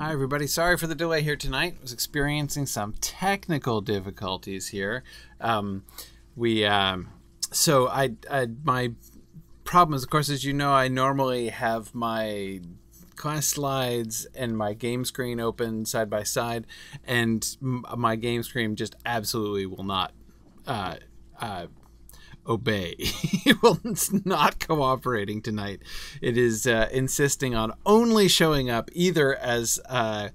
Hi everybody, sorry for the delay here tonight. I was experiencing some technical difficulties here. My problem is, of course, as you know, I normally have my class slides and my game screen open side by side, and my game screen just absolutely will not obey. It's not cooperating tonight. It is insisting on only showing up either as a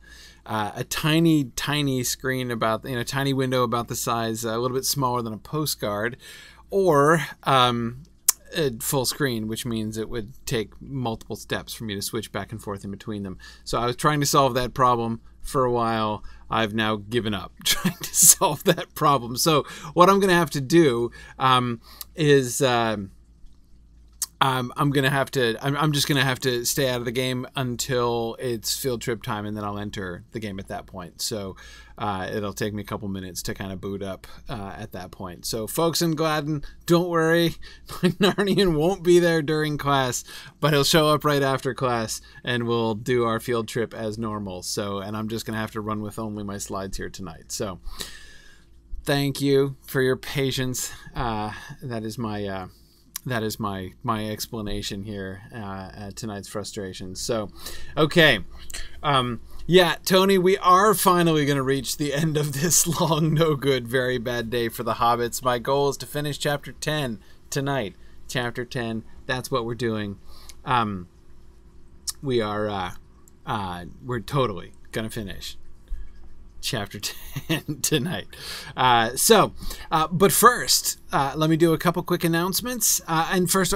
tiny screen about, tiny window about the size, a little bit smaller than a postcard, or full screen, which means it would take multiple steps for me to switch back and forth in between them. So I was trying to solve that problem for a while. I've now given up trying to solve that problem. So what I'm going to have to do is I'm just going to have to stay out of the game until it's field trip time, and then I'll enter the game at that point. So it'll take me a couple minutes to kind of boot up at that point. So folks in Gladden, don't worry, Narnian won't be there during class, but he'll show up right after class and we'll do our field trip as normal. So, and I'm just going to have to run with only my slides here tonight. So thank you for your patience. That is my explanation here at tonight's frustrations. So, okay. Yeah, Tony, we are finally going to reach the end of this long, no good, very bad day for the Hobbits. My goal is to finish Chapter 10 tonight. Chapter 10, that's what we're doing. We're totally going to finish Chapter 10 tonight. But first, let me do a couple quick announcements. And first,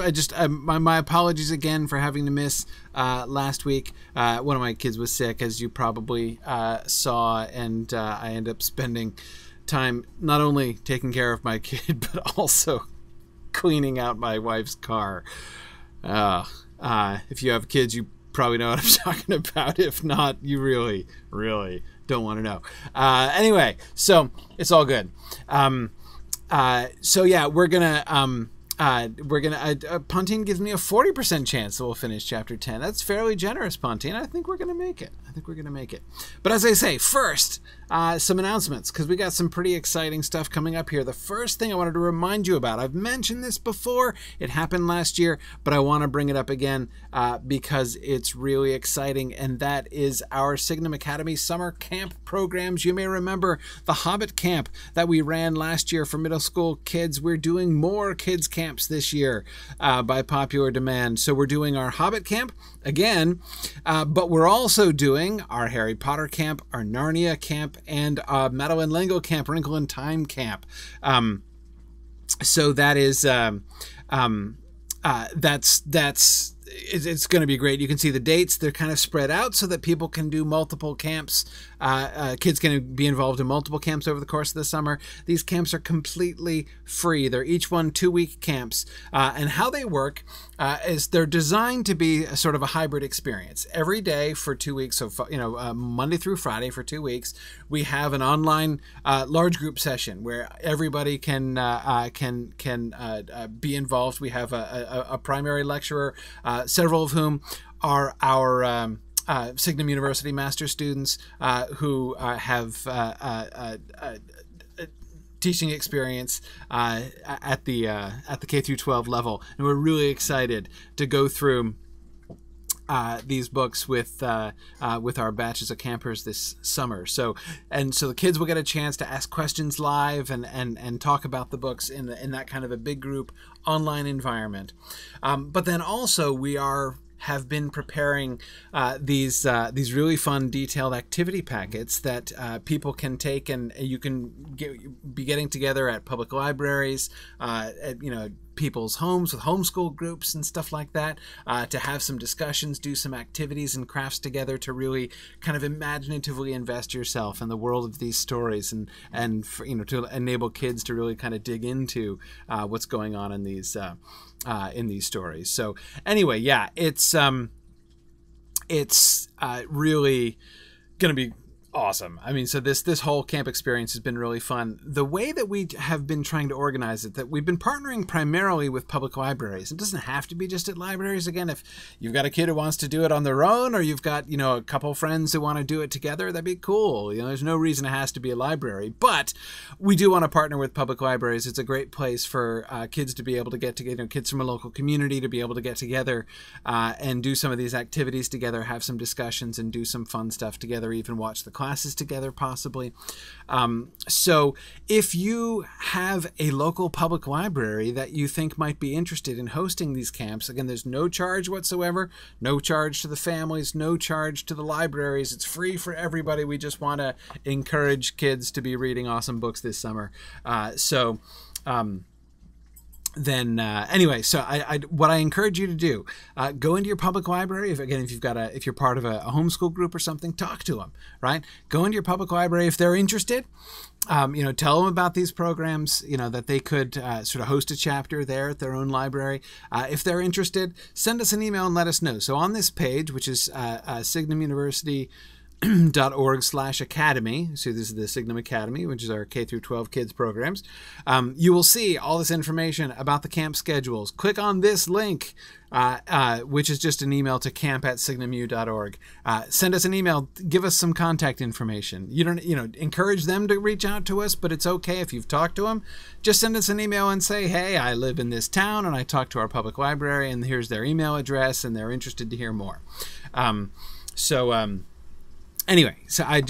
my apologies again for having to miss last week. One of my kids was sick, as you probably saw, and I ended up spending time not only taking care of my kid, but also cleaning out my wife's car. If you have kids, you probably know what I'm talking about. If not, you really, really don't want to know. Anyway, so it's all good. So yeah, we're gonna Pontine gives me a 40% chance that we'll finish Chapter 10. That's fairly generous, Pontine. I think we're gonna make it. But as I say, first, some announcements, because we got some pretty exciting stuff coming up here. The first thing I wanted to remind you about, I've mentioned this before, it happened last year, but I want to bring it up again because it's really exciting, and that is our Signum Academy summer camp programs. You may remember the Hobbit camp that we ran last year for middle school kids. We're doing more kids camps this year by popular demand. So we're doing our Hobbit camp again, but we're also doing our Harry Potter camp, our Narnia camp, and Madeline L'Engle camp, Wrinkle in Time camp. So that is it's going to be great. You can see the dates. They're kind of spread out so that people can do multiple camps. Kids can be involved in multiple camps over the course of the summer. These camps are completely free. They're each 2-week camps. And how they work is they're designed to be a sort of a hybrid experience. Every day for 2 weeks, so Monday through Friday for 2 weeks, we have an online large group session where everybody can be involved. We have a primary lecturer, several of whom are our Signum University master students who have teaching experience at the K through 12 level, and we're really excited to go through these books with our batches of campers this summer. So the kids will get a chance to ask questions live and talk about the books in that kind of a big group online environment. But then also we have been preparing these really fun detailed activity packets that people can take, and you can be getting together at public libraries, at people's homes with homeschool groups and stuff like that, to have some discussions, do some activities and crafts together to really kind of imaginatively invest yourself in the world of these stories, and for, to enable kids to really kind of dig into what's going on in these stories. So anyway, yeah, it's really going to be awesome. I mean, so this whole camp experience has been really fun. The way that we have been trying to organize it, that we've been partnering primarily with public libraries. It doesn't have to be just at libraries. Again, if you've got a kid who wants to do it on their own, or you've got, a couple friends who want to do it together, that'd be cool. There's no reason it has to be a library, but we do want to partner with public libraries. It's a great place for kids to be able to get together, kids from a local community to be able to get together and do some of these activities together, have some discussions and do some fun stuff together, even watch the classes together possibly. So if you have a local public library that you think might be interested in hosting these camps, again, there's no charge whatsoever, no charge to the families, no charge to the libraries. It's free for everybody. We just want to encourage kids to be reading awesome books this summer. Anyway, so what I encourage you to do, go into your public library. If you're part of a homeschool group or something, talk to them, right? Go into your public library if they're interested. Tell them about these programs, that they could sort of host a chapter there at their own library. If they're interested, send us an email and let us know. So on this page, which is Signum University .org/academy. So this is the Signum Academy, which is our K through 12 kids programs. You will see all this information about the camp schedules. Click on this link, which is just an email to camp@signumu.org. Send us an email. Give us some contact information. You don't, encourage them to reach out to us, but it's okay if you've talked to them. Just send us an email and say, hey, I live in this town and I talked to our public library and here's their email address and they're interested to hear more. Anyway, so I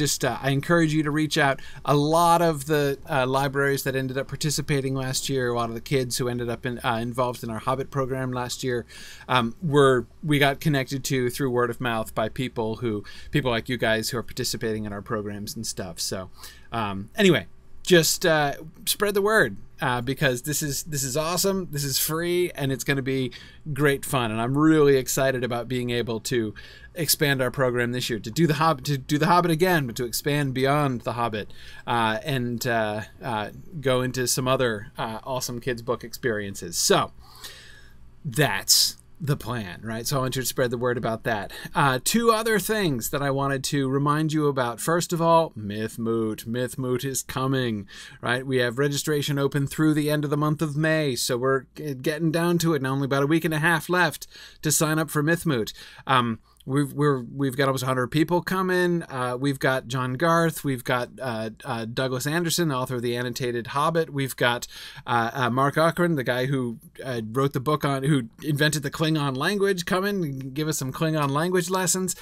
encourage you to reach out. A lot of the libraries that ended up participating last year, a lot of the kids who ended up involved in our Hobbit program last year, we got connected to through word of mouth by people like you guys who are participating in our programs and stuff. So anyway, just spread the word because this is awesome. This is free and it's going to be great fun. And I'm really excited about being able to expand our program this year, to do the Hobbit again, but to expand beyond the Hobbit and go into some other awesome kids book experiences. So that's the plan, right? So I want you to spread the word about that. Two other things that I wanted to remind you about. First of all, Myth Moot. Myth Moot is coming, right? We have registration open through the end of the month of May, so we're getting down to it. Now only about a week and a half left to sign up for Myth Moot. We've got almost 100 people coming. We've got John Garth. We've got Douglas Anderson, author of the annotated Hobbit. We've got Mark Ockren, the guy who wrote the book who invented the Klingon language, coming and give us some Klingon language lessons.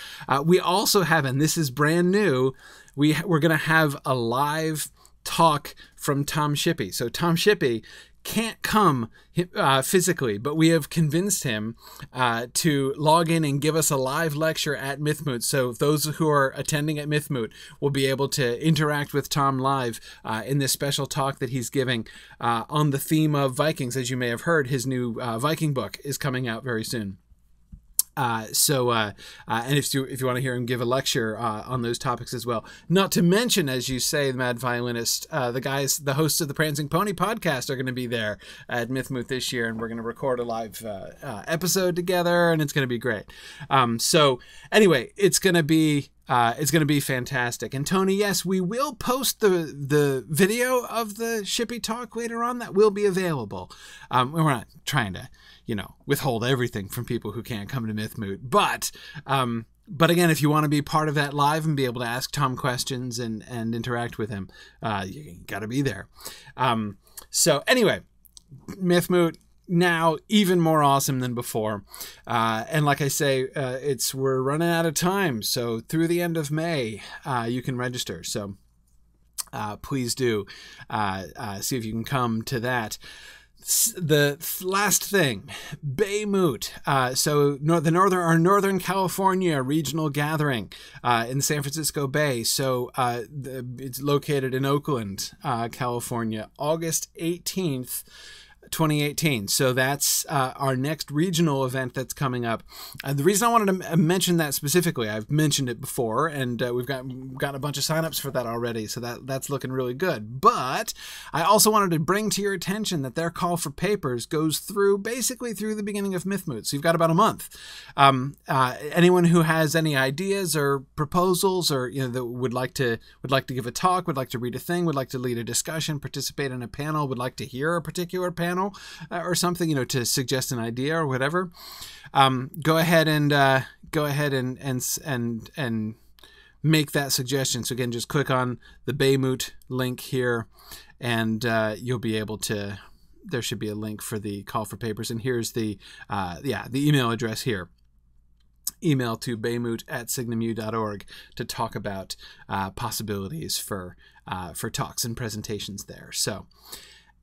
We also have, and this is brand new, we're going to have a live talk from Tom Shippey. So Tom Shippey can't come physically, but we have convinced him to log in and give us a live lecture at Mythmoot. So those who are attending at Mythmoot will be able to interact with Tom live in this special talk that he's giving on the theme of Vikings. As you may have heard, his new Viking book is coming out very soon. And if you want to hear him give a lecture on those topics as well, not to mention, as you say, the Mad Violinist, the hosts of the Prancing Pony podcast are going to be there at Mythmoot this year, and we're going to record a live episode together, and it's going to be great. So anyway, it's going to be fantastic. And Tony, yes, we will post the video of the Shippey talk later on. That will be available. We're not trying to, withhold everything from people who can't come to Mythmoot. But again, if you want to be part of that live and be able to ask Tom questions and interact with him, you got to be there. So anyway, Mythmoot, now even more awesome than before, and like I say, we're running out of time, so through the end of May you can register, so please do see if you can come to that. The last thing, Baymoot. So our Northern California regional gathering in San Francisco Bay. So it's located in Oakland, California, August 18th 2018. So that's our next regional event that's coming up. The reason I wanted to mention that specifically, I've mentioned it before, and we've got a bunch of signups for that already, so that's looking really good. But I also wanted to bring to your attention that their call for papers goes basically through the beginning of Mythmoot. So you've got about a month. Anyone who has any ideas or proposals, or that would like to give a talk, would like to read a thing, would like to lead a discussion, participate in a panel, would like to hear a particular panel or something, to suggest an idea or whatever, go ahead and make that suggestion. So again, just click on the Baymoot link here, and you'll be able to. There should be a link for the call for papers, and here's the email address here. Email to baymoot@signumu.org to talk about possibilities for talks and presentations there. So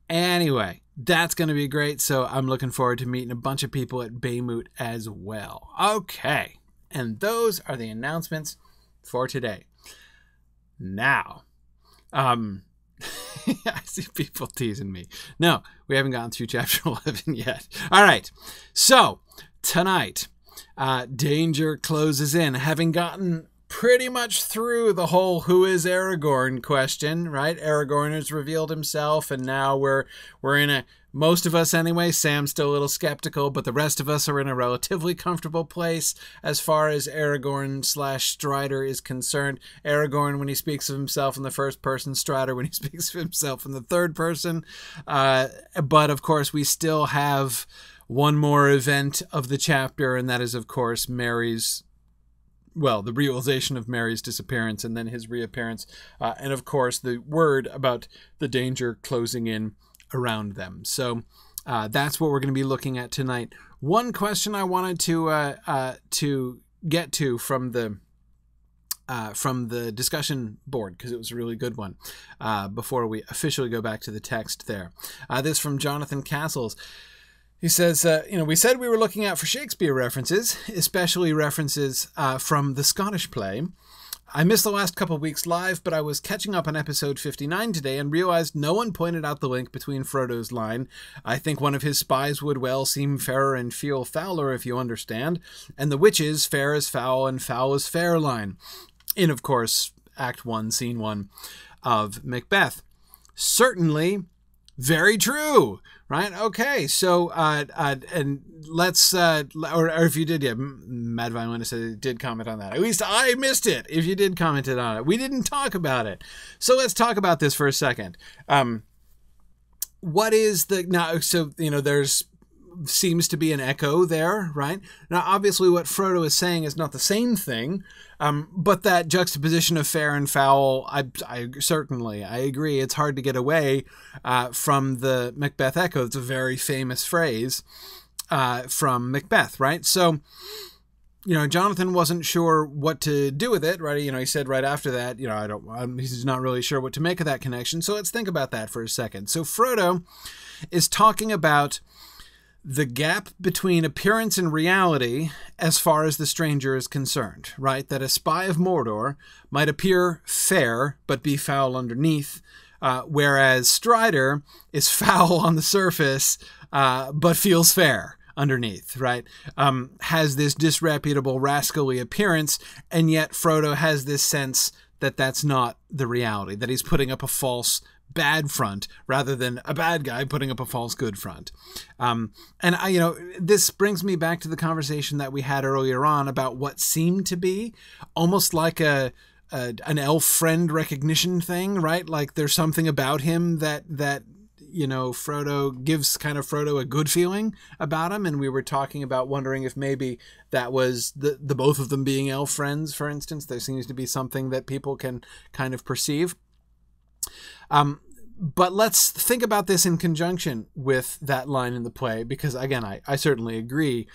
anyway, that's going to be great. So I'm looking forward to meeting a bunch of people at Baymoot as well. Okay, and those are the announcements for today. Now, I see people teasing me. No, we haven't gotten through chapter 11 yet. All right, so tonight, danger closes in, having gotten pretty much through the whole who is Aragorn question, right? Aragorn has revealed himself, and now we're in most of us anyway, Sam's still a little skeptical, but the rest of us are in a relatively comfortable place as far as Aragorn/Strider is concerned. Aragorn when he speaks of himself in the first person, Strider when he speaks of himself in the third person. But of course we still have one more event of the chapter, and that is of course the realization of Merry's disappearance and then his reappearance. And of course the word about the danger closing in around them. So that's what we're going to be looking at tonight. One question I wanted to get to from the discussion board, because it was a really good one, before we officially go back to the text there. This from Jonathan Castles. He says, we said we were looking out for Shakespeare references, especially references from the Scottish play. I missed the last couple of weeks live, but I was catching up on episode 59 today and realized no one pointed out the link between Frodo's line, "I think one of his spies would well seem fairer and feel fouler, if you understand," and the witches' fair as foul and foul as fair line, in, of course, Act 1, Scene 1 of Macbeth. Certainly very true, right? Okay, so and let's or if you did, Mad Violinist said it did comment on that. At least I missed it. If you did comment on it, we didn't talk about it. So let's talk about this for a second. What is the now? So there's seems to be an echo there, right? Now, obviously, what Frodo is saying is not the same thing, but that juxtaposition of fair and foul, I agree. It's hard to get away from the Macbeth echo. It's a very famous phrase from Macbeth, right? So, Jonathan wasn't sure what to do with it, right? He said right after that, he's not really sure what to make of that connection. So let's think about that for a second. So Frodo is talking about the gap between appearance and reality as far as the stranger is concerned, right? That a spy of Mordor might appear fair but be foul underneath, whereas Strider is foul on the surface but feels fair underneath, right? Has this disreputable, rascally appearance, and yet Frodo has this sense that that's not the reality, that he's putting up a false bad front rather than a bad guy putting up a false good front. And this brings me back to the conversation that we had earlier on about what seemed to be almost like an elf friend recognition thing, right? Like there's something about him that Frodo gives kind of Frodo a good feeling about him. And we were talking about wondering if maybe that was the both of them being elf friends, for instance. There seems to be something that people can kind of perceive. But let's think about this in conjunction with that line in the play, because again, I certainly agree.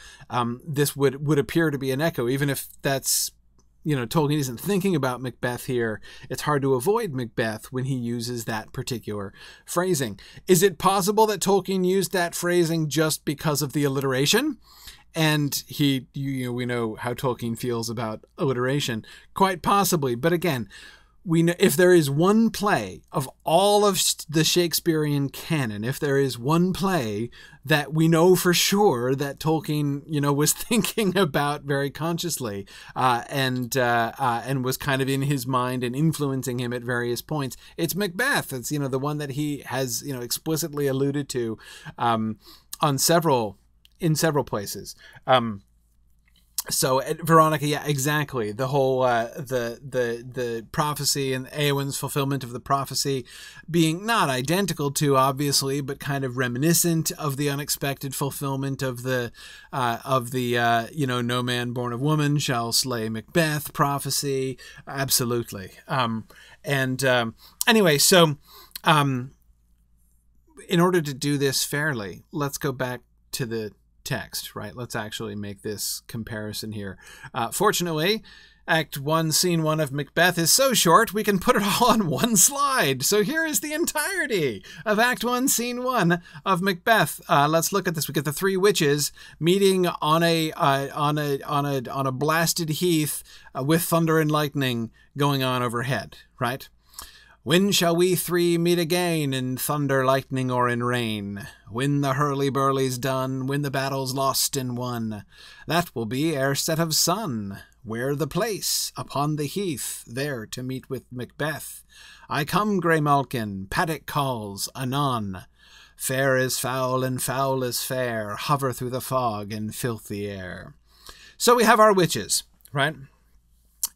This would appear to be an echo, even if that's, Tolkien isn't thinking about Macbeth here. It's hard to avoid Macbeth when he uses that particular phrasing. Is it possible that Tolkien used that phrasing just because of the alliteration? And we know how Tolkien feels about alliteration, quite possibly. But again, we know, if there is one play of all of the Shakespearean canon, if there is one play that we know for sure that Tolkien, was thinking about very consciously, and was kind of in his mind and influencing him at various points, it's Macbeth. It's, the one that he has, explicitly alluded to, in several places. So Veronica, yeah, exactly. The whole the prophecy and Eowyn's fulfillment of the prophecy being not identical to, obviously, but kind of reminiscent of the unexpected fulfillment of the no man born of woman shall slay Macbeth prophecy. Absolutely. Anyway, so in order to do this fairly, let's go back to the text, right? Let's actually make this comparison here. Fortunately, Act 1, Scene 1 of Macbeth is so short, we can put it all on one slide. So here is the entirety of Act 1, Scene 1 of Macbeth. Let's look at this. We get the three witches meeting on a blasted heath with thunder and lightning going on overhead, right? When shall we three meet again, in thunder, lightning, or in rain? When the hurly-burly's done, when the battle's lost and won. That will be ere set of sun. Where the place? Upon the heath, there to meet with Macbeth. I come, Grey Malkin, Paddock calls, anon. Fair is foul and foul is fair, hover through the fog and filthy air. So we have our witches, right?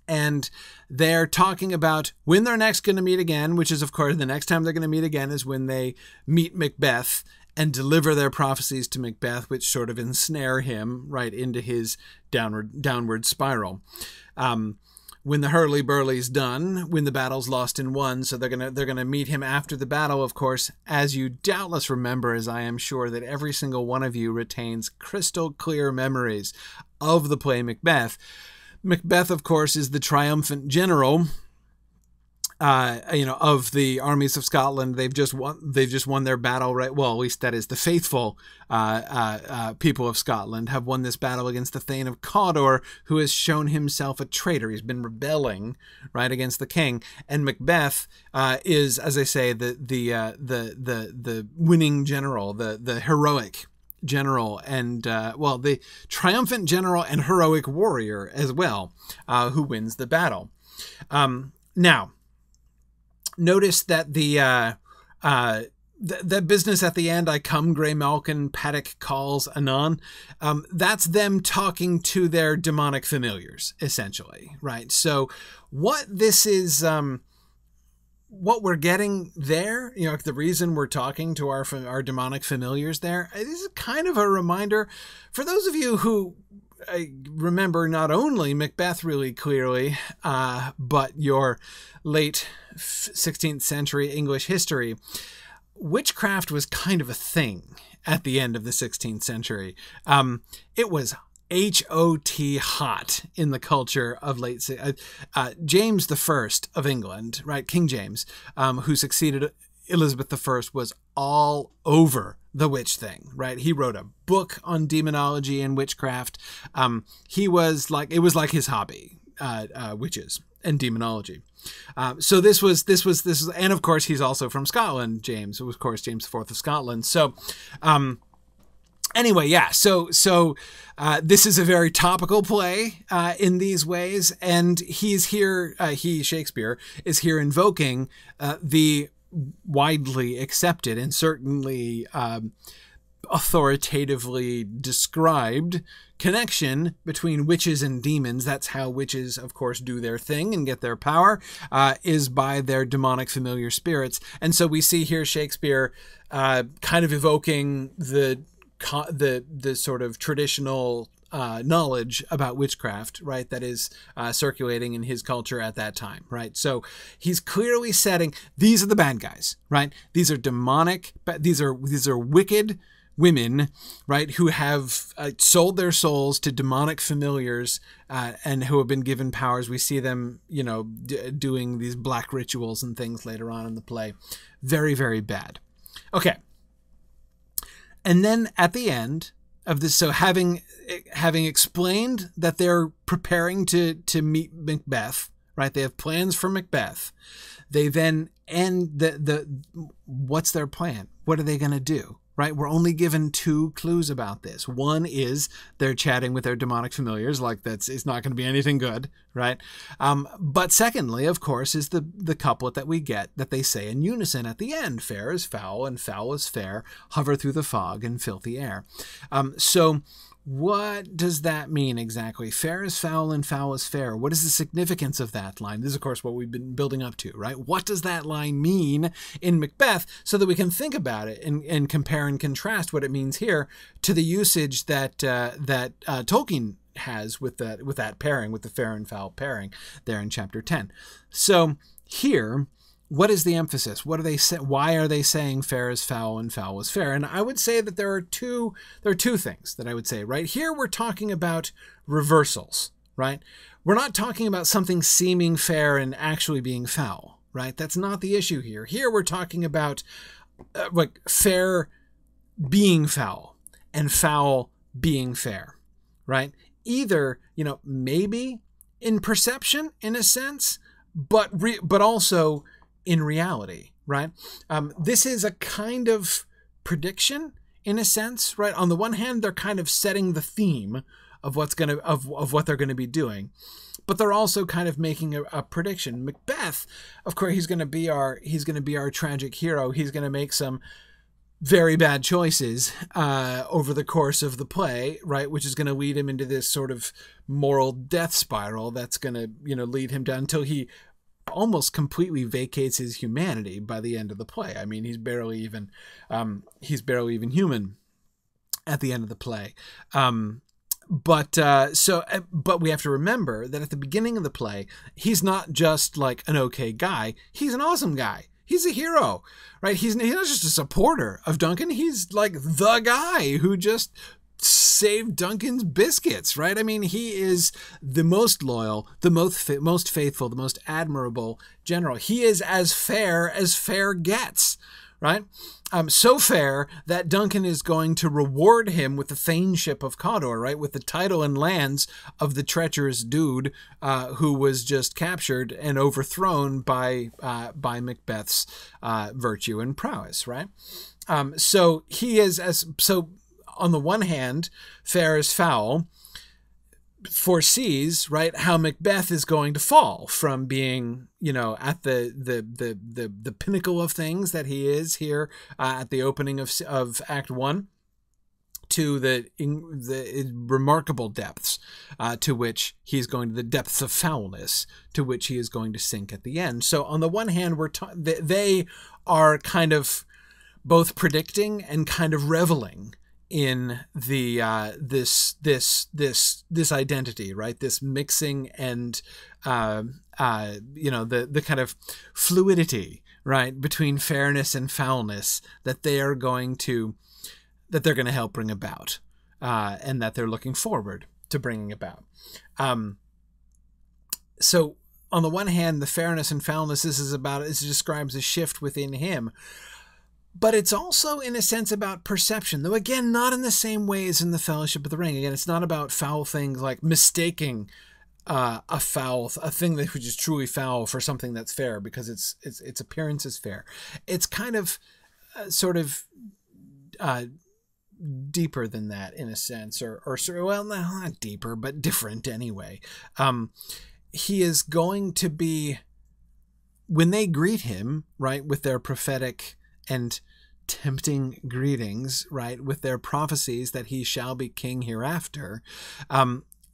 And they're talking about when they're next going to meet again, which is, of course, the next time they're going to meet again is when they meet Macbeth and deliver their prophecies to Macbeth, which sort of ensnare him right into his downward spiral. When the hurly-burly's done, when the battle's lost and won, so they're gonna meet him after the battle, of course, as you doubtless remember, as I am sure that every single one of you retains crystal clear memories of the play Macbeth. Macbeth, of course, is the triumphant general, of the armies of Scotland. They've just won their battle, right? Well, at least that is the faithful people of Scotland have won this battle against the Thane of Cawdor, who has shown himself a traitor. He's been rebelling, right, against the king. And Macbeth is, as I say, the winning general, the heroic general, and the triumphant general and heroic warrior as well, who wins the battle. Now, notice that the business at the end, I come, Grey Malkin, Paddock calls, anon, that's them talking to their demonic familiars, essentially, right? So what this is... what we're getting there, the reason we're talking to our demonic familiars there, this is kind of a reminder for those of you who remember not only Macbeth really clearly, but your late 16th century English history. Witchcraft was kind of a thing at the end of the 16th century. It was H.O.T. hot in the culture of James I of England, right? King James, who succeeded Elizabeth I, was all over the witch thing, right? He wrote a book on demonology and witchcraft. It was like his hobby, witches and demonology. So this was, and of course he's also from Scotland, James. It was, of course, James IV of Scotland. So, anyway, yeah, so this is a very topical play in these ways, and he's here, Shakespeare, is here invoking the widely accepted and certainly authoritatively described connection between witches and demons. That's how witches, of course, do their thing and get their power, is by their demonic familiar spirits. And so we see here Shakespeare kind of evoking the sort of traditional knowledge about witchcraft, right, that is circulating in his culture at that time, right? So he's clearly setting, these are the bad guys, right? These are demonic, these are wicked women, right, who have sold their souls to demonic familiars and who have been given powers. We see them, doing these black rituals and things later on in the play. Very, very bad. Okay. And then at the end of this, so having explained that they're preparing to meet Macbeth, right? They have plans for Macbeth. They then end what's their plan? What are they going to do? Right? We're only given 2 clues about this. One is they're chatting with their demonic familiars, like it's not going to be anything good, right? But secondly, of course, is the couplet that we get that they say in unison at the end: fair is foul and foul is fair, hover through the fog and filthy air. So what does that mean exactly? Fair is foul and foul is fair. What is the significance of that line? This is, of course, what we've been building up to, right? What does that line mean in Macbeth, so that we can think about it and compare and contrast what it means here to the usage that Tolkien has with that pairing, with the fair and foul pairing there in chapter 10. So here, what is the emphasis? What are they say? Why are they saying fair is foul and foul is fair? And I would say that there are two things that I would say. Right here, we're talking about reversals. Right, we're not talking about something seeming fair and actually being foul. Right, that's not the issue here. Here, we're talking about like fair being foul and foul being fair. Right, either maybe in perception in a sense, but also in reality, right? This is a kind of prediction in a sense, right? On the one hand, they're kind of setting the theme of what they're going to be doing, but they're also kind of making a prediction. Macbeth, of course, he's going to be our tragic hero. He's going to make some very bad choices over the course of the play, right? Which is going to lead him into this sort of moral death spiral that's going to lead him down until he almost completely vacates his humanity by the end of the play. I mean, he's barely even human at the end of the play. But we have to remember that at the beginning of the play, he's not just like an okay guy. He's an awesome guy. He's a hero, right? He's not just a supporter of Duncan. He's like the guy who just saved Duncan's biscuits, right? I mean, he is the most loyal, the most faithful, the most admirable general. He is as fair gets, right? So fair that Duncan is going to reward him with the thainship of Cawdor, right? With the title and lands of the treacherous dude who was just captured and overthrown by Macbeth's virtue and prowess, right? So he is on the one hand, fair is foul, foresees, right, how Macbeth is going to fall from being, at the pinnacle of things that he is here at the opening of Act 1 to the remarkable depths to which he's going to, the depths of foulness to which he is going to sink at the end. So on the one hand, they are kind of both predicting and kind of reveling in the this identity, right? This mixing and the kind of fluidity, right, between fairness and foulness that they're going to help bring about, and that they're looking forward to bringing about. So on the one hand, the fairness and foulness, this describes a shift within him. But it's also, in a sense, about perception, though, again, not in the same way as in the Fellowship of the Ring. Again, it's not about foul things like mistaking a thing that which is truly foul for something that's fair because its appearance is fair. It's kind of sort of deeper than that, in a sense, or well, not deeper, but different anyway. He is going to be, when they greet him, right, with their prophetic and tempting greetings, right, with their prophecies that he shall be king hereafter,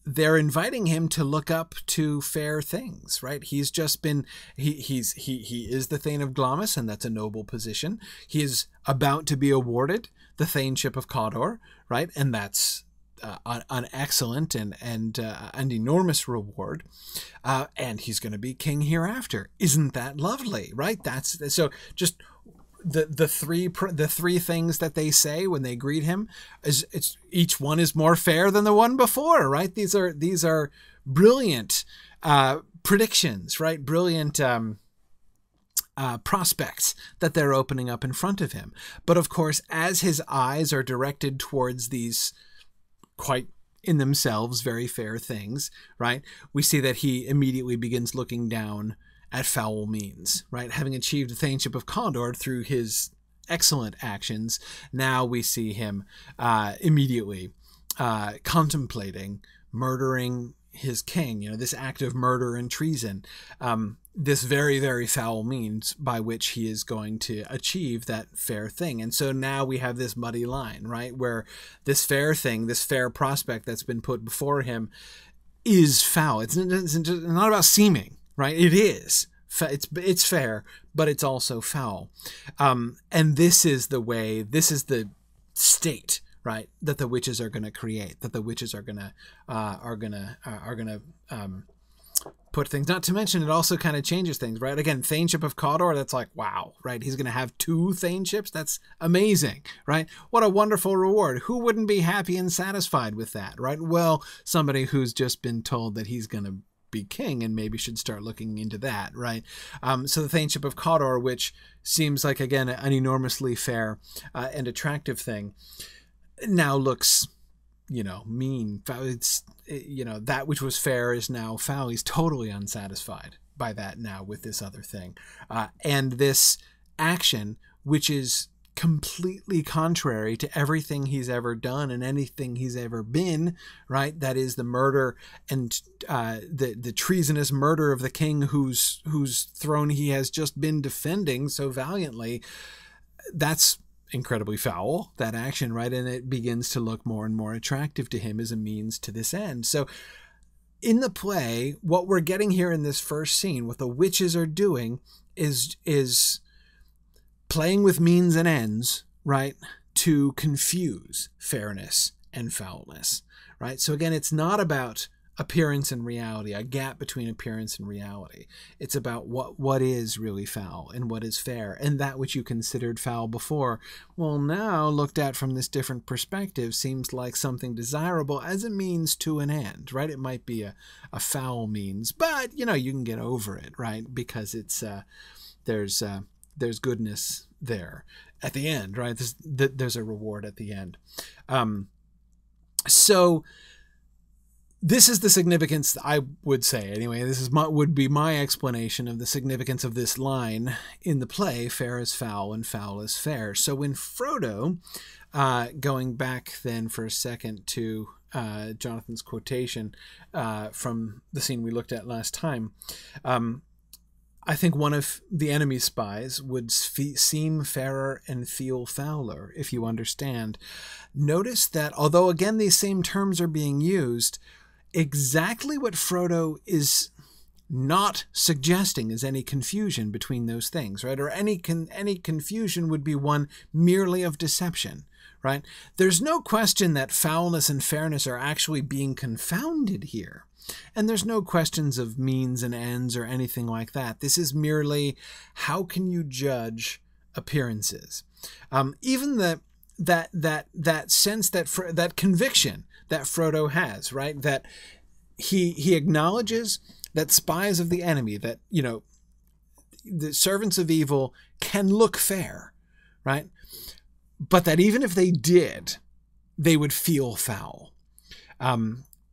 they're inviting him to look up to fair things, right? He's just been, he is the Thane of Glamis, and that's a noble position. He is about to be awarded the Thainship of Cawdor, right? And that's an excellent and an enormous reward, and he's going to be king hereafter. Isn't that lovely, right? That's so just the three things that they say when they greet him is each one is more fair than the one before, right? These are brilliant predictions, right? Brilliant prospects that they're opening up in front of him. But of course, as his eyes are directed towards these quite in themselves very fair things, right? We see that he immediately begins looking down at foul means, right? Having achieved the Thainship of Condor through his excellent actions, now we see him immediately contemplating murdering his king, this act of murder and treason, this very, very foul means by which he is going to achieve that fair thing. And so now we have this muddy line, right, where this fair thing, this fair prospect that's been put before him is foul. It's not about seeming, right? It is. It's fair, but it's also foul. And this is the way, this is the state, right, that the witches are going to create, that the witches are going to put things. Not to mention, it also kind of changes things, right? Again, Thainship of Condor, that's like, wow, right? He's going to have 2 Thainships. That's amazing, right? What a wonderful reward. Who wouldn't be happy and satisfied with that, right? Well, somebody who's just been told that he's going to be king and maybe should start looking into that, right? So the Thainship of Condor, which seems like, again, an enormously fair and attractive thing, now looks, mean. It's, that which was fair is now foul. He's totally unsatisfied by that now with this other thing. And this action, which is completely contrary to everything he's ever done and anything he's ever been, right? That is the murder and the treasonous murder of the king whose throne he has just been defending so valiantly. That's incredibly foul, that action, right? And it begins to look more and more attractive to him as a means to this end. So in the play, what we're getting here in this first scene, what the witches are doing is playing with means and ends, right, to confuse fairness and foulness, right? So again, it's not about appearance and reality, a gap between appearance and reality. It's about what is really foul and what is fair, and that which you considered foul before, well, now looked at from this different perspective seems like something desirable as a means to an end, right? It might be a foul means, but you can get over it, right? Because it's there's goodness there at the end, right? There's a reward at the end. So this is the significance, I would say, anyway. This would be my explanation of the significance of this line in the play, fair is foul and foul is fair. So when Frodo, going back then for a second to Jonathan's quotation from the scene we looked at last time, I think one of the enemy's spies would seem fairer and feel fouler, if you understand. Notice that, although again these same terms are being used, exactly what Frodo is not suggesting is any confusion between those things, right? Or any confusion would be one merely of deception, right? There's no question that foulness and fairness are actually being confounded here. And there's no questions of means and ends or anything like that. This is merely, how can you judge appearances? Even that sense, that conviction that Frodo has, right? That he acknowledges that spies of the enemy, that, the servants of evil can look fair, right? But that even if they did, they would feel foul.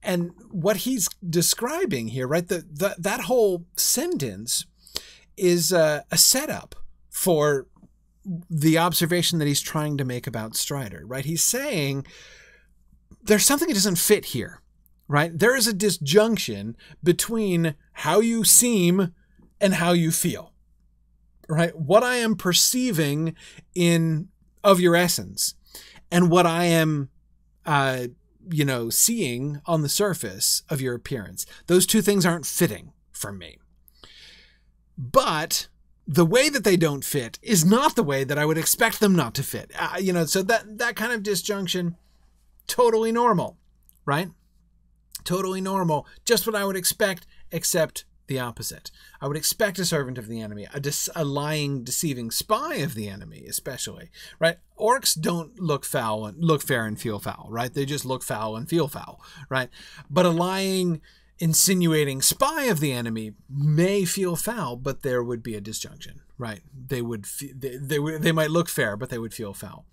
And what he's describing here, right? That whole sentence is a setup for the observation that he's trying to make about Strider, right? He's saying there's something that doesn't fit here, right? There is a disjunction between how you seem and how you feel, right? What I am perceiving of your essence and what I am, seeing on the surface of your appearance. Those two things aren't fitting for me. But the way that they don't fit is not the way that I would expect them not to fit. So that kind of disjunction, totally normal, right? Totally normal. Just what I would expect, except the opposite. I would expect a servant of the enemy, a lying, deceiving spy of the enemy, especially, right? Orcs don't look foul and look fair and feel foul, right? They just look foul and feel foul, right? But a lying, insinuating spy of the enemy may feel foul, but there would be a disjunction, right? They would they might look fair, but they would feel foul.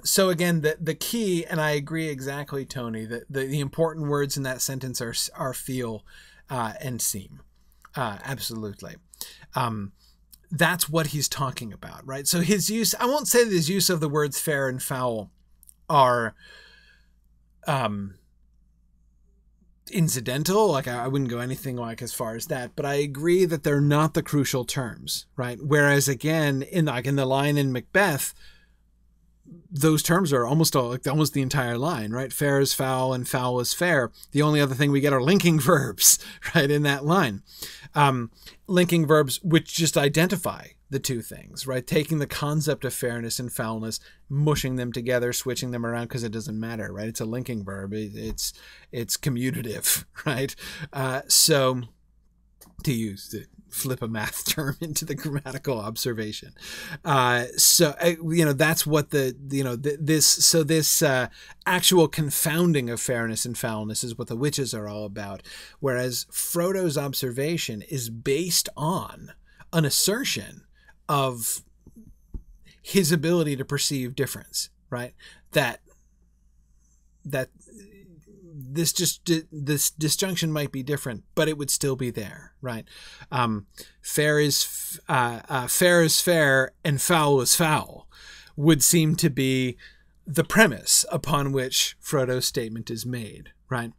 So again, the key, and I agree exactly, Tony, that the important words in that sentence are feel and seem. Absolutely. That's what he's talking about, right? So his use, I won't say that his use of the words fair and foul are incidental. Like I wouldn't go anything like as far as that, but I agree that they're not the crucial terms, right? Whereas again, in the line in Macbeth, those terms are almost the entire line, right? Fair is foul and foul is fair. The only other thing we get are linking verbs, right, in that line. Linking verbs which just identify the two things, right? Taking the concept of fairness and foulness, mushing them together, switching them around because it doesn't matter, right? It's a linking verb. It's commutative, right? So to flip a math term into the grammatical observation. That's what this actual confounding of fairness and foulness is what the witches are all about. Whereas Frodo's observation is based on an assertion of his ability to perceive difference, right? That this disjunction might be different, but it would still be there, right? Fair is fair and foul is foul would seem to be the premise upon which Frodo's statement is made, right?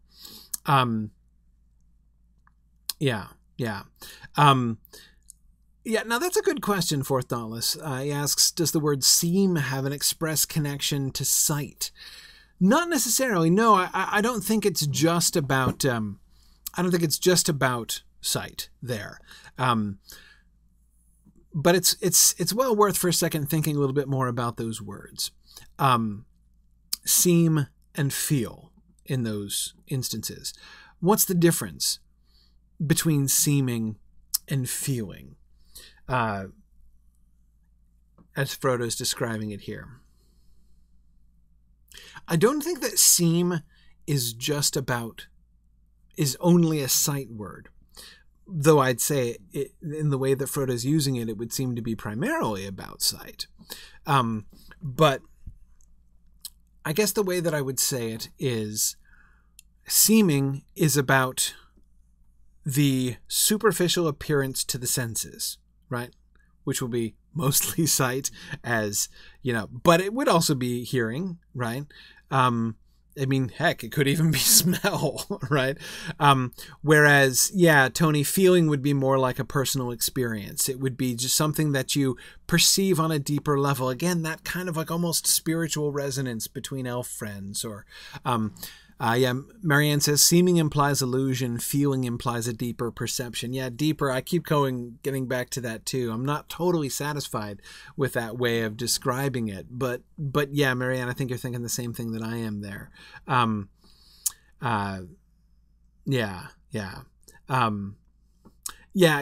Yeah. Now that's a good question, Fourth Dauntless. He asks, does the word seem have an express connection to sight? Not necessarily. No, I don't think it's just about. I don't think it's just about sight there. But it's well worth for a second thinking a little bit more about those words, seem and feel in those instances. What's the difference between seeming and feeling, as Frodo's describing it here? I don't think that seem is only a sight word, though I'd say in the way that Frodo's using it, it would seem to be primarily about sight. But I guess the way that I would say it is seeming is about the superficial appearance to the senses, right? Which will be mostly sight, as but it would also be hearing, right? Heck, it could even be smell, right? Whereas, Tony, feeling would be more like a personal experience. It would be just something that you perceive on a deeper level. Again, that kind of like almost spiritual resonance between elf friends. Or, Marianne says, seeming implies illusion, feeling implies a deeper perception. Yeah, deeper. I keep getting back to that too. I'm not totally satisfied with that way of describing it, but yeah, Marianne, I think you're thinking the same thing that I am there.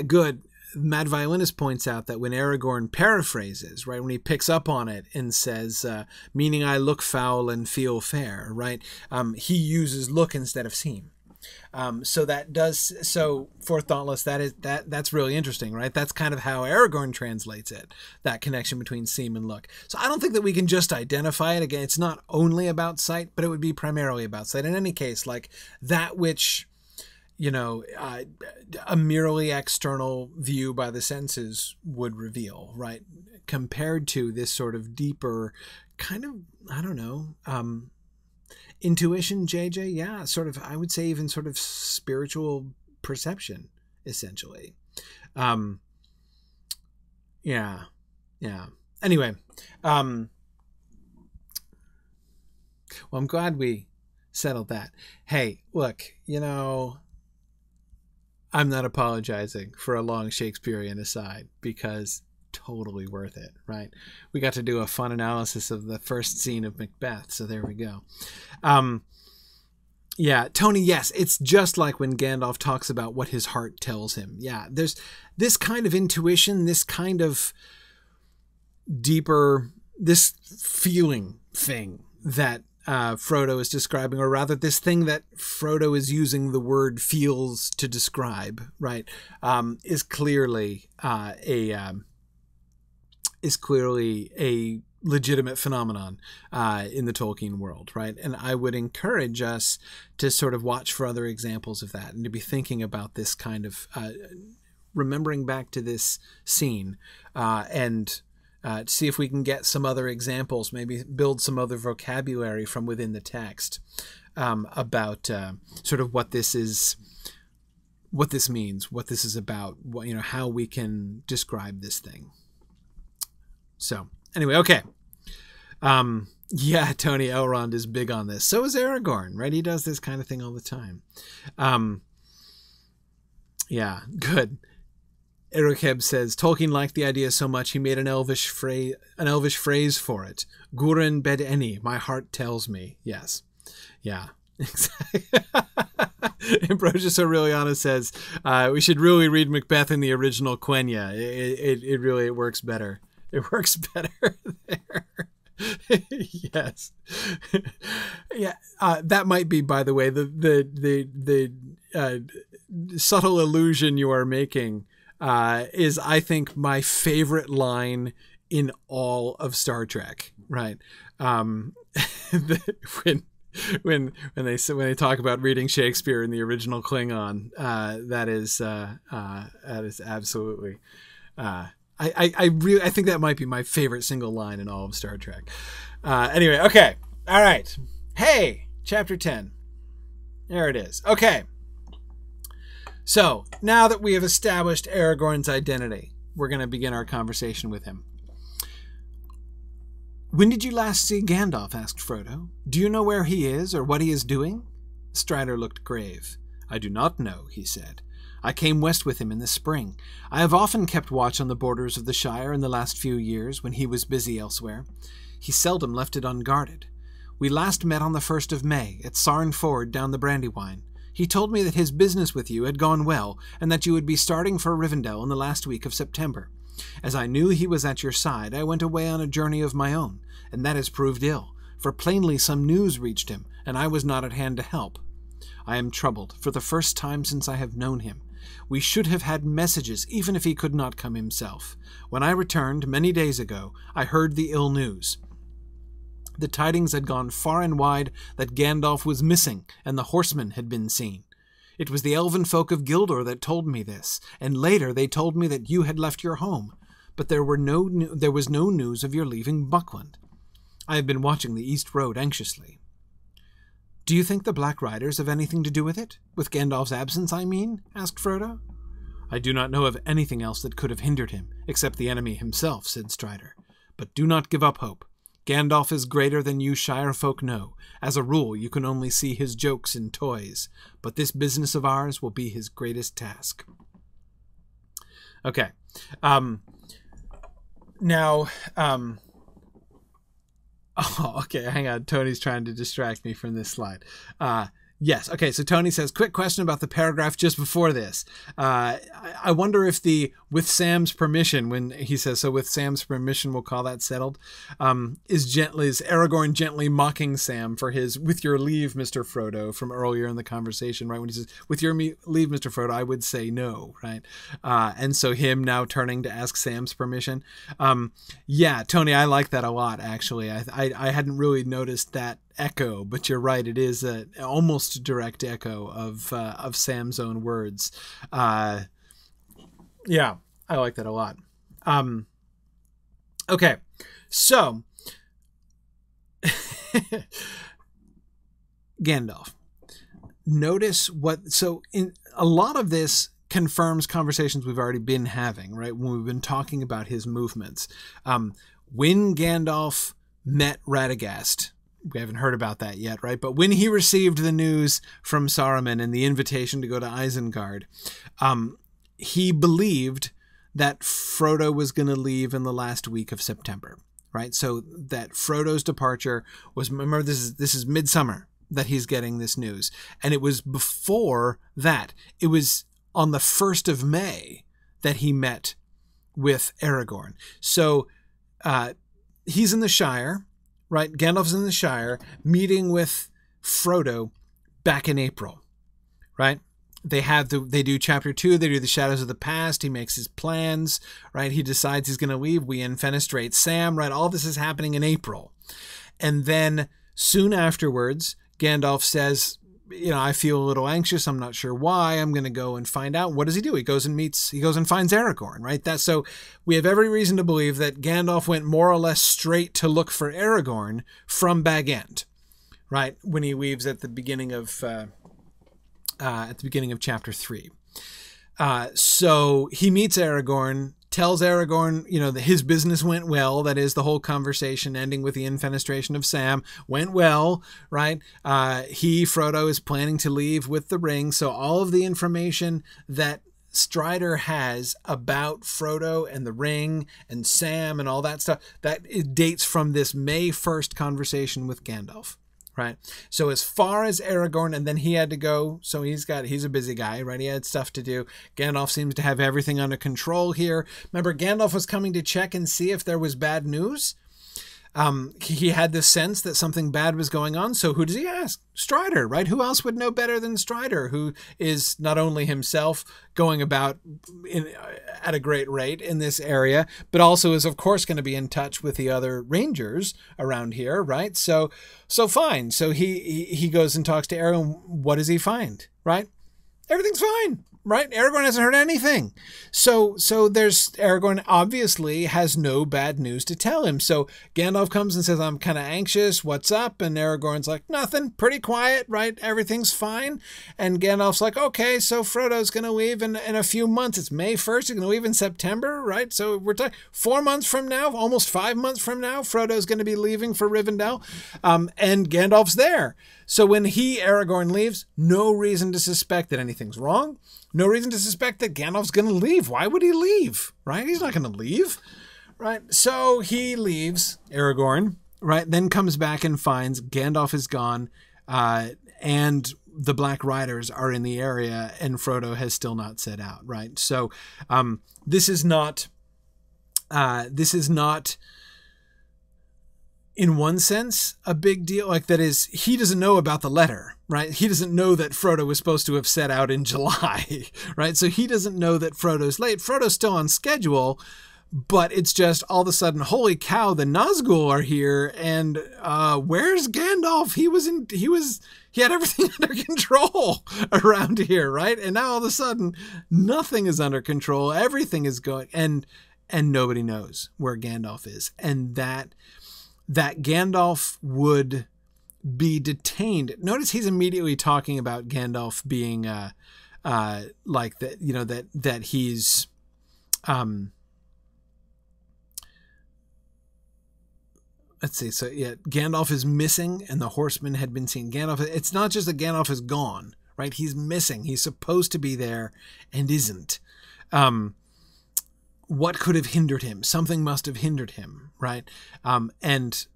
Good. Mad Violinist points out that when Aragorn paraphrases, right, when he picks up on it and says, meaning I look foul and feel fair, right, he uses look instead of seem. So Fourth Dauntless, that's really interesting, right? That's kind of how Aragorn translates it, that connection between seem and look. So I don't think that we can just identify it. Again, it's not only about sight, but it would be primarily about sight. In any case, like that which, a merely external view by the senses would reveal, right? Compared to this sort of deeper kind of, intuition, JJ. Yeah, sort of, I would say even sort of spiritual perception, essentially. Yeah. Anyway, well, I'm glad we settled that. Hey, look, I'm not apologizing for a long Shakespearean aside, because totally worth it, right? We got to do a fun analysis of the first scene of Macbeth, so there we go. Tony, yes, it's just like when Gandalf talks about what his heart tells him. Yeah, there's this kind of intuition, this kind of deeper, this feeling thing that Frodo is describing, or rather this thing that Frodo is using the word feels to describe, right, is clearly a is clearly a legitimate phenomenon in the Tolkien world, right? And I would encourage us to sort of watch for other examples of that and to be thinking about this kind of remembering back to this scene and see if we can get some other examples, maybe build some other vocabulary from within the text about sort of what this is, what this means, what this is about, what, you know, how we can describe this thing. So anyway, okay. Yeah, Tony, Elrond is big on this. So is Aragorn, right? He does this kind of thing all the time. Yeah, good. Erokeb says, Tolkien liked the idea so much he made an elvish phrase for it. Guren bed eni, my heart tells me. Yes. Yeah. Exactly. Ambrosius Aureliana says, we should really read Macbeth in the original Quenya. It really works better. It works better there. Yes. Yeah. That might be, by the way, the subtle illusion you are making is, I think, my favorite line in all of Star Trek. Right. When they talk about reading Shakespeare in the original Klingon, that is absolutely. I think that might be my favorite single line in all of Star Trek. Anyway, okay, all right. Hey, chapter 10. There it is. Okay. So now that we have established Aragorn's identity, we're going to begin our conversation with him. When did you last see Gandalf? Asked Frodo. Do you know where he is or what he is doing? Strider looked grave. I do not know, he said. I came west with him in the spring. I have often kept watch on the borders of the Shire in the last few years when he was busy elsewhere. He seldom left it unguarded. We last met on the 1st of May at Sarn Ford down the Brandywine. He told me that his business with you had gone well and that you would be starting for Rivendell in the last week of September. As I knew he was at your side, I went away on a journey of my own, and that has proved ill, for plainly some news reached him, and I was not at hand to help. I am troubled, for the first time since I have known him. We should have had messages, even if he could not come himself. When I returned, many days ago, I heard the ill news. The tidings had gone far and wide that Gandalf was missing, and the horsemen had been seen. It was the elven folk of Gildor that told me this, and later they told me that you had left your home, but there was no news of your leaving Buckland. I have been watching the East Road anxiously. Do you think the Black Riders have anything to do with it? With Gandalf's absence, I mean? Asked Frodo. I do not know of anything else that could have hindered him, except the enemy himself, said Strider. But do not give up hope. Gandalf is greater than you Shire folk know. As a rule, you can only see his jokes and toys, but this business of ours will be his greatest task. Okay. Oh, okay, hang on. Tony's trying to distract me from this slide. Yes, okay, so Tony says, quick question about the paragraph just before this. I wonder if with Sam's permission, when he says, so with Sam's permission, we'll call that settled, is Aragorn gently mocking Sam for his, with your leave, Mr. Frodo, from earlier in the conversation, right? When he says, with your leave, Mr. Frodo, I would say no, right? And so him now turning to ask Sam's permission. Yeah, Tony, I like that a lot, actually. I hadn't really noticed that echo, but you're right, it is an almost direct echo of Sam's own words. Yeah, I like that a lot. Okay, so Gandalf. Notice in a lot of this confirms conversations we've already been having, right? When we've been talking about his movements. When Gandalf met Radagast, we haven't heard about that yet, right? But when he received the news from Saruman and the invitation to go to Isengard, he believed that Frodo was going to leave in the last week of September, right? So that Frodo's departure was, remember, this is midsummer that he's getting this news. And it was before that. It was on the 1st of May that he met with Aragorn. So he's in the Shire, right? Gandalf's in the Shire, meeting with Frodo back in April, right? they do chapter 2, they do the shadows of the past, he makes his plans, right? He decides he's going to leave, we infenestrate Sam, right? All this is happening in April. And then soon afterwards, Gandalf says, I feel a little anxious, I'm not sure why, I'm going to go and find out. What does he do? He goes and finds Aragorn, right? So we have every reason to believe that Gandalf went more or less straight to look for Aragorn from Bag End, right? When he leaves at the beginning of chapter 3. So he meets Aragorn, tells Aragorn, that his business went well. That is, the whole conversation ending with the infenestration of Sam went well, right? Frodo is planning to leave with the ring. So all of the information that Strider has about Frodo and the ring and Sam and all that stuff, that it dates from this May 1st conversation with Gandalf. Right. So as far as Aragorn, and then he had to go. So he's a busy guy, right? He had stuff to do. Gandalf seems to have everything under control here. Remember, Gandalf was coming to check and see if there was bad news. He had this sense that something bad was going on. So who does he ask? Strider, right? Who else would know better than Strider, who is not only himself going about at a great rate in this area, but also is, of course, going to be in touch with the other rangers around here, right? So fine. So he goes and talks to Aragorn. What does he find, right? Everything's fine. Right? Aragorn hasn't heard anything. So Aragorn obviously has no bad news to tell him. So Gandalf comes and says, I'm kind of anxious. What's up? And Aragorn's like, nothing. Pretty quiet, right? Everything's fine. And Gandalf's like, okay, so Frodo's going to leave in a few months. It's May 1st. He's going to leave in September, right? So we're talking 4 months from now, almost 5 months from now, Frodo's going to be leaving for Rivendell. And Gandalf's there. So when Aragorn leaves, no reason to suspect that anything's wrong. No reason to suspect that Gandalf's going to leave. Why would he leave? Right? He's not going to leave. Right? So he leaves, Aragorn, right? Then comes back and finds Gandalf is gone, and the Black Riders are in the area, and Frodo has still not set out, right? So this is not in one sense a big deal. Like, that is, he doesn't know about the letter, right? He doesn't know that Frodo was supposed to have set out in July, right? So he doesn't know that Frodo's late. Frodo's still on schedule, but it's just all of a sudden, holy cow, the Nazgul are here, and where's Gandalf? He had everything under control around here, right? And now all of a sudden, nothing is under control. Everything is going, and nobody knows where Gandalf is, and that Gandalf would be detained. Notice he's immediately talking about Gandalf being like that, that he's let's see. So yeah, Gandalf is missing and the horsemen had been seen. It's not just that Gandalf is gone, right? He's missing. He's supposed to be there and isn't. What could have hindered him? Something must have hindered him, right? And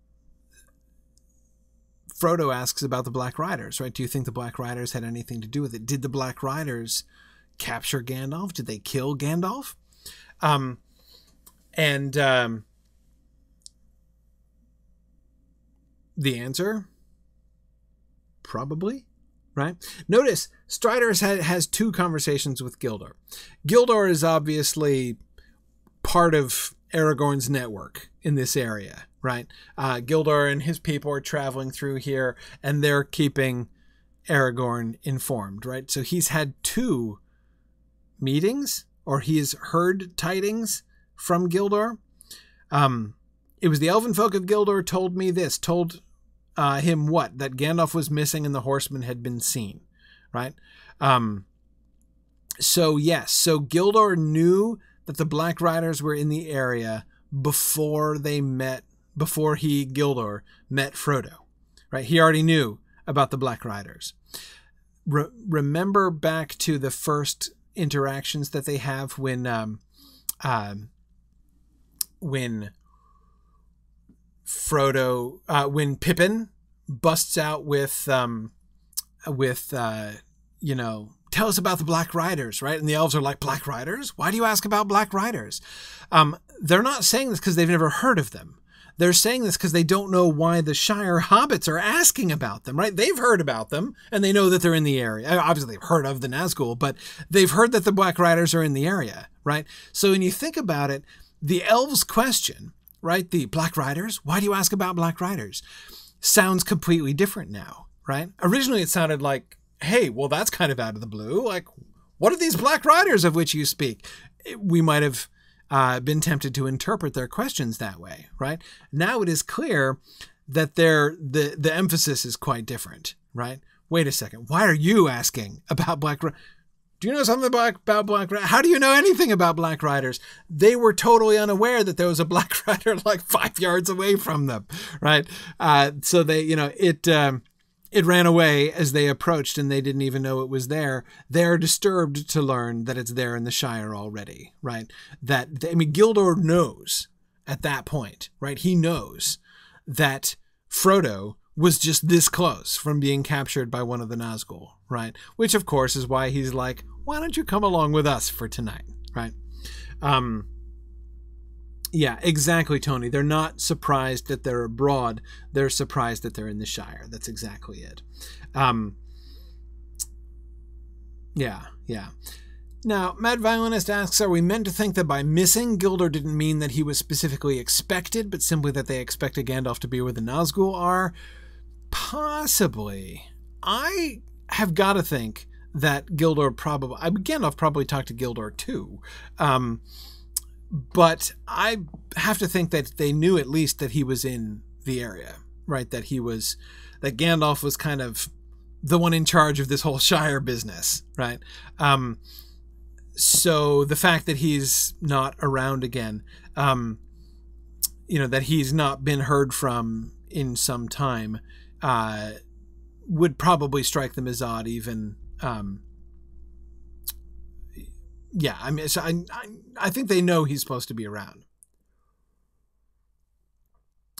Frodo asks about the Black Riders, right? Do you think the Black Riders had anything to do with it? Did the Black Riders capture Gandalf? Did they kill Gandalf? The answer, probably, right? Notice Strider has two conversations with Gildor. Gildor is obviously part of Aragorn's network in this area, right? Gildor and his people are traveling through here, and they're keeping Aragorn informed, right? So he's had two meetings, or he has heard tidings from Gildor. It was the elven folk of Gildor told him what? That Gandalf was missing and the horsemen had been seen, right? So yes, so Gildor knew that the Black Riders were in the area before Gildor met Frodo, right? He already knew about the Black Riders. Remember back to the first interactions that they have when Pippin busts out with tell us about the Black Riders, right? And the elves are like, Black Riders? Why do you ask about Black Riders? They're not saying this because they've never heard of them. they're saying this because they don't know why the Shire hobbits are asking about them, right? They've heard about them, and they know that they're in the area. Obviously, they've heard of the Nazgul, but they've heard that the Black Riders are in the area, right? So when you think about it, the elves' question, right? The Black Riders, why do you ask about Black Riders? Sounds completely different now, right? Originally, it sounded like, hey, well, that's kind of out of the blue. Like, what are these Black Riders of which you speak? We might have been tempted to interpret their questions that way, right? Now it is clear that the emphasis is quite different, right? Wait a second. Why are you asking about Black Riders? Do you know something about Black Riders? How do you know anything about Black Riders? They were totally unaware that there was a Black Rider like 5 yards away from them, right? So they, it ran away as they approached, and they didn't even know it was there. They're disturbed to learn that it's there in the Shire already, right? Gildor knows at that point, right? He knows that Frodo was just this close from being captured by one of the Nazgul, right? Which, of course, is why he's like, why don't you come along with us for tonight, right? Yeah, exactly, Tony. They're not surprised that they're abroad. They're surprised that they're in the Shire. That's exactly it. Yeah. Now, Mad Violinist asks, are we meant to think that by missing, Gildor didn't mean that he was specifically expected, but simply that they expected Gandalf to be where the Nazgul are? Possibly. I have got to think that Gandalf probably talked to Gildor too. But I have to think that they knew at least that he was in the area, right? That Gandalf was kind of the one in charge of this whole Shire business, right? So the fact that he's not around again, that he's not been heard from in some time, would probably strike them as odd even, yeah, I mean, so I think they know he's supposed to be around.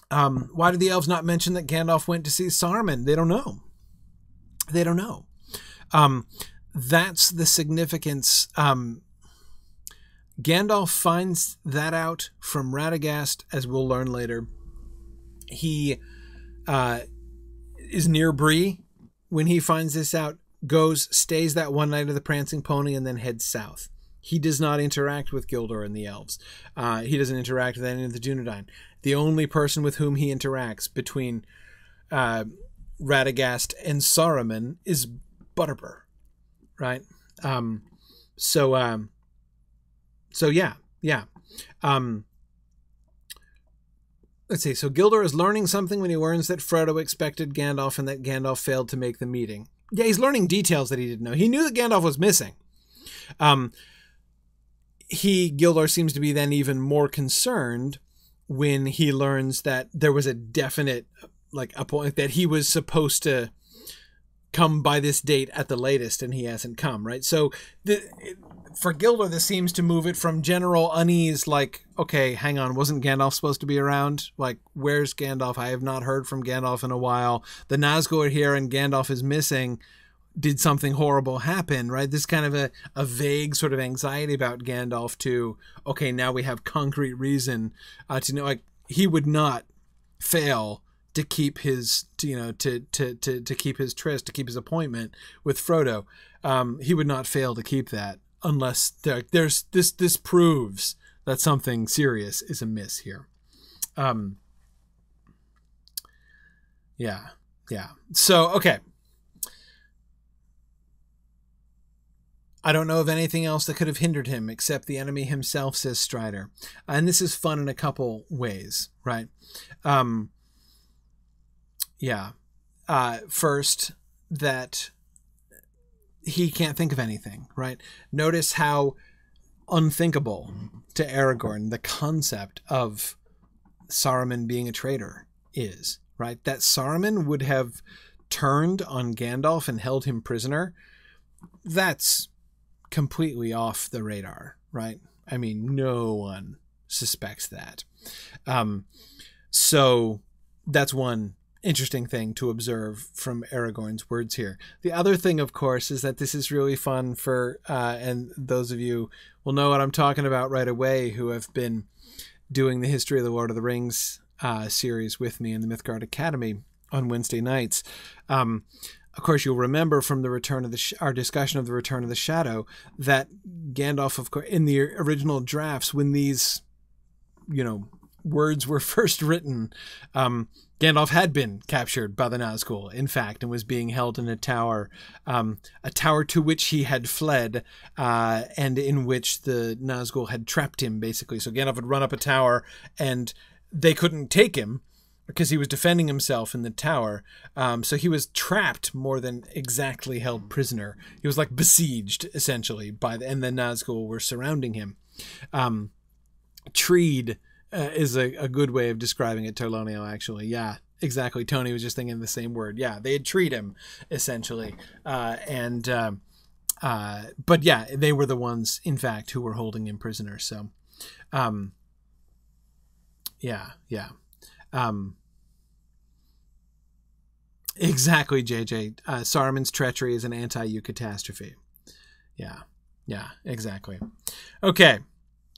Why did the elves not mention that Gandalf went to see Saruman? They don't know. They don't know. That's the significance. Gandalf finds that out from Radagast, as we'll learn later. He is near Bree when he finds this out, stays that one night of the Prancing Pony, and then heads south. He does not interact with Gildor and the elves. He doesn't interact with any of the Dunedain. The only person with whom he interacts between Radagast and Saruman is Butterbur, right? So yeah. Let's see. So Gildor is learning something when he learns that Frodo expected Gandalf and that Gandalf failed to make the meeting. Yeah, he's learning details that he didn't know. He knew that Gandalf was missing. Gildor seems to be then even more concerned when he learns that there was a definite, a point that he was supposed to come by this date at the latest, and he hasn't come, right? So for Gildor, this seems to move it from general unease, like, okay, hang on, wasn't Gandalf supposed to be around? Like, where's Gandalf? I have not heard from Gandalf in a while. The Nazgul are here and Gandalf is missing. Did something horrible happen, right? This kind of a vague sort of anxiety about Gandalf to, okay, now we have concrete reason to know, like, he would not fail to keep his, to keep his tryst, to keep his appointment with Frodo. He would not fail to keep that unless there's this proves that something serious is amiss here. Yeah. So, okay. I don't know of anything else that could have hindered him except the enemy himself, says Strider. And this is fun in a couple ways, right? First, that he can't think of anything, right? Notice how unthinkable to Aragorn the concept of Saruman being a traitor is, right? That Saruman would have turned on Gandalf and held him prisoner. That's completely off the radar, right? I mean, no one suspects that. So that's one interesting thing to observe from Aragorn's words here. The other thing, of course, is that this is really fun for, and those of you will know what I'm talking about right away who have been doing the history of the Lord of the Rings series with me in the Mythgard Academy on Wednesday nights. Of course, you'll remember from the our discussion of the Return of the Shadow that Gandalf, of course, in the original drafts, when these, words were first written, Gandalf had been captured by the Nazgul, in fact, and was being held in a tower to which he had fled, and in which the Nazgul had trapped him, basically. So Gandalf would run up a tower, and they couldn't take him, because he was defending himself in the tower. So he was trapped more than exactly held prisoner. He was like besieged, essentially, and the Nazgul were surrounding him. Treed is a good way of describing it, Tolonio, actually. Yeah, exactly. Tony was just thinking the same word. Yeah, they had treed him, essentially. But yeah, they were the ones, in fact, who were holding him prisoner. So, yeah. Exactly, JJ. Saruman's treachery is an anti-eucatastrophe. Yeah, exactly. Okay,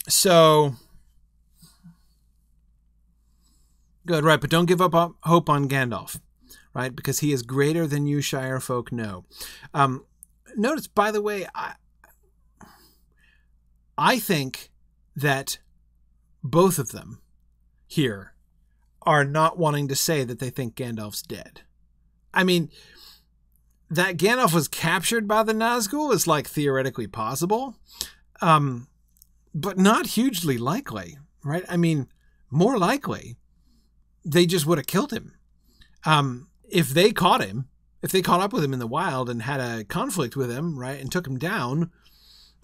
so good, right? But don't give up hope on Gandalf, right? Because he is greater than you Shire folk know. Notice, by the way, I think that both of them here are not wanting to say that they think Gandalf's dead. I mean, that Gandalf was captured by the Nazgul is like theoretically possible, but not hugely likely, right? I mean, more likely they just would have killed him. If they caught him, if they caught up with him in the wild and had a conflict with him, right, and took him down,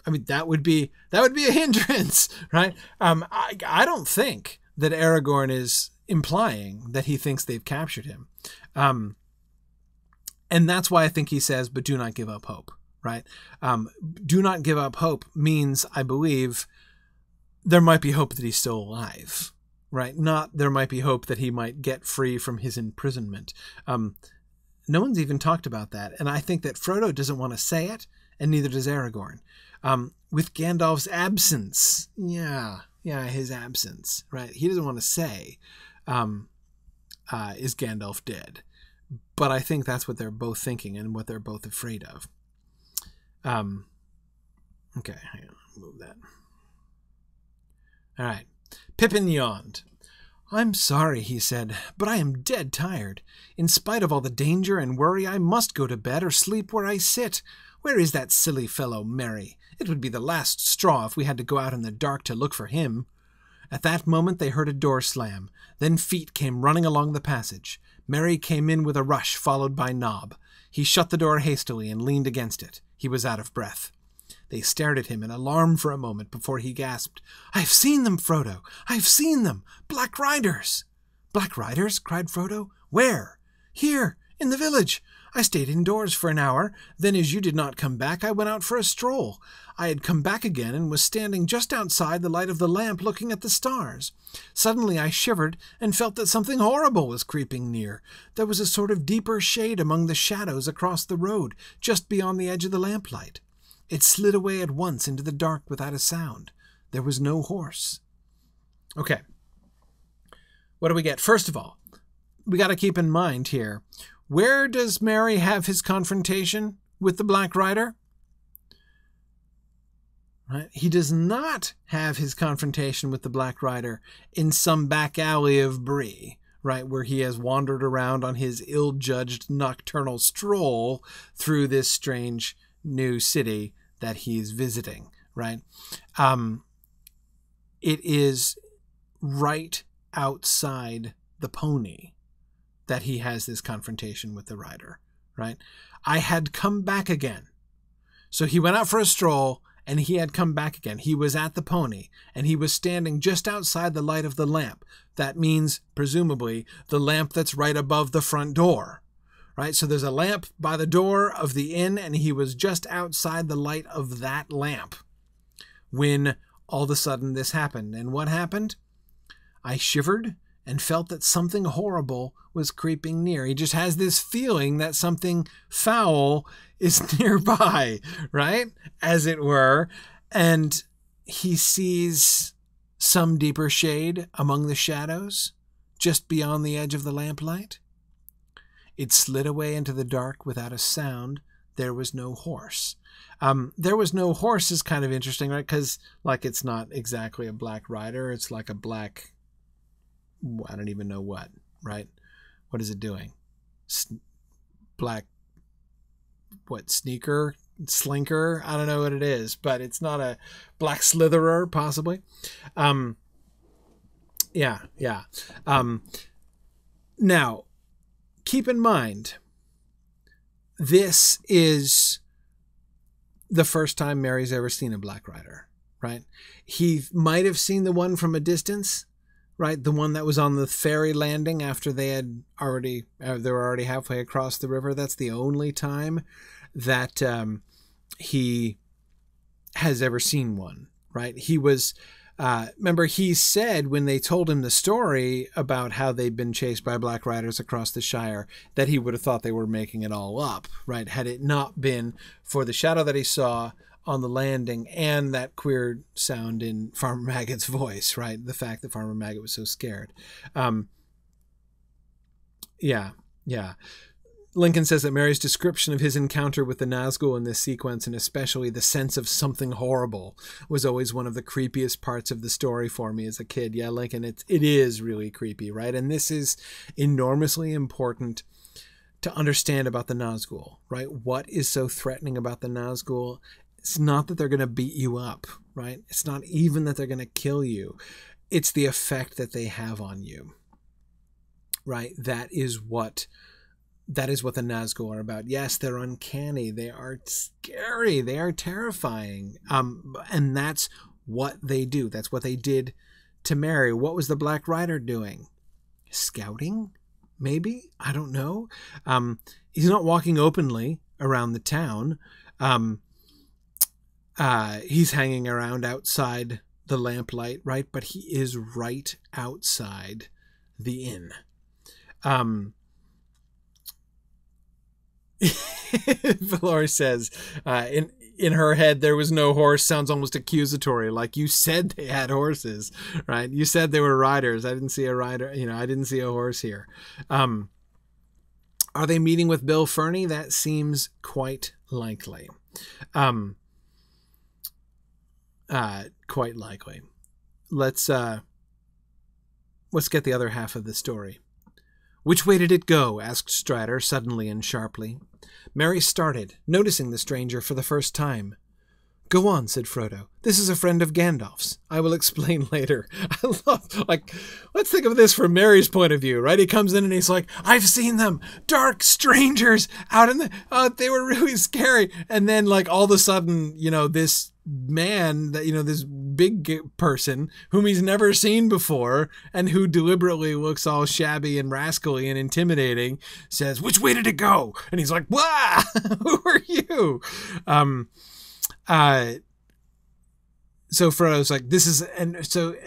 I mean, that would be a hindrance, right? I don't think that Aragorn is implying that he thinks they've captured him. And that's why I think he says, but do not give up hope, right? Do not give up hope means, I believe, there might be hope that he's still alive, right? Not there might be hope that he might get free from his imprisonment. No one's even talked about that. And I think that Frodo doesn't want to say it, and neither does Aragorn. With Gandalf's absence, his absence, right? He doesn't want to say, is Gandalf dead? But I think that's what they're both thinking and what they're both afraid of. Okay, hang on, move that. All right. Pippin yawned. I'm sorry, he said, but I am dead tired. In spite of all the danger and worry, I must go to bed or sleep where I sit. Where is that silly fellow, Merry? It would be the last straw if we had to go out in the dark to look for him. At that moment they heard a door slam. Then feet came running along the passage. Merry came in with a rush, followed by Nob. He shut the door hastily and leaned against it. He was out of breath. They stared at him in alarm for a moment before he gasped, I've seen them, Frodo! I've seen them! Black Riders! Black Riders? Cried Frodo. Where? Here, in the village. I stayed indoors for an hour. Then, as you did not come back, I went out for a stroll. I had come back again and was standing just outside the light of the lamp looking at the stars. Suddenly I shivered and felt that something horrible was creeping near. There was a sort of deeper shade among the shadows across the road, just beyond the edge of the lamplight. It slid away at once into the dark without a sound. There was no horse. Okay. What do we get? First of all, we got to keep in mind here, where does Merry have his confrontation with the Black Rider? Right? He does not have his confrontation with the Black Rider in some back alley of Bree, right, where he has wandered around on his ill-judged nocturnal stroll through this strange new city that he's visiting, right? It is right outside the pony that he has this confrontation with the rider, right? I had come back again. So he went out for a stroll and he had come back again. He was at the pony and he was standing just outside the light of the lamp. That means, presumably, the lamp that's right above the front door, right? So there's a lamp by the door of the inn and he was just outside the light of that lamp when all of a sudden this happened. And what happened? I shivered and felt that something horrible was creeping near. He just has this feeling that something foul is nearby, right? As it were. And he sees some deeper shade among the shadows, just beyond the edge of the lamplight? It slid away into the dark without a sound. There was no horse. There was no horse is kind of interesting, right? Because, like, it's not exactly a black rider. It's like a black, I don't even know what, right? What is it doing? Black, what, sneaker? Slinker? I don't know what it is, but it's not a black slitherer, possibly. Yeah. Now, keep in mind, this is the first time Mary's ever seen a black rider, right? He might have seen the one from a distance, right? The one that was on the ferry landing after they were already halfway across the river. That's the only time that he has ever seen one, right? He was, remember, he said when they told him the story about how they'd been chased by black riders across the Shire, that he would have thought they were making it all up, right? Had it not been for the shadow that he saw on the landing and that queer sound in Farmer Maggot's voice, right? The fact that Farmer Maggot was so scared. Yeah. Lincoln says that Mary's description of his encounter with the Nazgul in this sequence, and especially the sense of something horrible, was always one of the creepiest parts of the story for me as a kid. Yeah, Lincoln, it is really creepy, right? And this is enormously important to understand about the Nazgul, right? What is so threatening about the Nazgul? It's not that they're going to beat you up, right? It's not even that they're going to kill you. It's the effect that they have on you, right? That is what the Nazgul are about. Yes, they're uncanny. They are scary. They are terrifying. And that's what they do. That's what they did to Mary. What was the Black Rider doing? Scouting? Maybe? I don't know. He's not walking openly around the town. He's hanging around outside the lamplight, right? But he is right outside the inn. Valori says, in her head, there was no horse, sounds almost accusatory. Like, you said they had horses, right? You said they were riders. I didn't see a rider. I didn't see a horse here. Are they meeting with Bill Ferny? That seems quite likely. Quite likely. Let's get the other half of the story. Which way did it go? Asked Strider suddenly and sharply. Mary started, noticing the stranger for the first time. Go on, said Frodo. This is a friend of Gandalf's. I will explain later. I love, let's think of this from Mary's point of view, right? He comes in and he's like, I've seen them, dark strangers out in the, they were really scary. And then all of a sudden, this man that, this big person whom he's never seen before and who deliberately looks all shabby and rascally and intimidating says, which way did it go? And he's like, wah, who are you? So Frodo's like,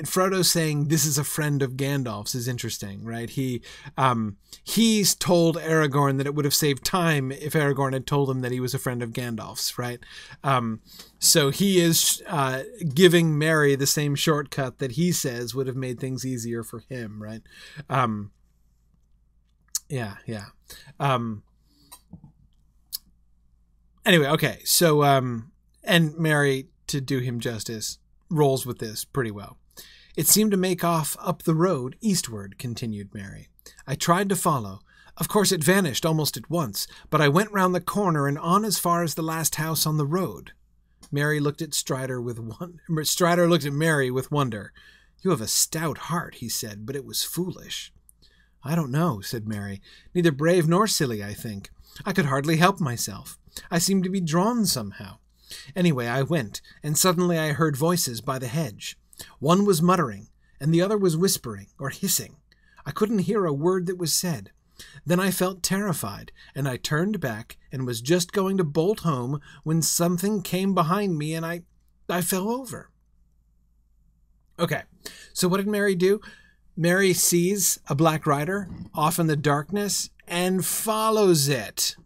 Frodo's saying this is a friend of Gandalf's is interesting, right? He's told Aragorn that it would have saved time if Aragorn had told him that he was a friend of Gandalf's, right? So he is giving Mary the same shortcut that he says would have made things easier for him, right? Yeah. Anyway, okay, so and Mary, to do him justice, rolls with this pretty well. It seemed to make off up the road eastward, continued Mary. I tried to follow. Of course it vanished almost at once, but I went round the corner and on as far as the last house on the road. Mary looked at Strider Strider looked at Mary with wonder. You have a stout heart, he said, but it was foolish. I don't know, said Mary. Neither brave nor silly, I think. I could hardly help myself. I seemed to be drawn somehow. Anyway, I went, and suddenly I heard voices by the hedge. One was muttering, and the other was whispering or hissing. I couldn't hear a word that was said. Then I felt terrified, and I turned back and was just going to bolt home when something came behind me and I fell over. Okay, so what did Mary do? Mary sees a black rider off in the darkness and follows it.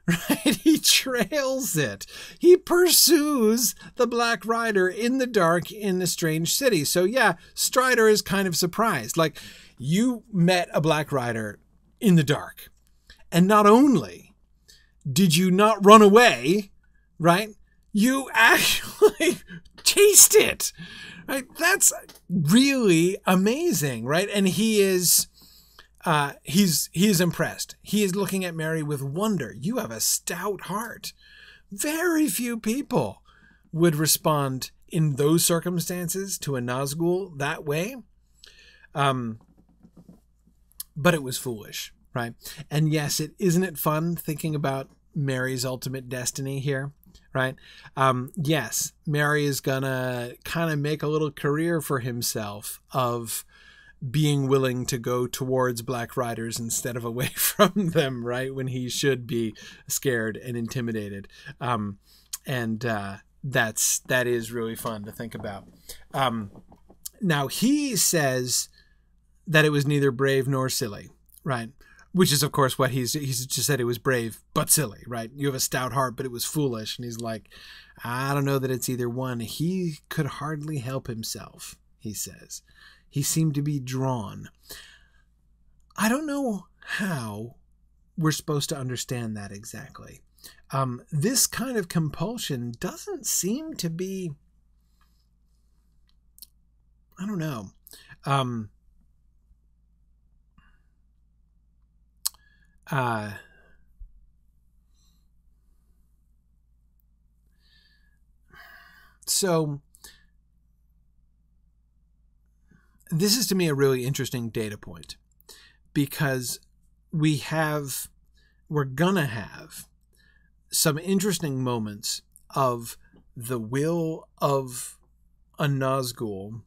Right? He trails it. He pursues the Black Rider in the dark in the strange city. So yeah, Strider is kind of surprised. You met a Black Rider in the dark. And not only did you not run away, right? You actually chased it, right? That's really amazing, right? And he is impressed. He is looking at Merry with wonder. You have a stout heart. Very few people would respond in those circumstances to a Nazgul that way. But it was foolish, right? And yes, isn't it fun thinking about Merry's ultimate destiny here, right? Yes, Merry is gonna kind of make a little career for himself of being willing to go towards Black Riders instead of away from them, right? When he should be scared and intimidated. That is really fun to think about. Now he says that it was neither brave nor silly, right? Which is, of course, what he's just said. It was brave, but silly, right? You have a stout heart, but it was foolish. And he's like, I don't know that it's either one. He could hardly help himself, he says. He seemed to be drawn. I don't know how we're supposed to understand that exactly. This kind of compulsion doesn't seem to be, I don't know. So this is to me a really interesting data point, because we're gonna have some interesting moments of the will of a Nazgul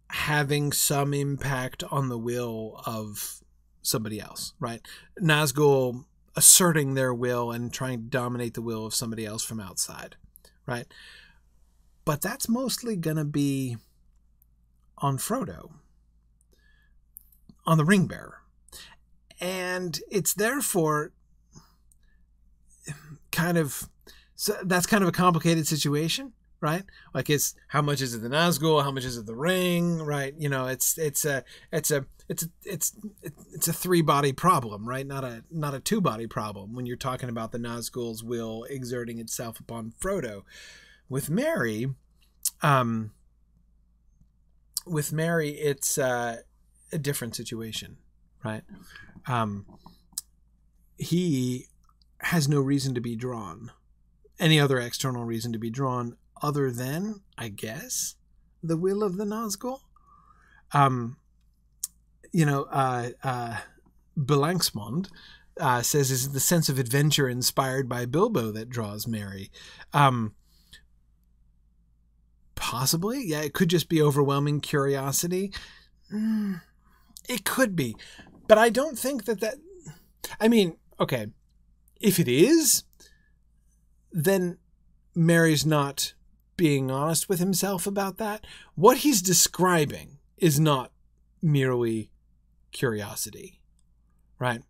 having some impact on the will of somebody else, right? Nazgul asserting their will and trying to dominate the will of somebody else from outside, right? But that's mostly going to be on Frodo, on the ring bearer. And it's therefore that's kind of a complicated situation, right? Like, it's how much is it the Nazgul, how much is it the ring, right? You know, it's a 3-body problem, right? Not a 2-body problem when you're talking about the Nazgul's will exerting itself upon Frodo. With Merry, it's a different situation, right? He has no reason to be drawn, any other external reason to be drawn other than, I guess, the will of the Nazgul. Belanxmond says, is it the sense of adventure inspired by Bilbo that draws Merry? Possibly. Yeah, it could just be overwhelming curiosity. It could be. But I don't think that... I mean, okay, if it is, then Merry's not being honest with himself about that. What he's describing is not merely curiosity, right?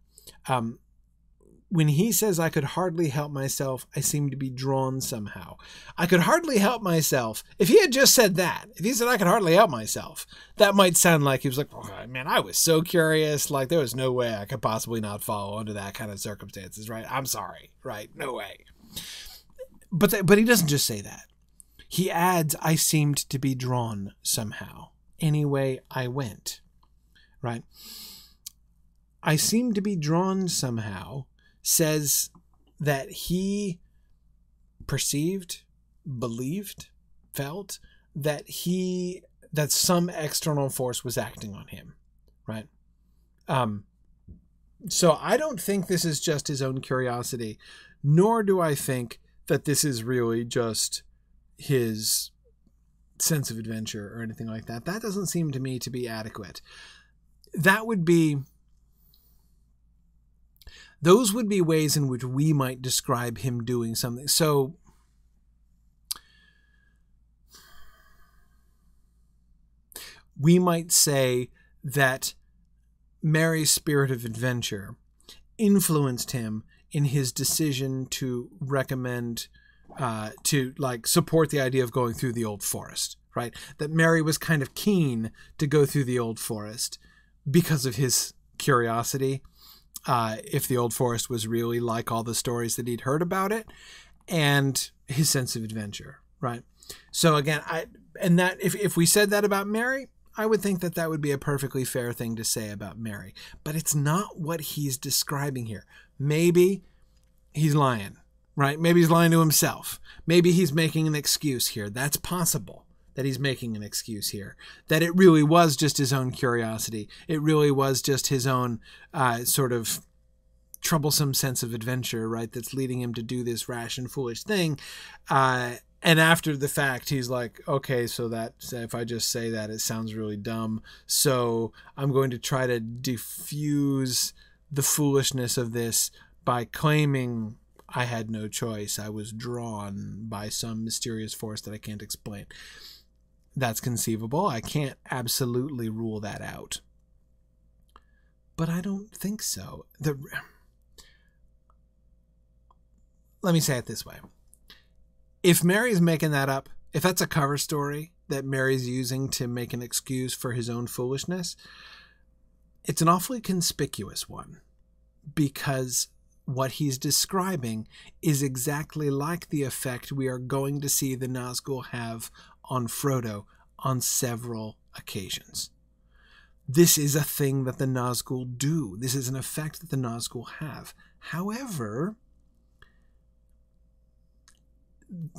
When he says, I could hardly help myself, I seem to be drawn somehow. I could hardly help myself. If he had just said that, if he said, I could hardly help myself, that might sound like he was like, oh, man, I was so curious. Like, there was no way I could possibly not follow under that kind of circumstances, right? I'm sorry, right? No way. But he doesn't just say that. He adds, I seemed to be drawn somehow. Anyway, I went, right? I seemed to be drawn somehow says that he perceived, believed, felt that some external force was acting on him, right? So I don't think this is just his own curiosity, nor do I think that this is really just his sense of adventure or anything like that. That doesn't seem to me to be adequate. Those would be ways in which we might describe him doing something. So we might say that Merry's spirit of adventure influenced him in his decision to recommend, to support the idea of going through the Old Forest, right? That Merry was kind of keen to go through the Old Forest because of his curiosity, if the Old Forest was really like all the stories that he'd heard about it, and his sense of adventure, right? So again, if we said that about Mary, I would think that would be a perfectly fair thing to say about Mary. But it's not what he's describing here. Maybe he's lying, right? Maybe he's lying to himself. Maybe he's making an excuse here. That's possible, that he's making an excuse here. That it really was just his own curiosity. It really was just his own sort of troublesome sense of adventure, right? That's leading him to do this rash and foolish thing. And after the fact, he's like, okay, so that if I just say that, it sounds really dumb. So I'm going to try to diffuse the foolishness of this by claiming I had no choice. I was drawn by some mysterious force that I can't explain. That's conceivable. I can't absolutely rule that out. But I don't think so. Let me say it this way. If Mary's making that up, if that's a cover story that Mary's using to make an excuse for his own foolishness, it's an awfully conspicuous one, because what he's describing is exactly like the effect we are going to see the Nazgul have on Frodo on several occasions. This is a thing that the Nazgul do. This is an effect that the Nazgul have. However,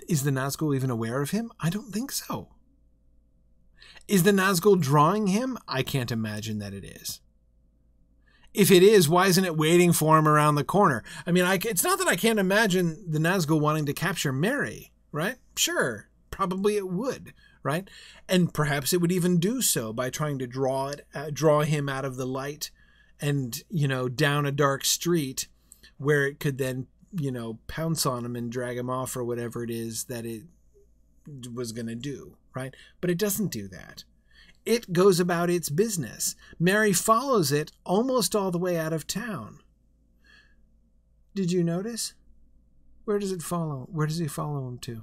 is the Nazgul even aware of him? I don't think so. Is the Nazgul drawing him? I can't imagine that it is. If it is, why isn't it waiting for him around the corner? I mean, it's not that I can't imagine the Nazgul wanting to capture Mary, right? Sure, probably it would, right? And perhaps it would even do so by trying to draw him out of the light and, down a dark street where it could then pounce on him and drag him off, or whatever it is that it was going to do, right? But it doesn't do that. It goes about its business. Mary follows it almost all the way out of town. Did you notice? Where does it follow? Where does he follow him to?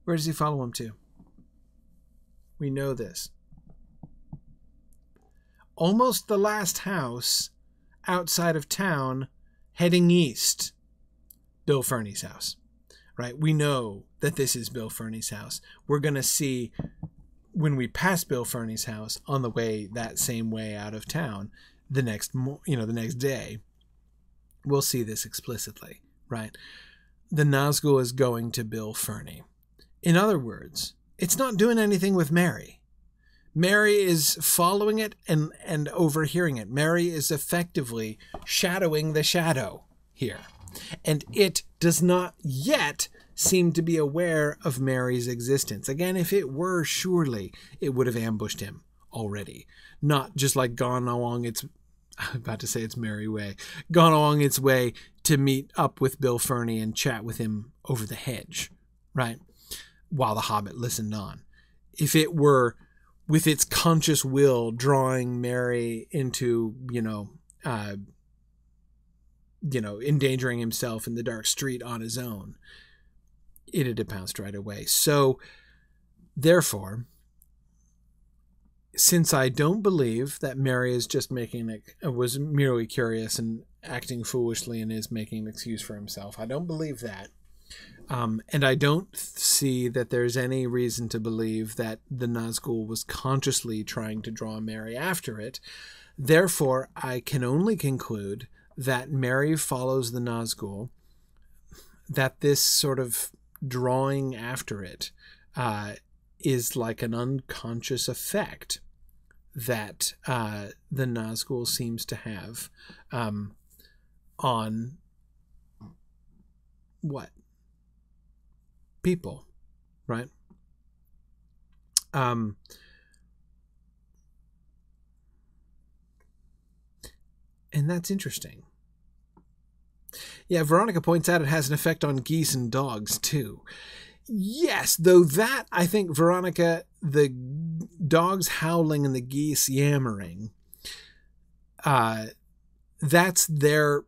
Where does he follow him to? We know this. Almost the last house outside of town, heading east, Bill Ferny's house, right? We know that this is Bill Ferny's house. We're going to see when we pass Bill Ferny's house on the way, that same way out of town, the next day, we'll see this explicitly, right? The Nazgul is going to Bill Ferny. In other words, it's not doing anything with Mary. Mary is following it and overhearing it. Mary is effectively shadowing the shadow here. And it does not yet seem to be aware of Mary's existence. Again, if it were, surely it would have ambushed him already. Not just like gone along its, I'm about to say its merry way, gone along its way to meet up with Bill Ferny and chat with him over the hedge, right? While the Hobbit listened on. If it were with its conscious will drawing Mary into, endangering himself in the dark street on his own, it'd have pounced right away. So, therefore, since I don't believe that Mary is just was merely curious and acting foolishly and is making an excuse for himself, I don't believe that. And I don't see that there's any reason to believe that the Nazgul was consciously trying to draw Mary after it. Therefore, I can only conclude that Mary follows the Nazgul, that this sort of drawing after it is like an unconscious effect that the Nazgul seems to have on what? People, right? And that's interesting. Yeah, Veronica points out it has an effect on geese and dogs too. Yes, though that, I think, Veronica, the dogs howling and the geese yammering, that's their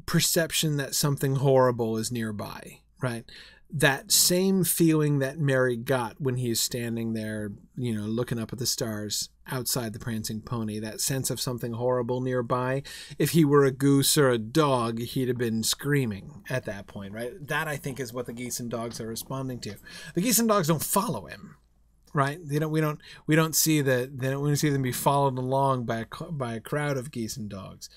perception that something horrible is nearby, right? that same feeling that Merry got when he's standing there, looking up at the stars outside the prancing pony, that sense of something horrible nearby. If he were a goose or a dog, he'd have been screaming at that point, right? That, I think, is what the geese and dogs are responding to. The geese and dogs don't follow him, right? We don't see them be followed along by a crowd of geese and dogs.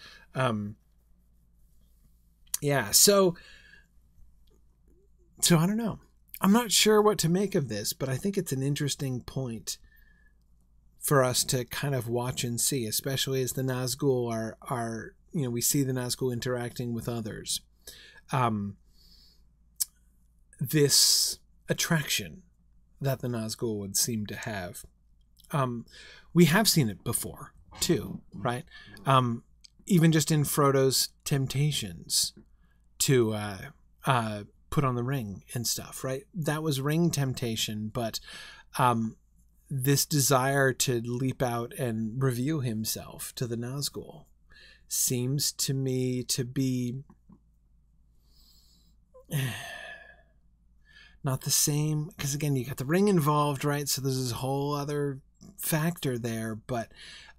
So I don't know. I'm not sure what to make of this, but I think it's an interesting point for us to kind of watch and see, especially as the Nazgul are we see the Nazgul interacting with others. This attraction that the Nazgul would seem to have. We have seen it before too, right? Even just in Frodo's temptations to put on the ring and stuff, right? That was ring temptation, but this desire to leap out and reveal himself to the Nazgul seems to me to be not the same, because again, you got the ring involved, right? So there's this whole other factor there, but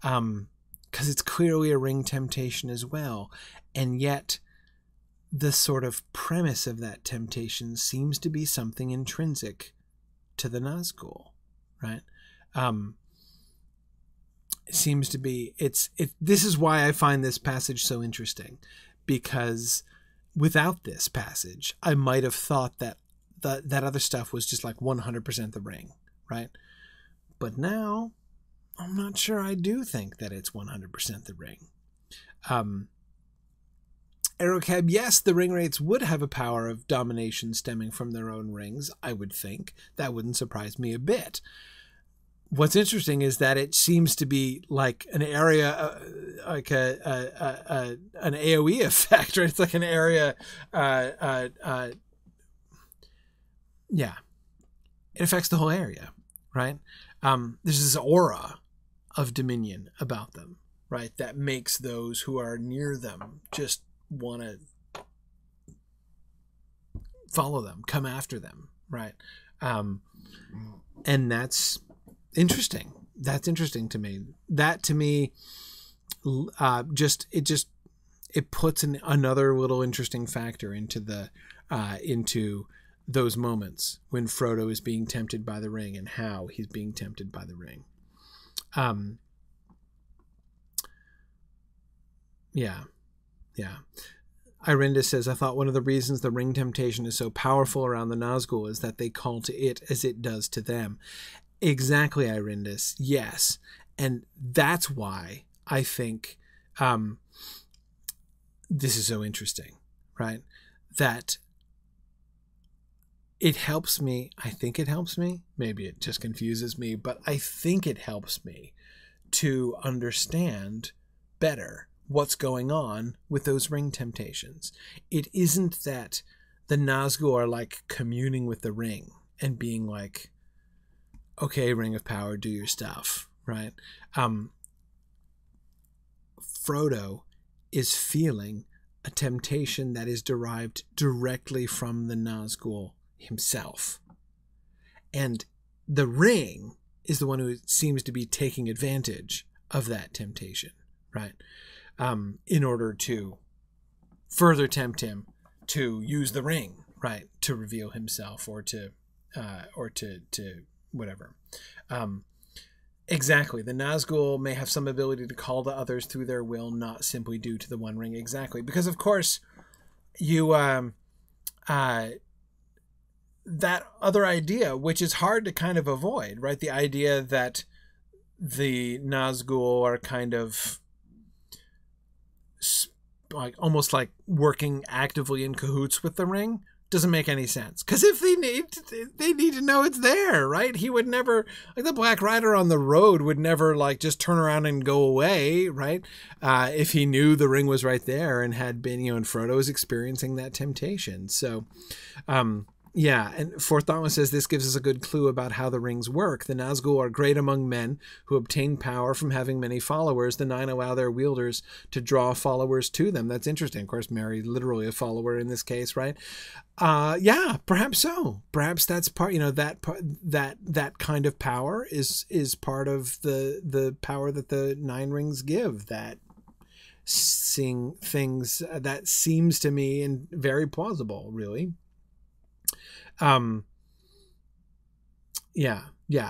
because it's clearly a ring temptation as well, and yet the sort of premise of that temptation seems to be something intrinsic to the Nazgul, right? It seems to be, this is why I find this passage so interesting, because without this passage, I might have thought that that other stuff was just like 100% the ring, right? But now I'm not sure I do think that it's 100% the ring. Aerocab, yes, the ring wraiths would have a power of domination stemming from their own rings, I would think. That wouldn't surprise me a bit. What's interesting is that it seems to be like an area, like an AoE effect, right? It's like an area, yeah. It affects the whole area, right? There's this aura of dominion about them, right? That makes those who are near them just want to follow them, come after them, right? And that's interesting. That's interesting to me. That to me, it puts another little interesting factor into into those moments when Frodo is being tempted by the ring and how he's being tempted by the ring. Yeah. Irinda says, I thought one of the reasons the ring temptation is so powerful around the Nazgul is that they call to it as it does to them. Exactly, Irindis. Yes. And that's why I think this is so interesting, right? That it helps me. I think it helps me. Maybe it just confuses me, but I think it helps me to understand better what's going on with those ring temptations. It isn't that the Nazgul are like communing with the ring and being like, okay, Ring of Power, do your stuff, right? Frodo is feeling a temptation that is derived directly from the Nazgul himself. And the ring is the one who seems to be taking advantage of that temptation, right? In order to further tempt him to use the ring, right, to reveal himself or to whatever. Exactly. The Nazgul may have some ability to call to others through their will, not simply due to the One Ring. Exactly. Because of course you, that other idea, which is hard to kind of avoid, right? The idea that the Nazgul are kind of like almost like working actively in cahoots with the ring doesn't make any sense. Because if they need to know it's there, right? He would never, like the Black Rider on the road would never like just turn around and go away, right? If he knew the ring was right there and had been, and Frodo was experiencing that temptation. So, Yeah, and Fourth Dauntless says this gives us a good clue about how the rings work. The Nazgul are great among men who obtain power from having many followers. The nine allow their wielders to draw followers to them. That's interesting. Of course, Mary literally a follower in this case, right? Yeah, perhaps so. Perhaps that's part. That kind of power is part of the power that the nine rings give. That seeing things that seems to me and very plausible, really. Yeah,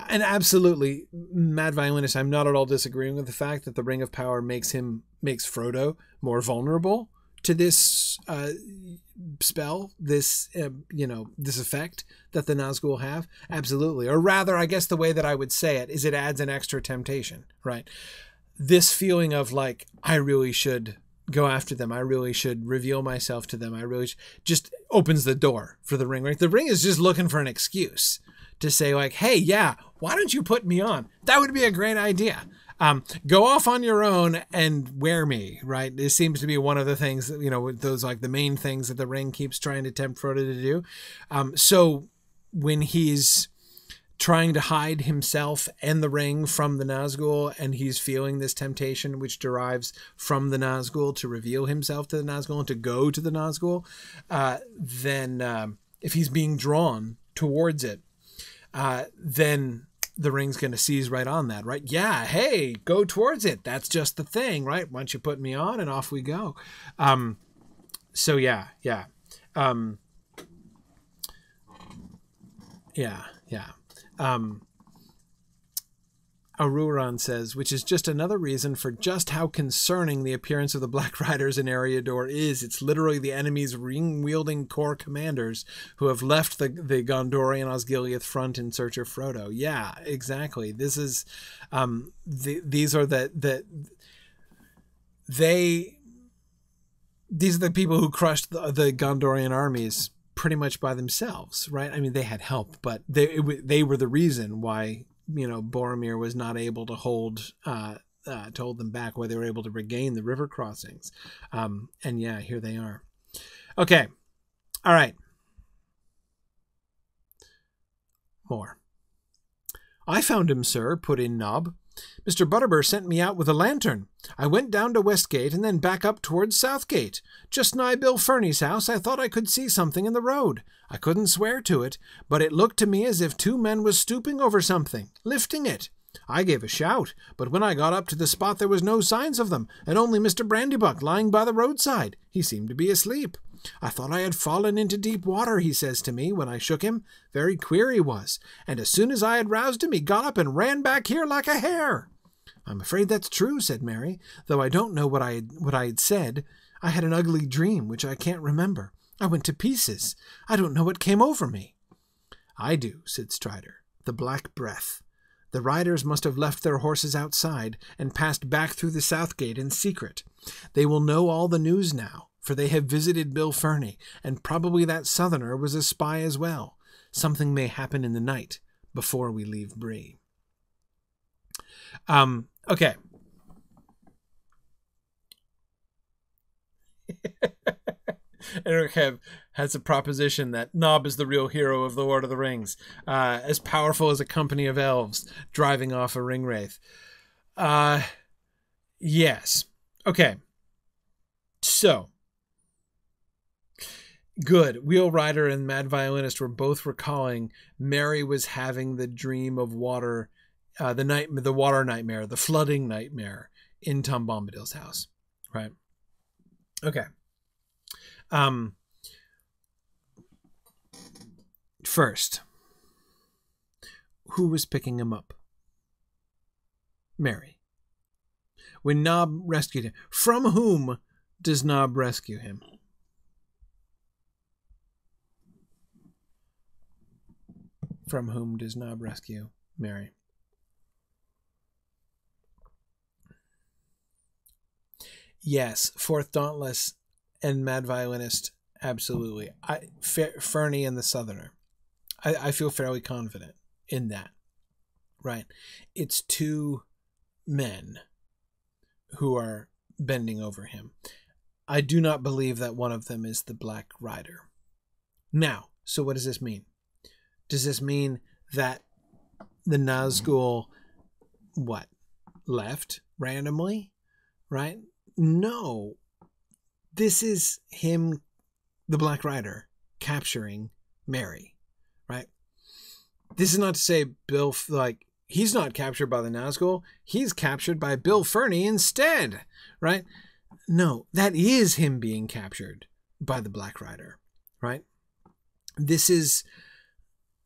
and absolutely, Mad Violinist, I'm not at all disagreeing with the fact that the Ring of Power makes Frodo more vulnerable to this spell, this this effect that the Nazgul have. Absolutely, or rather, I guess the way that I would say it is, it adds an extra temptation, right? This feeling of like, I really should go after them. I really should reveal myself to them. I really just opens the door for the ring. Right? The ring is just looking for an excuse to say like, hey, yeah, why don't you put me on? That would be a great idea. Go off on your own and wear me, right? This seems to be one of the things, those like the main things that the ring keeps trying to tempt Frodo to do. So when he's trying to hide himself and the ring from the Nazgul, and he's feeling this temptation which derives from the Nazgul to reveal himself to the Nazgul and to go to the Nazgul, then if he's being drawn towards it, then the ring's going to seize right on that, right? Yeah, hey, go towards it. That's just the thing, right? Why don't you put me on, and off we go. So yeah. Aruran says, which is just another reason for just how concerning the appearance of the Black Riders in Eriador is. It's literally the enemy's ring-wielding corps commanders who have left the Gondorian Osgiliath front in search of Frodo. Yeah, exactly. This is, these are the people who crushed the Gondorian armies pretty much by themselves, right? I mean, they had help, but they were the reason why, Boromir was not able to hold them back, why they were able to regain the river crossings. And yeah, here they are. Okay. All right. More. I found him, sir, put in Nob. Mr. Butterbur sent me out with a lantern. I went down to Westgate and then back up towards Southgate. Just nigh Bill Ferny's house, I thought I could see something in the road. I couldn't swear to it, but it looked to me as if two men was stooping over something, lifting it. I gave a shout, but when I got up to the spot there was no signs of them, and only Mr. Brandybuck lying by the roadside. He seemed to be asleep. I thought I had fallen into deep water, he says to me when I shook him. Very queer he was, and as soon as I had roused him, he got up and ran back here like a hare. I'm afraid that's true, said Mary, though I don't know what I had said. I had an ugly dream, which I can't remember. I went to pieces. I don't know what came over me. I do, said Strider. The Black Breath. The riders must have left their horses outside and passed back through the south gate in secret. They will know all the news now, for they have visited Bill Ferny, and probably that southerner was a spy as well. Something may happen in the night before we leave Bree. Okay. Eric has a proposition that Nob is the real hero of the Lord of the Rings, as powerful as a company of elves driving off a ringwraith. Yes. Okay. So, good. Wheel Rider and Mad Violinist were both recalling Mary was having the dream of water, the water nightmare, the flooding nightmare in Tom Bombadil's house, right? Okay. First, who was picking him up? Mary. When Nob rescued him, from whom does Nob rescue him? From whom does Nob rescue Mary? Yes, Fourth Dauntless and Mad Violinist, absolutely. Ferny and the Southerner. I feel fairly confident in that, right? It's two men who are bending over him. I do not believe that one of them is the Black Rider. Now, So what does this mean? Does this mean that the Nazgul, left randomly, right? No. This is him, the Black Rider, capturing Mary, right? This is not to say Bill, he's not captured by the Nazgul. He's captured by Bill Ferny instead, right? No, that is him being captured by the Black Rider, right? This is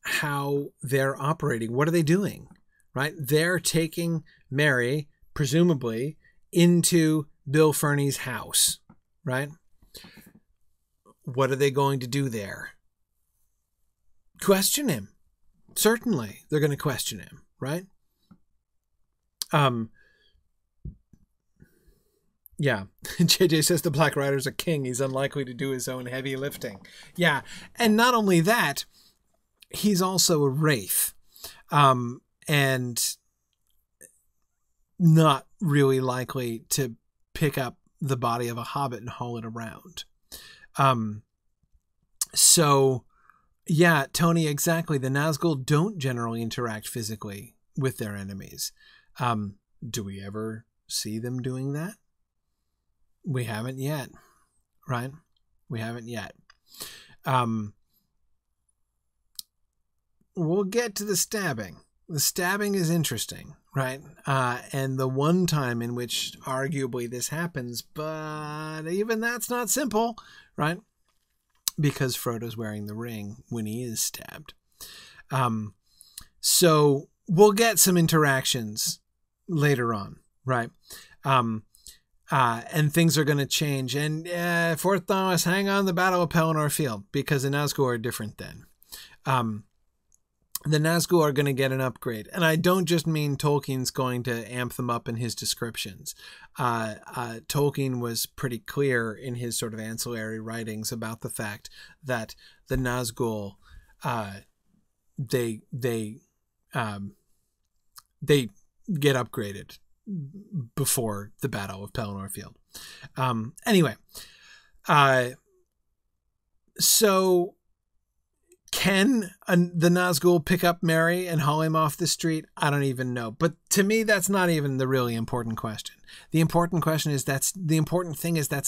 how they're operating. What are they doing, right? They're taking Mary, presumably, into Bill Ferny's house, right? What are they going to do there? Question him. Certainly, they're going to question him, right? Yeah. JJ says the Black Rider's a king. He's unlikely to do his own heavy lifting. Yeah. And not only that, he's also a wraith. And not really likely to pick up the body of a hobbit and haul it around. So yeah, Tony, exactly. The Nazgul don't generally interact physically with their enemies. Do we ever see them doing that? We haven't yet, right? We haven't yet. We'll get to the stabbing. The stabbing is interesting, right? And the one time in which arguably this happens, but even that's not simple, right? Because Frodo's wearing the ring when he is stabbed. So we'll get some interactions later on, right? And things are going to change. And Fort Thomas, hang on the Battle of Pelennor Field, because the Nazgul are different then. The Nazgul are going to get an upgrade. And I don't just mean Tolkien's going to amp them up in his descriptions. Tolkien was pretty clear in his sort of ancillary writings about the fact that the Nazgul, they get upgraded before the Battle of Pelennor Field. Anyway, so can the Nazgul pick up Mary and haul him off the street? I don't even know. But to me, that's not even the really important question. The important question is that's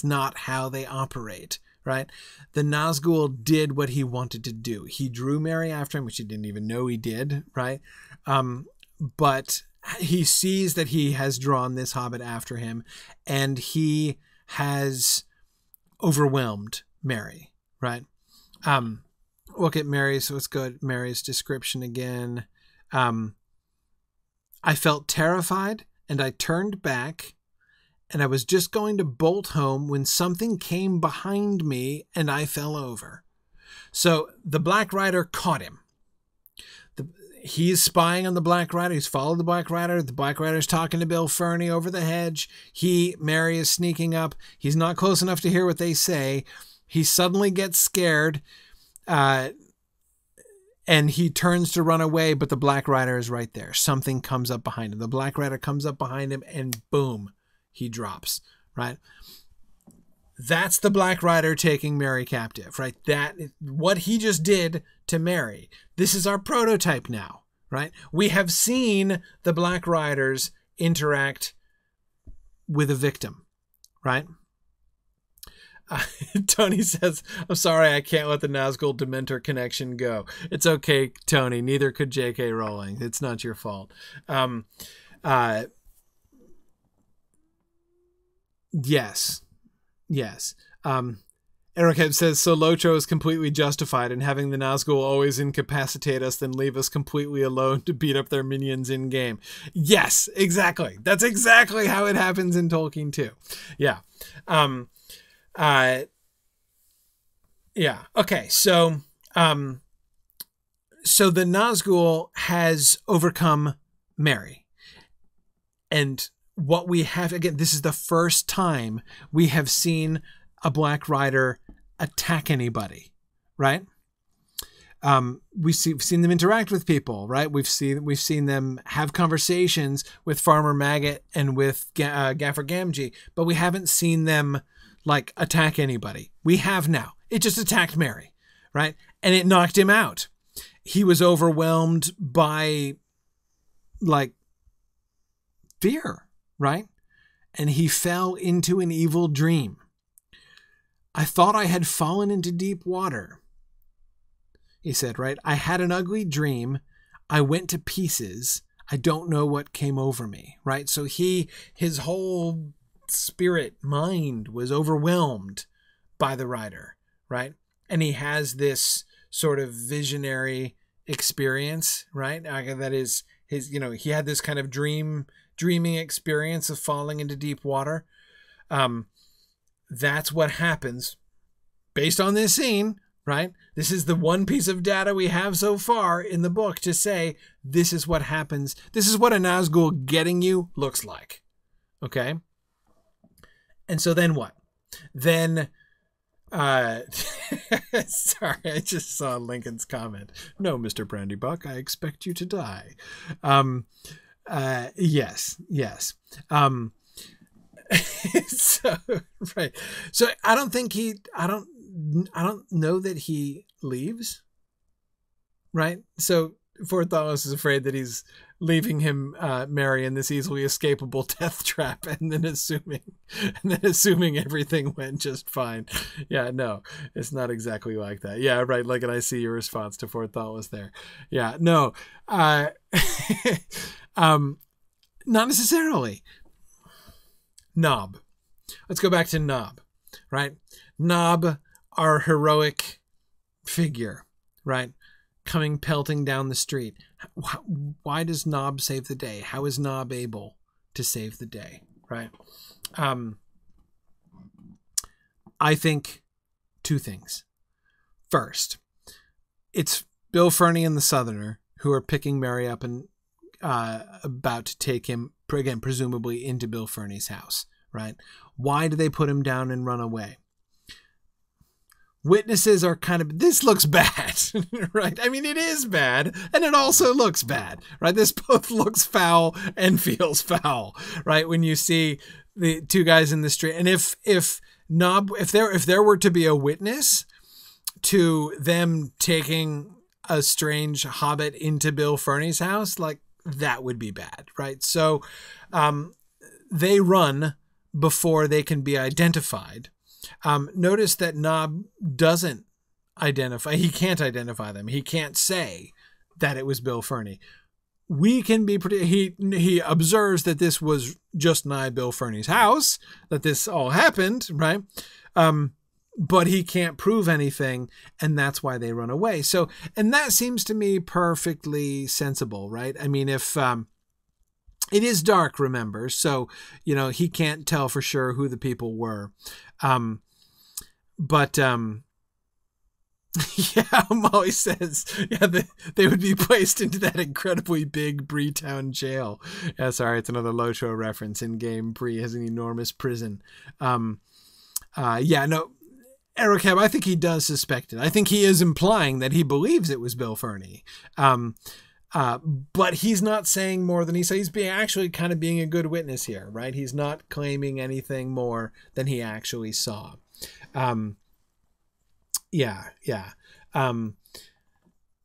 not how they operate, right? The Nazgul did what he wanted to do. He drew Mary after him, which he didn't even know he did, right? But he sees that he has drawn this hobbit after him, and he has overwhelmed Mary, right? Look at Mary. So let's go at Mary's description again. I felt terrified and I turned back, and I was just going to bolt home when something came behind me and I fell over. So the Black Rider caught him. He's spying on the Black Rider. He's followed the Black Rider. The Black Rider's talking to Bill Ferny over the hedge. Mary is sneaking up. He's not close enough to hear what they say. He suddenly gets scared. And he turns to run away, but the Black Rider is right there. Something comes up behind him. The Black Rider comes up behind him, and boom, he drops, right? That's the Black Rider taking Mary captive, right? That what he just did to Mary. This is our prototype now, right? We have seen the Black Riders interact with a victim, right? Tony says, I'm sorry, I can't let the Nazgul Dementor connection go. It's okay, Tony. Neither could J.K. Rowling. It's not your fault. Yes. Eric says, so Lotro is completely justified in having the Nazgul always incapacitate us, then leave us completely alone to beat up their minions in game. Yes, exactly. That's exactly how it happens in Tolkien too. Yeah. Okay. So the Nazgul has overcome Mary, and what we have, again, this is the first time we have seen a Black Rider attack anybody, right? We've seen them interact with people, right? We've seen them have conversations with Farmer Maggot and with Gaffer Gamgee, but we haven't seen them like attack anybody. We have now. It just attacked Mary, right? And it knocked him out. He was overwhelmed by like fear, right? And he fell into an evil dream. I thought I had fallen into deep water, he said, right? I had an ugly dream. I went to pieces. I don't know what came over me, right? So his whole spirit, mind was overwhelmed by the rider, right? And he has this sort of visionary experience, right? That is his, he had this kind of dreaming experience of falling into deep water. That's what happens based on this scene, right? This is the one piece of data we have so far in the book to say this is what happens. This is what a Nazgul getting you looks like. Okay? And so then what? Then, sorry, I just saw Lincoln's comment. No, Mr. Brandybuck, I expect you to die. Yes. So, right. So I don't know that he leaves. Right. So Forthallus is afraid that he's leaving him marry in this easily escapable death trap, and then assuming everything went just fine. Yeah, no, it's not exactly like that. Yeah, right. Like, and I see your response to Forthallus there. Yeah, no, not necessarily. Nob. Let's go back to Nob, right? Nob, our heroic figure, right? Coming pelting down the street. Why does Nob save the day? How is Nob able to save the day, right? I think two things. First, it's Bill Ferny and the Southerner who are picking Mary up and about to take him, again, presumably into Bill Ferny's house, right? Why do they put him down and run away? Witnesses are kind of, this looks bad, right? I mean, it is bad, and it also looks bad, right? This both looks foul and feels foul, right? When you see the two guys in the street, and if there were to be a witness to them taking a strange hobbit into Bill Ferny's house, like, that would be bad, right? So they run before they can be identified. Notice that Nob doesn't identify. He can't identify them. He can't say that it was Bill Ferny. We can be pretty. He observes that this was just nigh Bill Ferny's house, that this all happened, right? But he can't prove anything, and that's why they run away. So, and that seems to me perfectly sensible, right? I mean, if it is dark, remember, so, he can't tell for sure who the people were. Yeah, Molly says, yeah, they would be placed into that incredibly big Breetown jail. Yeah, sorry, it's another Lotro reference. In game, Bree has an enormous prison. Yeah, no, Ericab, I think he does suspect it. I think he is implying that he believes it was Bill Ferny. But he's not saying more than he says. He's actually kind of being a good witness here, right? He's not claiming anything more than he actually saw.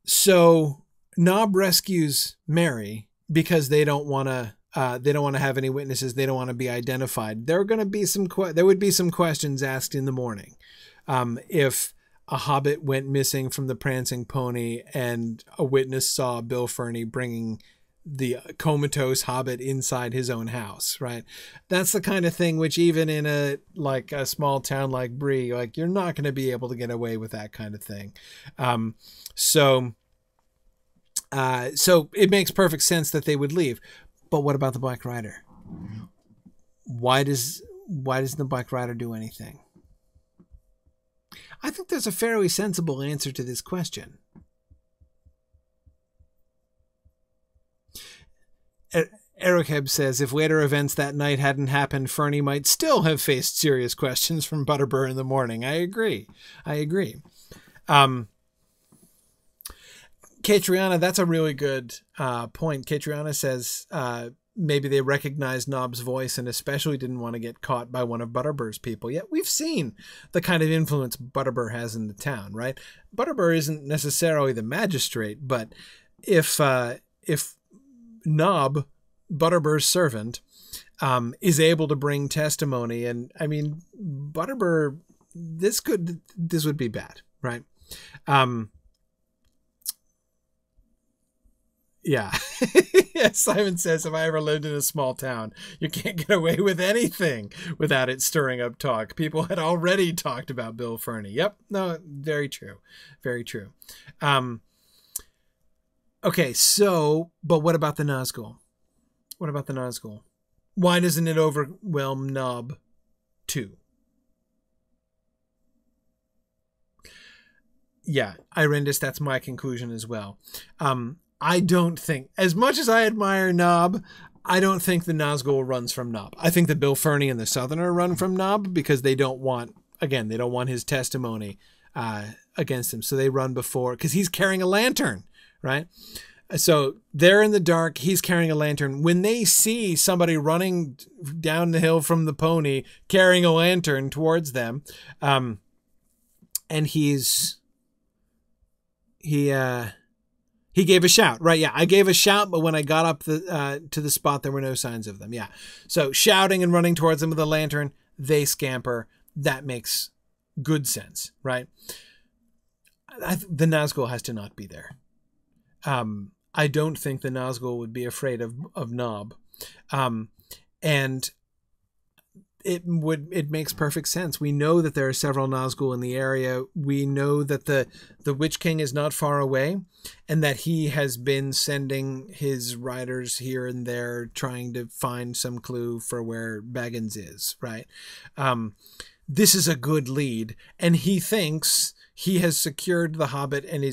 So Nob rescues Mary because they don't want to have any witnesses. They don't want to be identified. There would be some questions asked in the morning. If a hobbit went missing from the Prancing Pony and a witness saw Bill Ferny bringing the comatose hobbit inside his own house, right? That's the kind of thing which even in a small town like Bree, like, you're not going to be able to get away with that kind of thing. So it makes perfect sense that they would leave. But what about the Black Rider? Why doesn't the Black Rider do anything? I think there's a fairly sensible answer to this question. Ericab says, if later events that night hadn't happened, Ferny might still have faced serious questions from Butterbur in the morning. I agree. Catriona, that's a really good point. Catriona says, maybe they recognized Nobb's voice and especially didn't want to get caught by one of Butterbur's people. Yet we've seen the kind of influence Butterbur has in the town, right? Butterbur isn't necessarily the magistrate, but if Nobb, Butterbur's servant, is able to bring testimony, and I mean, Butterbur, this would be bad, right? Yeah. Simon says, if I ever lived in a small town, you can't get away with anything without it stirring up talk. People had already talked about Bill Ferny. Yep. No, very true. Very true. Okay, so, but what about the Nazgul? What about the Nazgul? Why doesn't it overwhelm Nob too? Yeah, Irendis, that's my conclusion as well. I don't think, as much as I admire Nob, I don't think the Nazgul runs from Nob. I think that Bill Ferny and the Southerner run from Nob because they don't want, again, they don't want his testimony against him. So they run before, because he's carrying a lantern, right? So they're in the dark, he's carrying a lantern. When they see somebody running down the hill from the pony, carrying a lantern towards them, and he gave a shout, right? Yeah, I gave a shout, but when I got up to the spot, there were no signs of them. Yeah, so shouting and running towards them with a lantern, they scamper. That makes good sense, right? The Nazgul has to not be there. I don't think the Nazgul would be afraid of Nob, and it makes perfect sense. We know that there are several Nazgul in the area. We know that the Witch King is not far away, and that he has been sending his riders here and there trying to find some clue for where Baggins is, right? This is a good lead, and he thinks he has secured the Hobbit, and he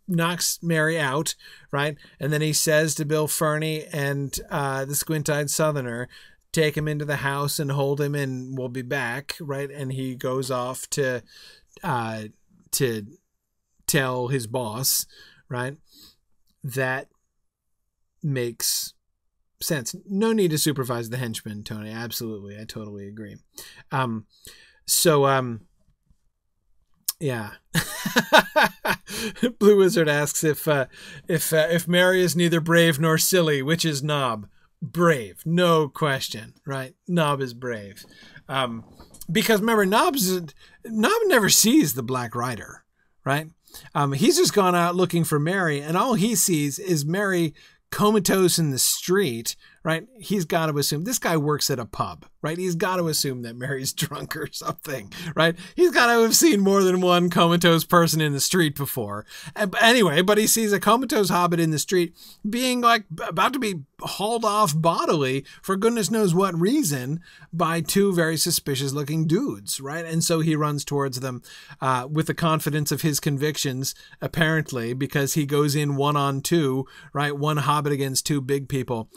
knocks Merry out, right? And then he says to Bill Ferny and the squint-eyed Southerner, take him into the house and hold him, and we'll be back, right? And he goes off to tell his boss, right? That makes sense. No need to supervise the henchmen, Tony. Absolutely, I totally agree. Yeah. Blue Wizard asks if Mary is neither brave nor silly, which is Nob? Brave, no question, right? Nob is brave. Because remember, Nob never sees the Black Rider, right? He's just gone out looking for Mary, and all he sees is Mary comatose in the street, right? He's got to assume this guy works at a pub, right? He's got to assume that Mary's drunk or something, right? He's got to have seen more than one comatose person in the street before. Anyway, but he sees a comatose hobbit in the street being like about to be hauled off bodily for goodness knows what reason by two very suspicious looking dudes, right? And so he runs towards them with the confidence of his convictions, apparently, because he goes in 1-on-2, right? One hobbit against two big people,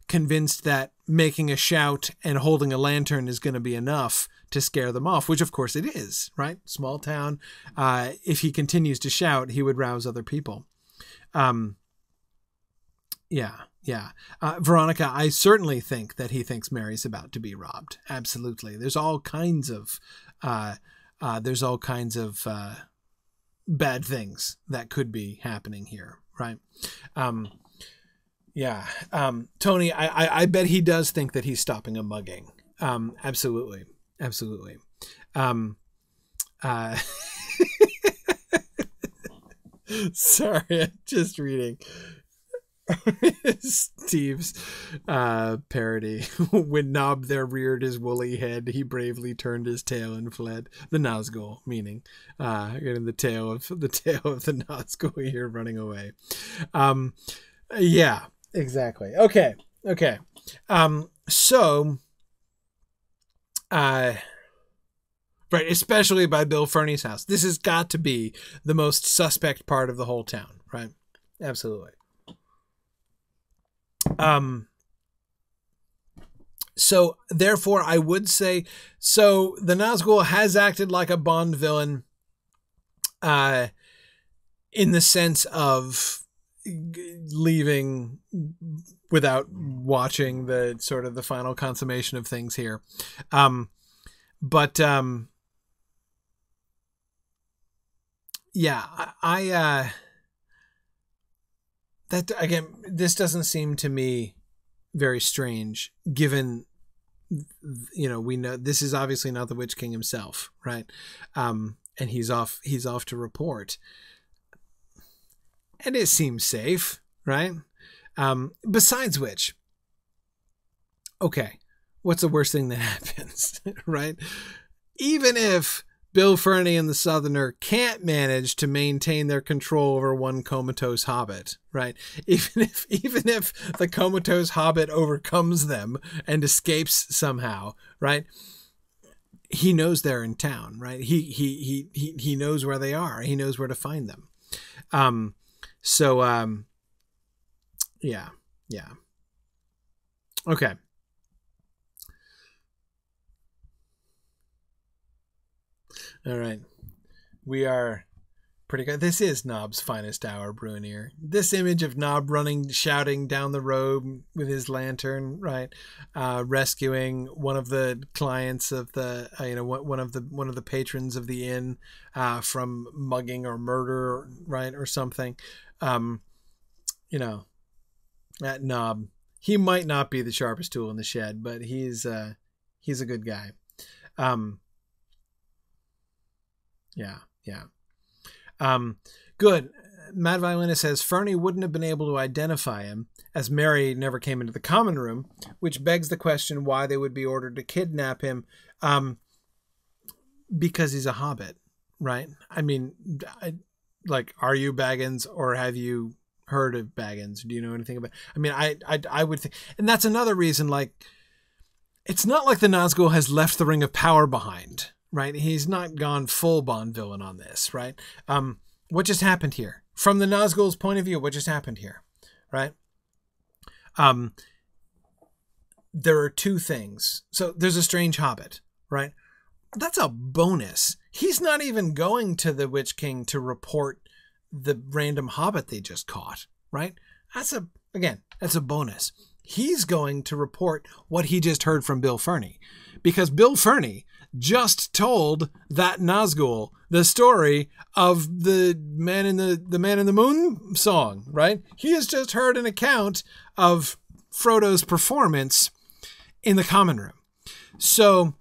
convinced that making a shout and holding a lantern is going to be enough to scare them off, which of course it is, right? Small town. If he continues to shout, he would rouse other people. Yeah. Veronica, I certainly think that he thinks Mary's about to be robbed. Absolutely. There's all kinds of bad things that could be happening here, right? Yeah. Tony, I bet he does think that he's stopping a mugging. Absolutely. Sorry, I'm just reading Steve's parody. When Nob there reared his woolly head, he bravely turned his tail and fled. The Nazgul, meaning getting the tail of the Nazgul here running away. Yeah. Exactly. Okay. Right, especially by Bill Ferny's house. This has got to be the most suspect part of the whole town, right? Absolutely. So therefore I would say, so the Nazgul has acted like a Bond villain, in the sense of leaving without watching the sort of the final consummation of things here. But yeah, I that again, this doesn't seem to me very strange, given, you know, we know this is obviously not the Witch King himself, right? And he's off to report, and it seems safe, right? Besides which, okay, what's the worst thing that happens, right? Even if Bill Ferny and the Southerner can't manage to maintain their control over one comatose hobbit, right? Even if the comatose hobbit overcomes them and escapes somehow, right? He knows they're in town, right? He knows where they are. He knows where to find them. Yeah. Okay. All right. We are pretty good. This is Nob's finest hour, Brunier. This image of Nob running, shouting down the road with his lantern, right? Rescuing one of the clients of the, one of the patrons of the inn, from mugging or murder, right? Or something. That Nob, he might not be the sharpest tool in the shed, but he's a good guy. Yeah. Good. Mad Violinist says Ferny wouldn't have been able to identify him, as Mary never came into the common room, which begs the question why they would be ordered to kidnap him. Because he's a hobbit, right? I mean, are you Baggins, or have you heard of Baggins? Do you know anything about? I mean, I would think, and that's another reason. Like, it's not like the Nazgul has left the Ring of Power behind. Right, he's not gone full Bond villain on this, right? What just happened here? From the Nazgul's point of view, what just happened here, right? There are two things. So there's a strange hobbit, right? That's a bonus. He's not even going to the Witch King to report the random hobbit they just caught, right? That's a bonus. He's going to report what he just heard from Bill Ferny, because Bill Ferny just told that Nazgul the story of the Man in the Moon song, right? He has just heard an account of Frodo's performance in the common room. So,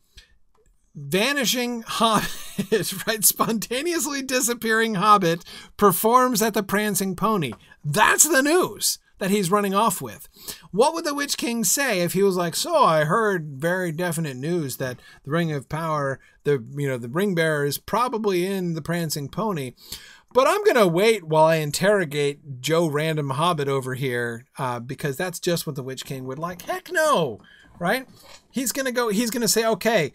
vanishing hobbit, right? Spontaneously disappearing hobbit performs at the Prancing Pony. That's the news that he's running off with. What would the Witch King say if he was like, so I heard very definite news that the Ring of Power, the ring bearer is probably in the Prancing Pony, but I'm going to wait while I interrogate Joe Random Hobbit over here, because that's just what the Witch King would like. Heck no, right? He's going to say, okay,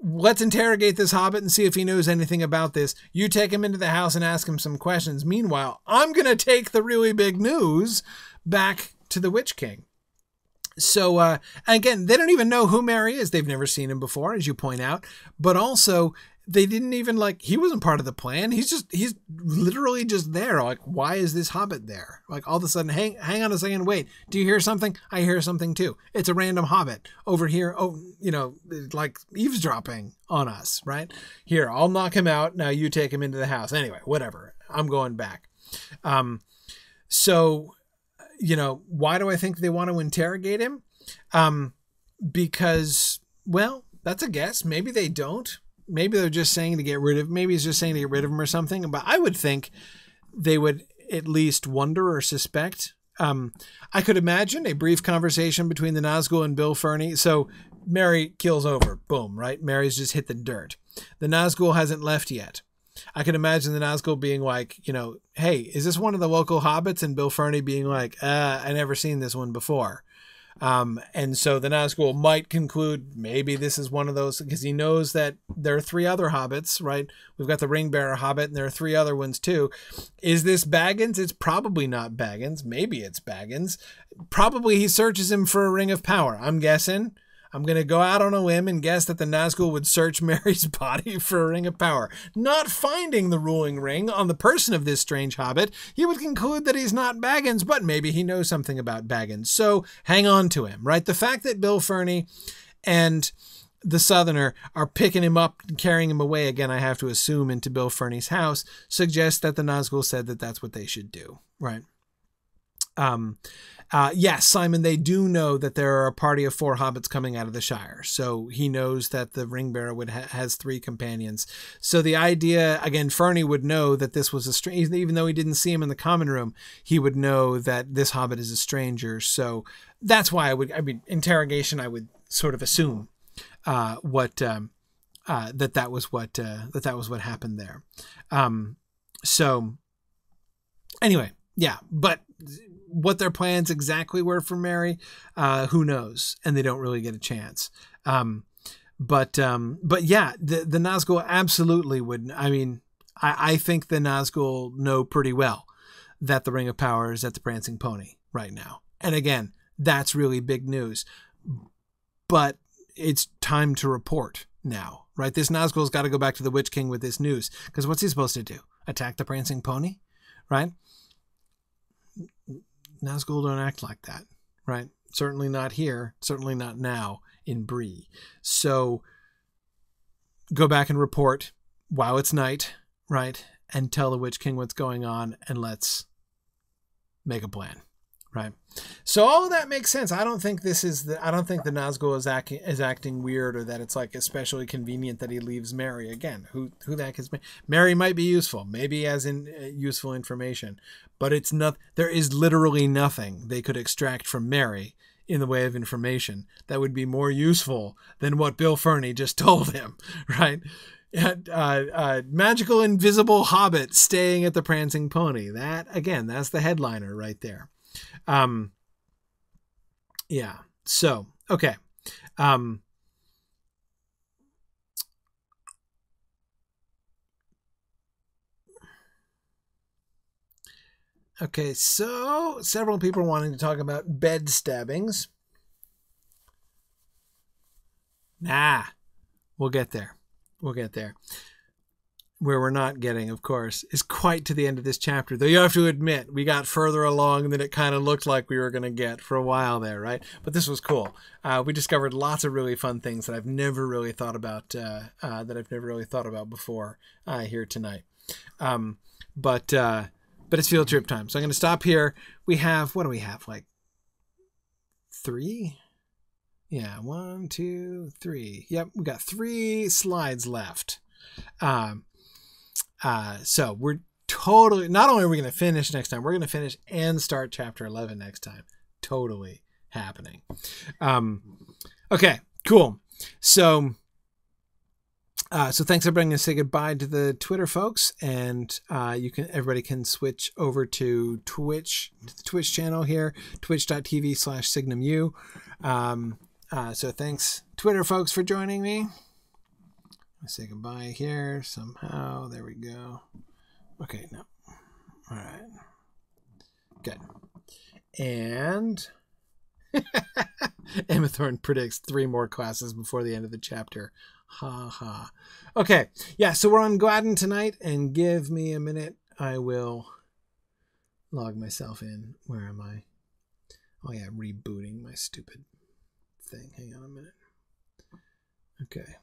let's interrogate this hobbit and see if he knows anything about this. You take him into the house and ask him some questions. Meanwhile, I'm going to take the really big news back to the Witch King. So, again, they don't even know who Mary is. They've never seen him before, as you point out. But also, they didn't even, he wasn't part of the plan. He's literally just there. Like, why is this hobbit there? Like, all of a sudden, hang on a second, wait. Do you hear something? I hear something too. It's a random hobbit over here. Oh, like eavesdropping on us, right? Here, I'll knock him out. Now you take him into the house. Anyway, whatever. I'm going back. So, why do I think they want to interrogate him? Because, well, that's a guess. Maybe they don't. Maybe they're just saying to get rid of, maybe he's just saying to get rid of him or something. But I would think they would at least wonder or suspect. I could imagine a brief conversation between the Nazgul and Bill Ferny. So Mary keels over. Boom, right? Mary's just hit the dirt. The Nazgul hasn't left yet. I could imagine the Nazgul being like, hey, is this one of the local hobbits? And Bill Ferny being like, I never seen this one before. And so the Nazgul might conclude maybe this is one of those, because he knows that there are three other hobbits, right? We've got the ring bearer hobbit, and there are three other ones too. Is this Baggins? It's probably not Baggins. Maybe it's Baggins. Probably he searches him for a ring of power. I'm guessing I'm going to go out on a whim and guess that the Nazgul would search Mary's body for a ring of power. Not finding the ruling ring on the person of this strange hobbit, he would conclude that he's not Baggins, but maybe he knows something about Baggins. So hang on to him, right? The fact that Bill Ferny and the Southerner are picking him up and carrying him away, again, I have to assume, into Bill Ferny's house, suggests that the Nazgul said that that's what they should do, right? Yes, Simon, they do know that there are a party of 4 hobbits coming out of the Shire. So he knows that the ring bearer has 3 companions. So the idea, again, Ferny would know that this was a stranger, even though he didn't see him in the common room, he would know that this hobbit is a stranger. So that's why interrogation, I would sort of assume that was what happened there. So anyway, yeah, but what their plans exactly were for Mary, who knows? And they don't really get a chance. But yeah, the Nazgul absolutely would. I mean, I think the Nazgul know pretty well that the Ring of Power is at the Prancing Pony right now. And again, that's really big news. But it's time to report now, right? This Nazgul's got to go back to the Witch King with this news, because what's he supposed to do? Attack the Prancing Pony, right? Nazgul don't act like that, right? Certainly not here. Certainly not now in Bree. So go back and report while it's night, right? And tell the Witch King what's going on, and let's make a plan, right? So all of that makes sense. I don't think the Nazgul is acting weird, or that it's like especially convenient that he leaves Mary. Again, who the heck is Mary? Mary might be useful, maybe as in useful information, but it's not. There is literally nothing they could extract from Mary in the way of information that would be more useful than what Bill Ferny just told him, right? Magical invisible hobbit staying at the Prancing Pony. That, again, that's the headliner right there. Yeah. So, okay. Okay, so several people wanting to talk about bed stabbings. Nah, we'll get there. We'll get there. Where we're not getting, of course, is quite to the end of this chapter. Though you have to admit, we got further along than it kind of looked like we were going to get for a while there, right? But this was cool. We discovered lots of really fun things that I've never really thought about, before here tonight. But it's field trip time. So I'm going to stop here. We have, what do we have? Like 3? Yeah, 1, 2, 3. Yep, we got 3 slides left. So we're totally, not only are we going to finish next time, we're going to finish and start chapter 11 next time. Totally happening. Okay, cool. So thanks everybody. I'm going to say goodbye to the Twitter folks, and everybody can switch over to Twitch, the Twitch channel here, twitch.tv/SignumU. So thanks Twitter folks for joining me. I'll say goodbye here somehow. There we go. Okay, no. All right. Good. And Emma Thorne predicts 3 more classes before the end of the chapter. Ha ha. Okay. Yeah, so we're on Gladden tonight, and give me a minute. I will log myself in. Where am I? Oh yeah, rebooting my stupid thing. Hang on a minute. Okay.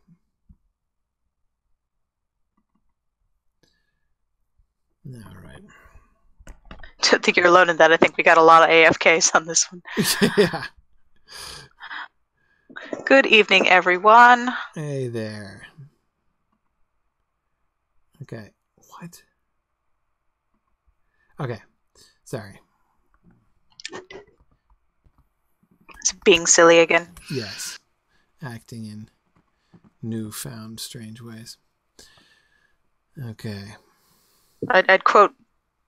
All right. Don't think you're alone in that. I think we got a lot of AFKs on this one. Yeah. Good evening, everyone. Hey there. Okay. What? Okay. Sorry. It's being silly again. Yes. Acting in newfound strange ways. Okay. I'd quote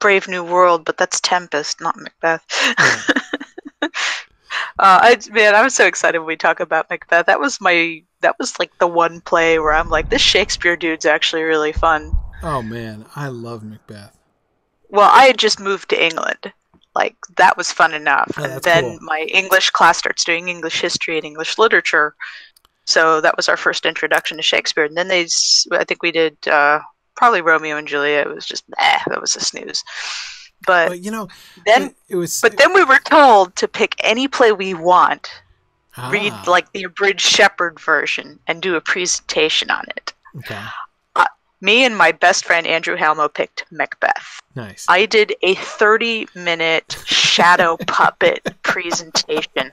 Brave New World, but that's Tempest, not Macbeth. Yeah. I was so excited when we talk about Macbeth. That was like the one play where I'm like, this Shakespeare dude's actually really fun. Oh man, I love Macbeth. Well, I had just moved to England, Like, that was fun enough. Oh, And that's then cool. my English class starts doing English history and English literature. So that was our first introduction to Shakespeare. And then I think we did probably Romeo and Juliet. It was just, that was a snooze. But Well, you know, then, it was. but then we were told to pick any play we want, read Ah, like the abridged Shepherd version, and do a presentation on it. okay, Me and my best friend Andrew Halmo picked Macbeth. nice. I did a 30-minute shadow puppet presentation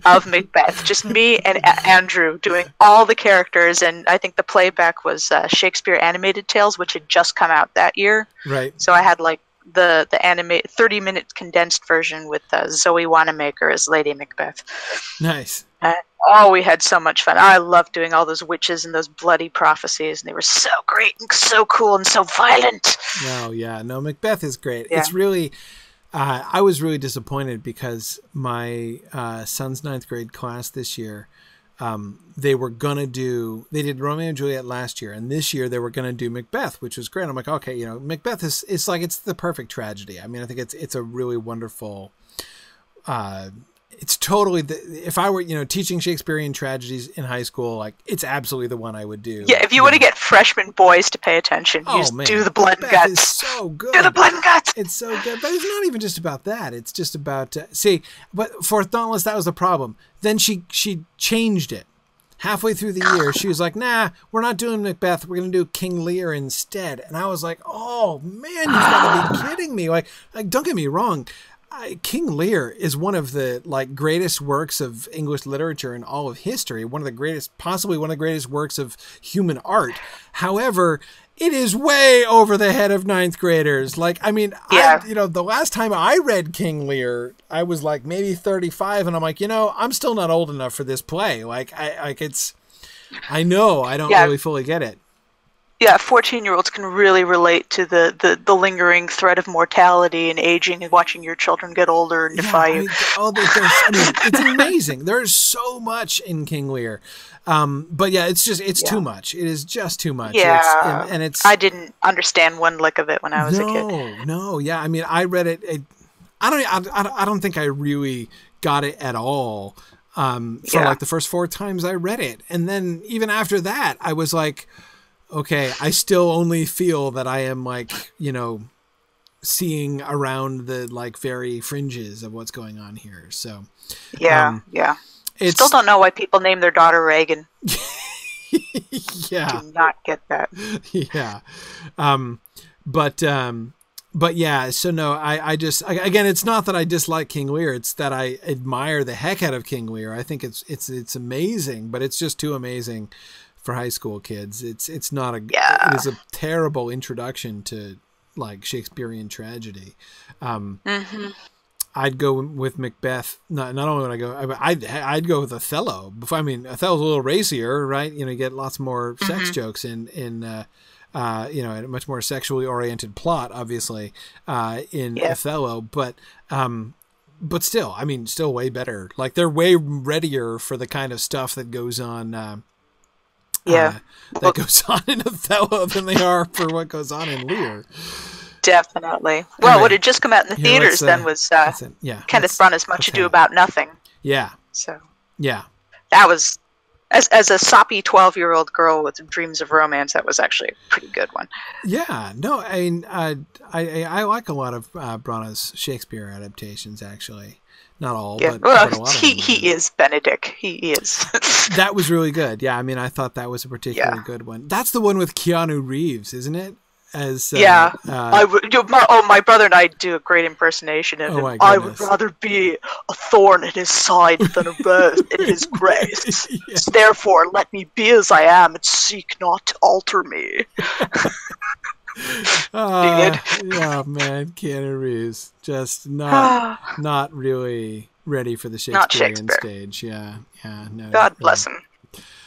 of Macbeth. Just me and Andrew doing all the characters, and I think the playback was Shakespeare Animated Tales, which had just come out that year. Right. So I had like the 30-minute condensed version with Zoe Wanamaker as Lady Macbeth. Nice. Oh, we had so much fun. I loved doing all those witches and those bloody prophecies, and they were so great and so cool and so violent. No, yeah, no, Macbeth is great. Yeah. It's really, I was really disappointed because my son's 9th grade class this year, they did Romeo and Juliet last year, and this year they were going to do Macbeth, which was great. I'm like, okay, you know, Macbeth it's like, it's the perfect tragedy. I mean, I think it's a really wonderful, it's totally if I were, you know, teaching Shakespearean tragedies in high school, like, it's absolutely the one I would do. Yeah, if you want to get freshman boys to pay attention, do the blood and Macbeth is guts. so good. Do the blood and guts. It's so good, but it's not even just about that. It's just about but for Dauntless, that was the problem. Then she changed it halfway through the year. She was like, "Nah, we're not doing Macbeth. We're gonna do King Lear instead." And I was like, "Oh man, you've got to be kidding me!" Like, don't get me wrong. King Lear is one of the greatest works of English literature in all of history. Possibly one of the greatest works of human art. However, it is way over the head of 9th graders. Like, I mean, Yeah. the last time I read King Lear, I was like maybe 35, and I'm like, I'm still not old enough for this play. I know I don't really fully get it. Yeah, 14-year-olds can really relate to the lingering threat of mortality and aging and watching your children get older and defy you. It's amazing. There's so much in King Lear. But yeah, it's too much. It is just too much. Yeah. And I didn't understand one lick of it when I was a kid. No. Yeah. I mean, I read it. I don't think I really got it at all. For like the first 4 times I read it. And then even after that, I was like, okay, I still only feel that I am seeing around the very fringes of what's going on here. So yeah. Still don't know why people name their daughter Reagan. Yeah. Do not get that. Yeah. But yeah, so no, I just, again, it's not that I dislike King Lear. It's that I admire the heck out of King Lear. I think it's amazing, but it's just too amazing for high school kids. It is a terrible introduction to Shakespearean tragedy. I'd go with Macbeth. Not only would I go, I'd go with Othello. Othello's a little racier, right? You get lots more sex jokes in a much more sexually oriented plot, obviously, in Othello, but still, still way better. They're way readier for the kind of stuff that goes on. Goes on in Othello than they are for what goes on in Lear. Definitely. Well, what had just come out in the theaters then was Kenneth Branagh's Much Ado About Nothing. Yeah. So. Yeah. That was, as a soppy 12-year-old girl with dreams of romance, that was actually a pretty good one. Yeah. No, I like a lot of Branagh's Shakespeare adaptations, actually. Not all, but a lot of them. He is Benedict. He is. That was really good. Yeah, I thought that was a particularly good one. That's the one with Keanu Reeves, isn't it? My brother and I do a great impersonation of him. I would rather be a thorn in his side than a rose in his grace. Yeah. Therefore, let me be as I am and seek not to alter me. Yeah, man, Keanu Reeves just not really ready for the Shakespearean stage. Yeah, no. God bless him.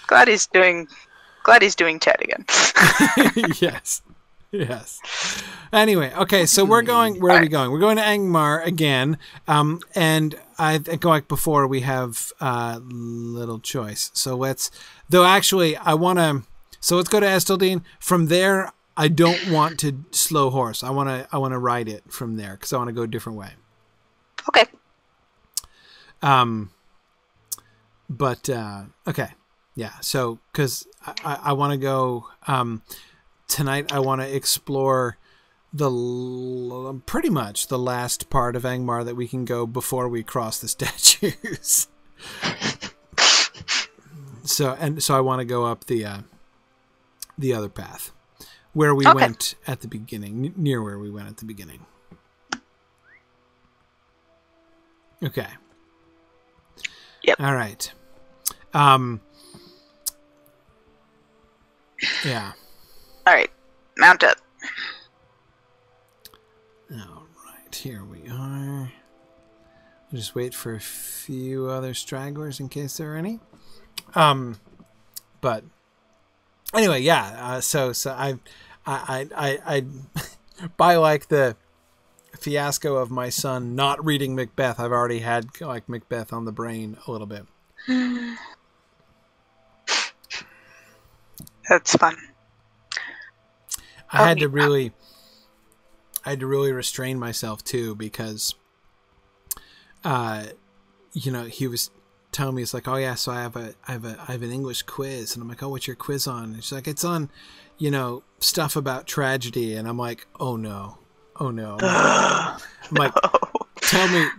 Glad he's doing Ted again. Yes. Anyway, okay, so we're going. Where are we going? We're going to Angmar again. And I think before we have little choice. So let's go to Esteldean. From there, I don't want to slow horse. I want to ride it from there because I want to go a different way. Okay. But okay, yeah. So because I want to go tonight, I want to explore pretty much the last part of Angmar that we can go before we cross the statues. So I want to go up the other path where we went at the beginning, near where we went at the beginning. Okay. Yep. All right. Yeah. All right. Mount up. All right. Here we are. We'll just wait for a few other stragglers in case there are any. But anyway, yeah. So I by like the fiasco of my son not reading Macbeth, I've already had like Macbeth on the brain a little bit. That's fun. I had to really restrain myself too, because he was telling me, it's like, oh yeah, so I have an English quiz, and I'm like, oh, what's your quiz on? And she's like, it's on stuff about tragedy, and I'm like, oh no. I'm like,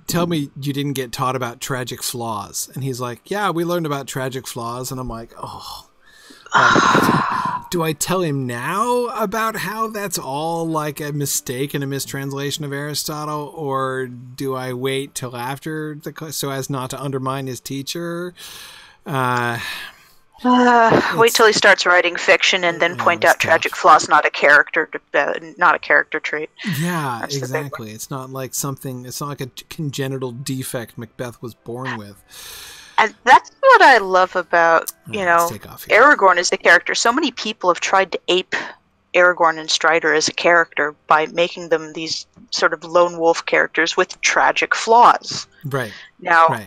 tell me you didn't get taught about tragic flaws. And he's like, yeah, we learned about tragic flaws. And I'm like, oh, do I tell him now about how that's all like a mistake and a mistranslation of Aristotle, or do I wait till after so as not to undermine his teacher? Wait till he starts writing fiction and then point out tragic flaws, not a character trait. Yeah, That's exactly. It's not like it's not like a congenital defect Macbeth was born with. And that's what I love about, Aragorn as a character. So many people have tried to ape Aragorn and Strider as a character by making them these sort of lone wolf characters with tragic flaws. Right. Now,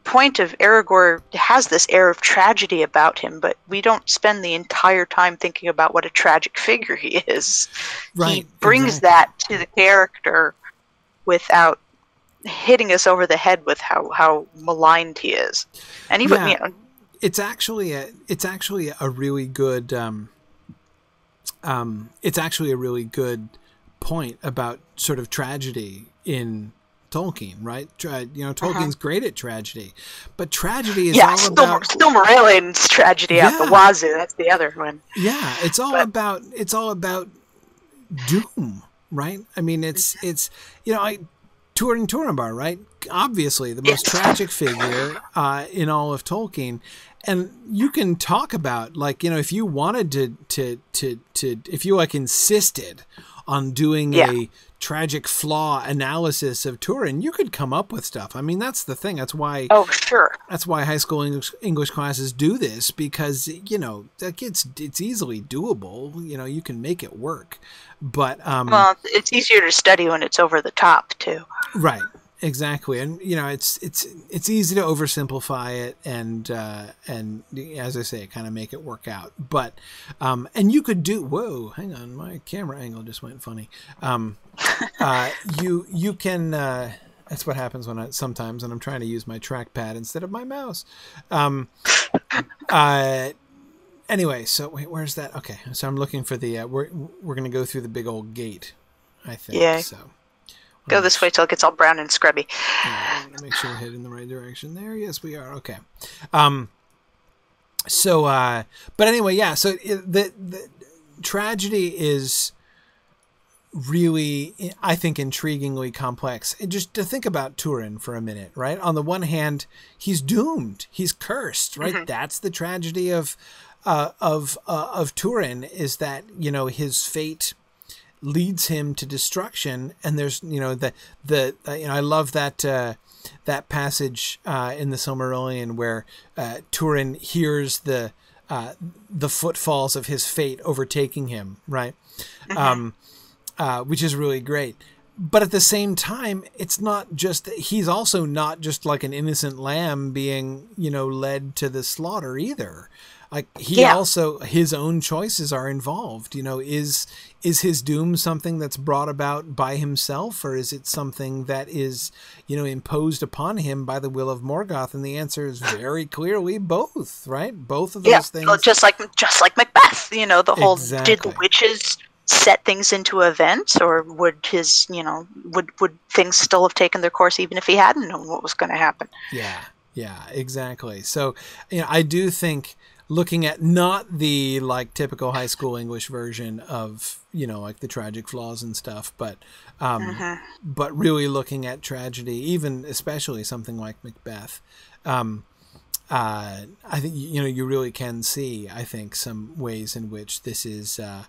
point of Aragorn has this air of tragedy about him, but we don't spend the entire time thinking about what a tragic figure he is. Right, he brings that to the character without hitting us over the head with how maligned he is. And even it's actually a really good it's actually a really good point about sort of tragedy in Tolkien, right? Tolkien's great at tragedy, but tragedy is all about Silmarillion's tragedy out the wazoo. That's the other one. Yeah, it's all about doom, right? I mean, it's Turin Turambar, right? Obviously, the most tragic figure in all of Tolkien, and you can talk about if you wanted to if you insisted on doing a tragic flaw analysis of Turin, you could come up with stuff. I mean, that's the thing. That's why. Oh, sure. That's why high school English classes do this, because it's easily doable. You can make it work, but it's easier to study when it's over the top too. Right. Exactly, and it's easy to oversimplify it, and as I say, kind of make it work out. But and you could do. Whoa, hang on, my camera angle just went funny. You can. That's what happens sometimes when I'm trying to use my trackpad instead of my mouse. Anyway, so wait, where's that? Okay, so I'm looking for the. We're gonna go through the big old gate, I think. Yeah. So. Go this way till it gets all brown and scrubby. Yeah, I'm gonna make sure we're heading in the right direction there. Yes, we are. Okay. But anyway, yeah. So the tragedy is really, I think, intriguingly complex. And just to think about Turin for a minute, right? On the one hand, he's doomed. He's cursed, right? Mm-hmm. That's the tragedy of Turin, is that his fate leads him to destruction. And there's I love that passage in the Silmarillion where Turin hears the footfalls of his fate overtaking him, right? Which is really great. But at the same time, it's not just he's also not just like an innocent lamb being led to the slaughter either. Like he also, his own choices are involved. You know, is his doom something that's brought about by himself, or is it something that is, you know, imposed upon him by the will of Morgoth? And the answer is very clearly both, right? Both of those things. Well, just like Macbeth, you know, the whole, did the witches set things into events, or would his, you know, would things still have taken their course even if he hadn't known what was going to happen? Yeah, exactly. So, you know, I do think, looking at not the like typical high school English version of, you know, like the tragic flaws and stuff, but really looking at tragedy, even especially something like Macbeth, I think, you know, you really can see, I think, some ways in which this is all,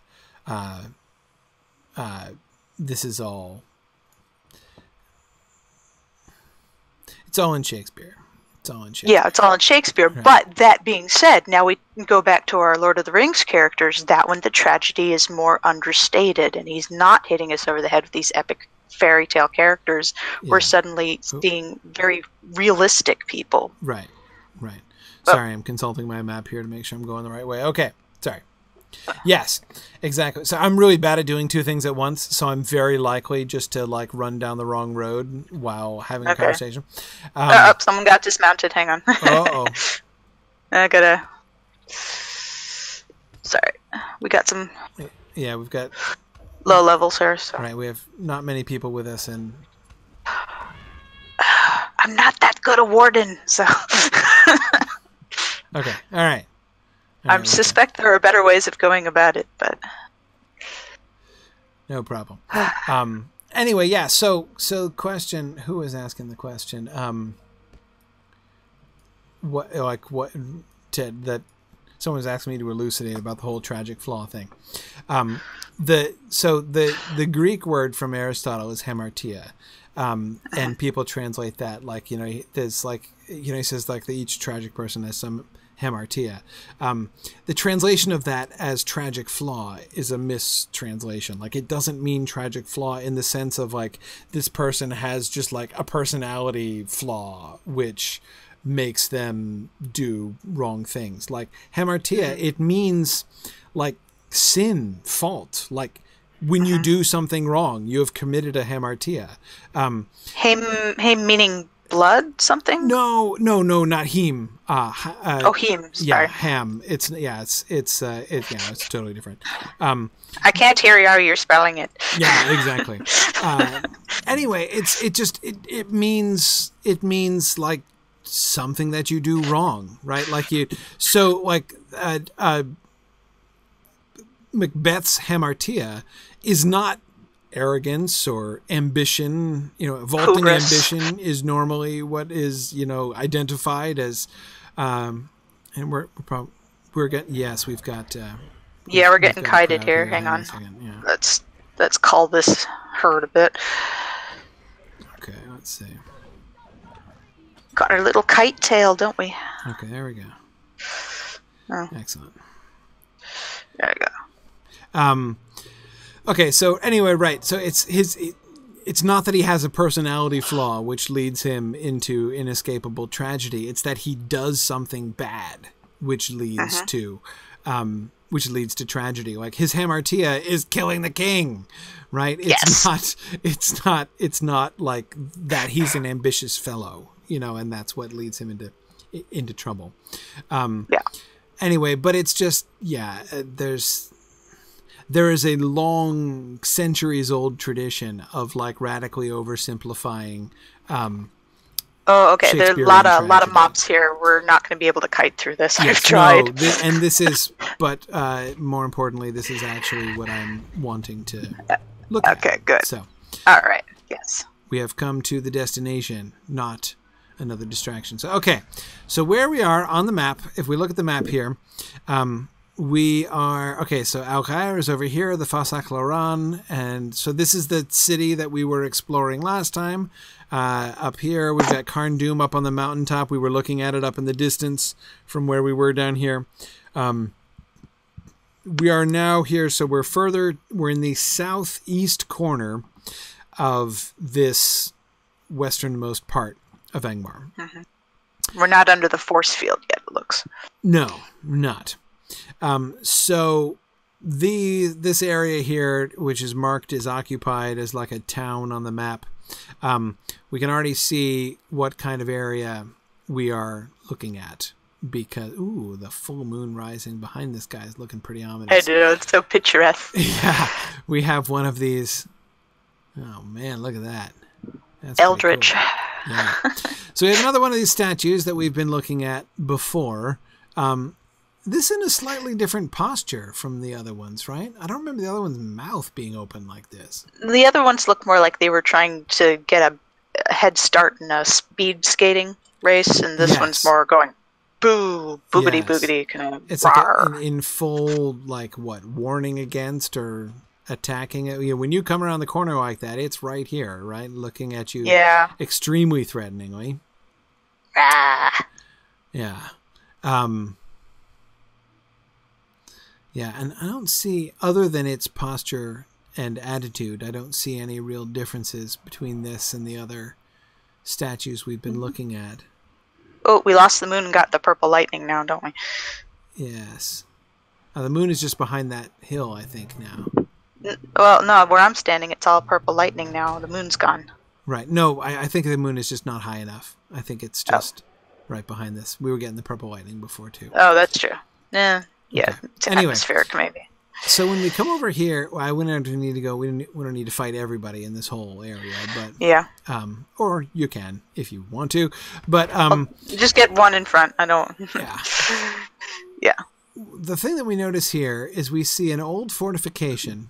it's all in Shakespeare. Yeah, it's all in Shakespeare. Right. But that being said, now we can go back to our Lord of the Rings characters. That one, the tragedy is more understated, and he's not hitting us over the head with these epic fairy tale characters. Yeah. We're suddenly seeing very realistic people. Right. Sorry, I'm consulting my map here to make sure I'm going the right way. Okay, sorry. Yes, exactly. So I'm really bad at doing two things at once, so I'm very likely just to like run down the wrong road while having a conversation. Someone got dismounted. Hang on. I gotta. Sorry, we got some. Yeah, we've got low levels here. So. Right, we have not many people with us, and I'm not that good a warden, so. Okay. All right. I suspect there are better ways of going about it, but no problem. Anyway, yeah. So question. Who was asking the question? Ted? That someone was asking me to elucidate about the whole tragic flaw thing. The Greek word from Aristotle is hamartia, and people translate that like, you know, there's like, you know, he says like that each tragic person has some hamartia. The translation of that as tragic flaw is a mistranslation. Like, it doesn't mean tragic flaw in the sense of like this person has just like a personality flaw which makes them do wrong things. Like hamartia, it means like sin, fault. Like when you do something wrong, you have committed a hamartia. Meaning blood something? No, not heme. Heme. Sorry. Yeah, ham. It's totally different. I can't hear how you're spelling it. Yeah, exactly. Anyway, it means like something that you do wrong, right? Like Macbeth's hamartia is not arrogance or ambition. You know, vaulting hubris. Ambition is normally what is, you know, identified as, and we're getting, yes, we've got. We're getting kited here. Hang on. Yeah. Let's call this herd a bit. Okay, let's see. Got our little kite tail, don't we? Okay, there we go. Oh. Excellent. There we go. Okay, so anyway, right. So it's not that he has a personality flaw which leads him into inescapable tragedy. It's that he does something bad which leads to tragedy. Like his hamartia is killing the king, right? It's not like that he's an ambitious fellow, you know, and that's what leads him into trouble. Anyway, but it's just, there is a long, centuries-old tradition of like radically oversimplifying. Okay. There's a lot of mops here. We're not going to be able to kite through this. Yes, I've tried. And this is, but more importantly, this is actually what I'm wanting to look at. Okay, good. So, all right. Yes. We have come to the destination, not another distraction. So, okay. So where we are on the map, if we look at the map here, we are, okay, so Alcair is over here, the Fasak Loran, and so this is the city that we were exploring last time. Up here, we've got Carn Dûm up on the mountaintop. We were looking at it up in the distance from where we were down here. We are now here, so we're in the southeast corner of this westernmost part of Angmar. We're not under the force field yet, it looks. No, not. So this area here, which is marked as occupied as like a town on the map, we can already see what kind of area we are looking at. Because, ooh, the full moon rising behind this guy is looking pretty ominous. I know, it's so picturesque. Yeah, we have one of these. Oh, man, look at that. That's Eldritch. cool. Yeah. So we have another one of these statues that we've been looking at before. This in a slightly different posture from the other ones, right? I don't remember the other one's mouth being open like this. The other ones look more like they were trying to get a head start in a speed skating race, and this one's more going boo, boogity, boogity, kind of. It's like in full, like, what, warning against or attacking it. You know, when you come around the corner like that, it's right here, right? Looking at you extremely threateningly. Ah. Yeah. Yeah, and I don't see, other than its posture and attitude, I don't see any real differences between this and the other statues we've been looking at. Oh, we lost the moon and got the purple lightning now, don't we? Yes. The moon is just behind that hill, I think, now. Well, no, where I'm standing, it's all purple lightning now. The moon's gone. Right. No, I think the moon is just not high enough. I think it's just right behind this. We were getting the purple lightning before, too. Oh, that's true. Yeah, Okay. It's anyway, atmospheric, maybe. So when we come over here, well, we don't need to go. We don't need to fight everybody in this whole area, but or you can if you want to, but you just get one in front. I don't. Yeah. The thing that we notice here is we see an old fortification,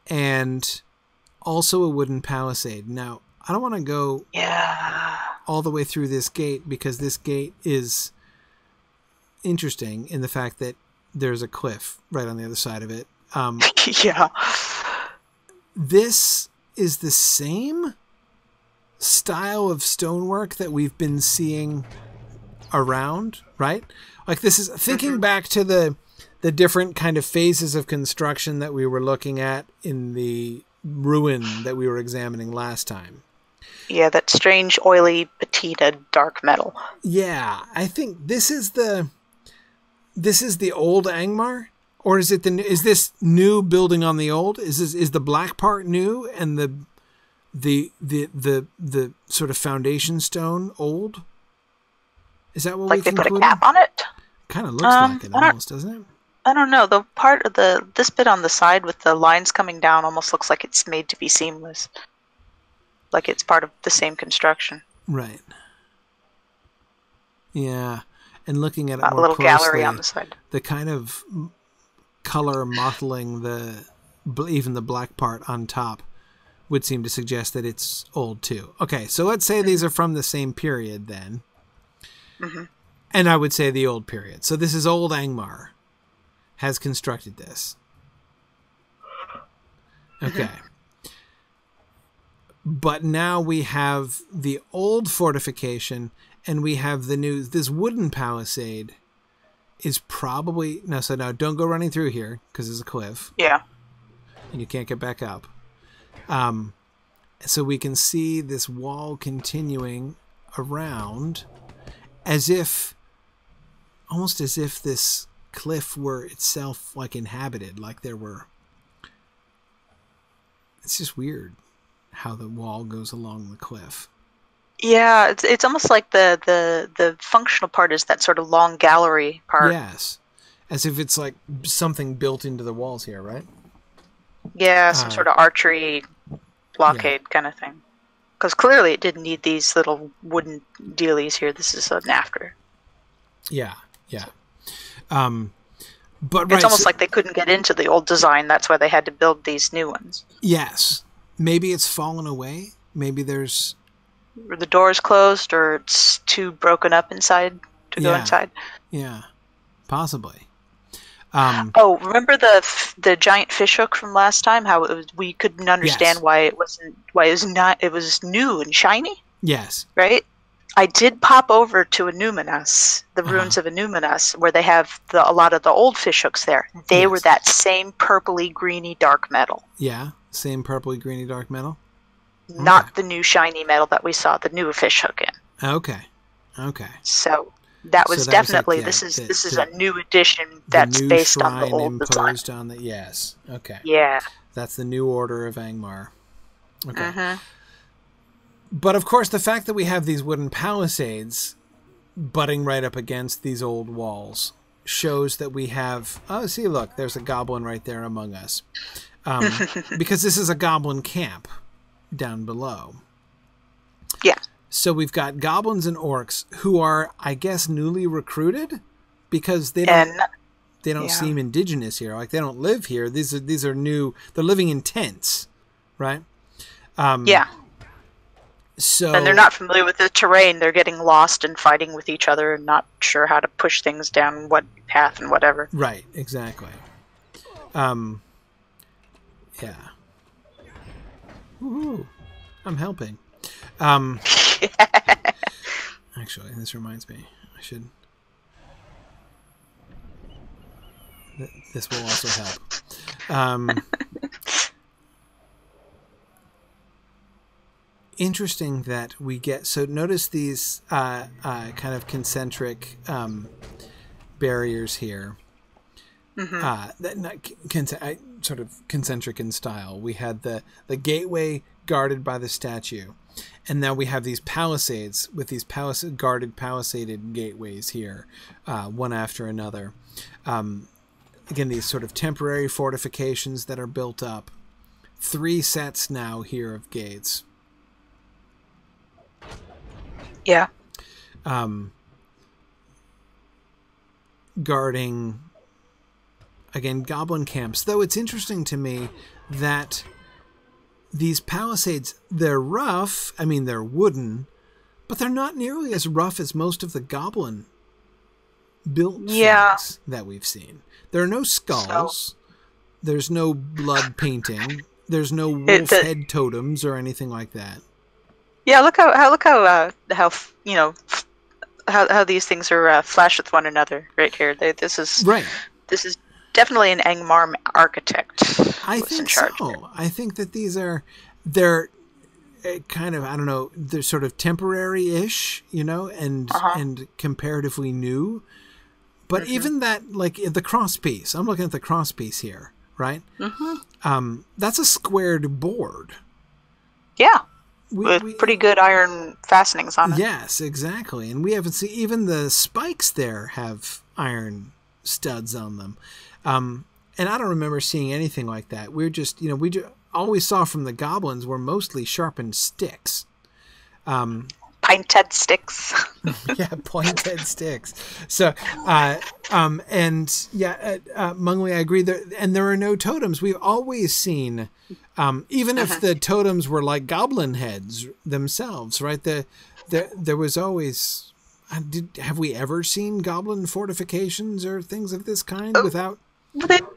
and also a wooden palisade. Now, I don't want to go all the way through this gate because this gate is interesting in the fact that there's a cliff right on the other side of it. Yeah. This is the same style of stonework that we've been seeing around, right? Like this is thinking back to the different kind of phases of construction that we were looking at in the ruin that we were examining last time. Yeah, that strange, oily, patina, dark metal. Yeah, I think this is the old Angmar, or is it is this new building on the old? Is the black part new and the sort of foundation stone old? Is that what like we they concluded? Put a cap on it? Kind of looks like it almost, doesn't it? I don't know. The part of this bit on the side with the lines coming down almost looks like it's made to be seamless. Like it's part of the same construction. Right. Yeah. And looking at it a more little closely, gallery on the side. The kind of color mottling even the black part on top would seem to suggest that it's old too. Okay, so let's say these are from the same period then. Mm-hmm. And I would say the old period. So this is old Angmar has constructed this. Okay. Mm-hmm. But now we have the old fortification and we have the new, this wooden palisade is probably, no, don't go running through here because there's a cliff. Yeah. And you can't get back up. So we can see this wall continuing around almost as if this cliff were itself like inhabited, like there were. It's just weird how the wall goes along the cliff. Yeah, it's almost like the functional part is that sort of long gallery part. Yes, as if it's like something built into the walls here, right? Yeah, some sort of archery blockade kind of thing. Because clearly it didn't need these little wooden dealies here. This is an after. Yeah. But it's almost like they couldn't get into the old design. That's why they had to build these new ones. Yes. Maybe it's fallen away. Maybe there's... Or the door's closed, or it's too broken up inside to go inside. Yeah, possibly. Remember the giant fishhook from last time? How we couldn't understand why it wasn't. Why it was new and shiny. Yes. Right. I did pop over to Anuminas, the ruins of Anuminas, where they have a lot of the old fishhooks there. They were that same purpley greeny dark metal. Yeah, same purpley greeny dark metal. Not the new shiny metal that we saw the new fishhook in. Okay. Okay. So that So was that was like, definitely yeah, this is a new edition the that's new based on the shrine old design. imposed on the, yes. Okay. Yeah. That's the new order of Angmar. Okay. Mm-hmm. But of course, the fact that we have these wooden palisades butting right up against these old walls shows that we have, oh, see, look, there's a goblin right there among us. Because this is a goblin camp down below. Yeah. So we've got goblins and orcs who are, I guess, newly recruited, because they don't yeah. seem indigenous here. Like, they don't live here. These are new. They're living in tents, right? Yeah. So, and they're not familiar with the terrain. They're getting lost and fighting with each other and not sure how to push things down what path and whatever. Right, exactly. Yeah. Woohoo. I'm helping. Actually, this reminds me. I should... This will also help. Interesting that we get, so notice these kind of concentric barriers here. Sort of concentric in style. We had the gateway guarded by the statue, and now we have these palisades with these guarded palisaded gateways here, one after another. Again, these sort of temporary fortifications that are built up. 3 sets now here of gates. Yeah. Guarding, again, goblin camps. Though it's interesting to me that these palisades, they're rough. I mean, they're wooden, but they're not nearly as rough as most of the goblin built things that we've seen. There are no skulls. There's no blood painting. There's no wolf head totems or anything like that. Yeah, look how these things are flash with one another right here. This is definitely an Angmar architect. I think so. I think that they're kind of, I don't know, they're sort of temporary-ish, and comparatively new. But even that, like the cross piece, I'm looking at the cross piece here, right? That's a squared board. Yeah. With pretty good iron fastenings on it. Yes, exactly. And we haven't seen, even the spikes there have iron studs on them. And I don't remember seeing anything like that. We're just, all we saw from the goblins were mostly sharpened sticks. Pointed sticks. Yeah, pointed sticks. So, Mungly, I agree. And there are no totems. We've always seen, even if the totems were like goblin heads themselves, right? There was always. Have we ever seen goblin fortifications or things of this kind without?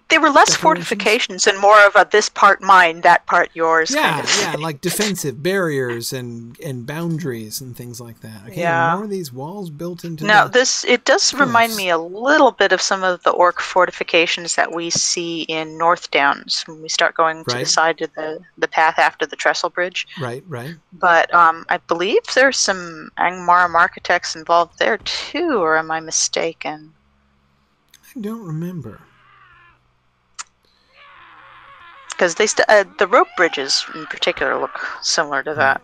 They were less fortifications and more of a this part mine, that part yours. Yeah, kind of. Yeah, like defensive barriers and boundaries and things like that. Okay, more of these walls built into. Now, it does remind me a little bit of some of the orc fortifications that we see in North Downs when we start going to the side of the path after the trestle bridge. Right. But I believe there's some Angmar architects involved there too, or am I mistaken? I don't remember. Because the rope bridges in particular look similar to that.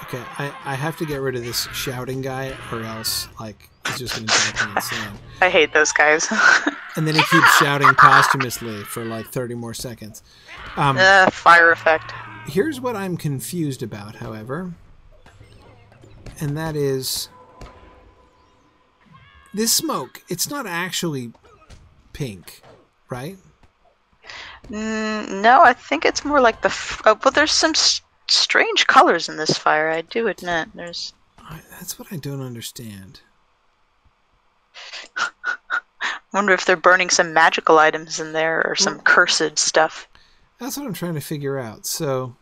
Okay, I have to get rid of this shouting guy, or else he's just going to drive me insane. I hate those guys. And then he keeps shouting posthumously for 30 more seconds. Fire effect. Here's what I'm confused about, however, and that is this smoke. It's not actually pink, right? No, I think it's more like but there's some strange colors in this fire, I do admit. That's what I don't understand. I wonder if they're burning some magical items in there or some cursed stuff. That's what I'm trying to figure out. So,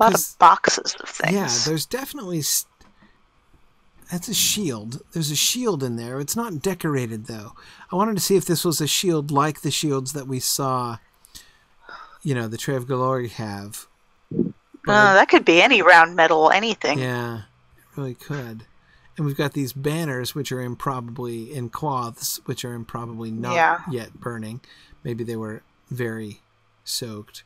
a lot of boxes of things. Yeah, there's definitely... That's a shield. There's a shield in there. It's not decorated, though. I wanted to see if this was a shield like the shields that we saw, the Treve Glory have. But That could be any round metal, anything. yeah, it really could. And we've got these banners, which are probably in cloths, which are probably not yet burning. Maybe they were very soaked.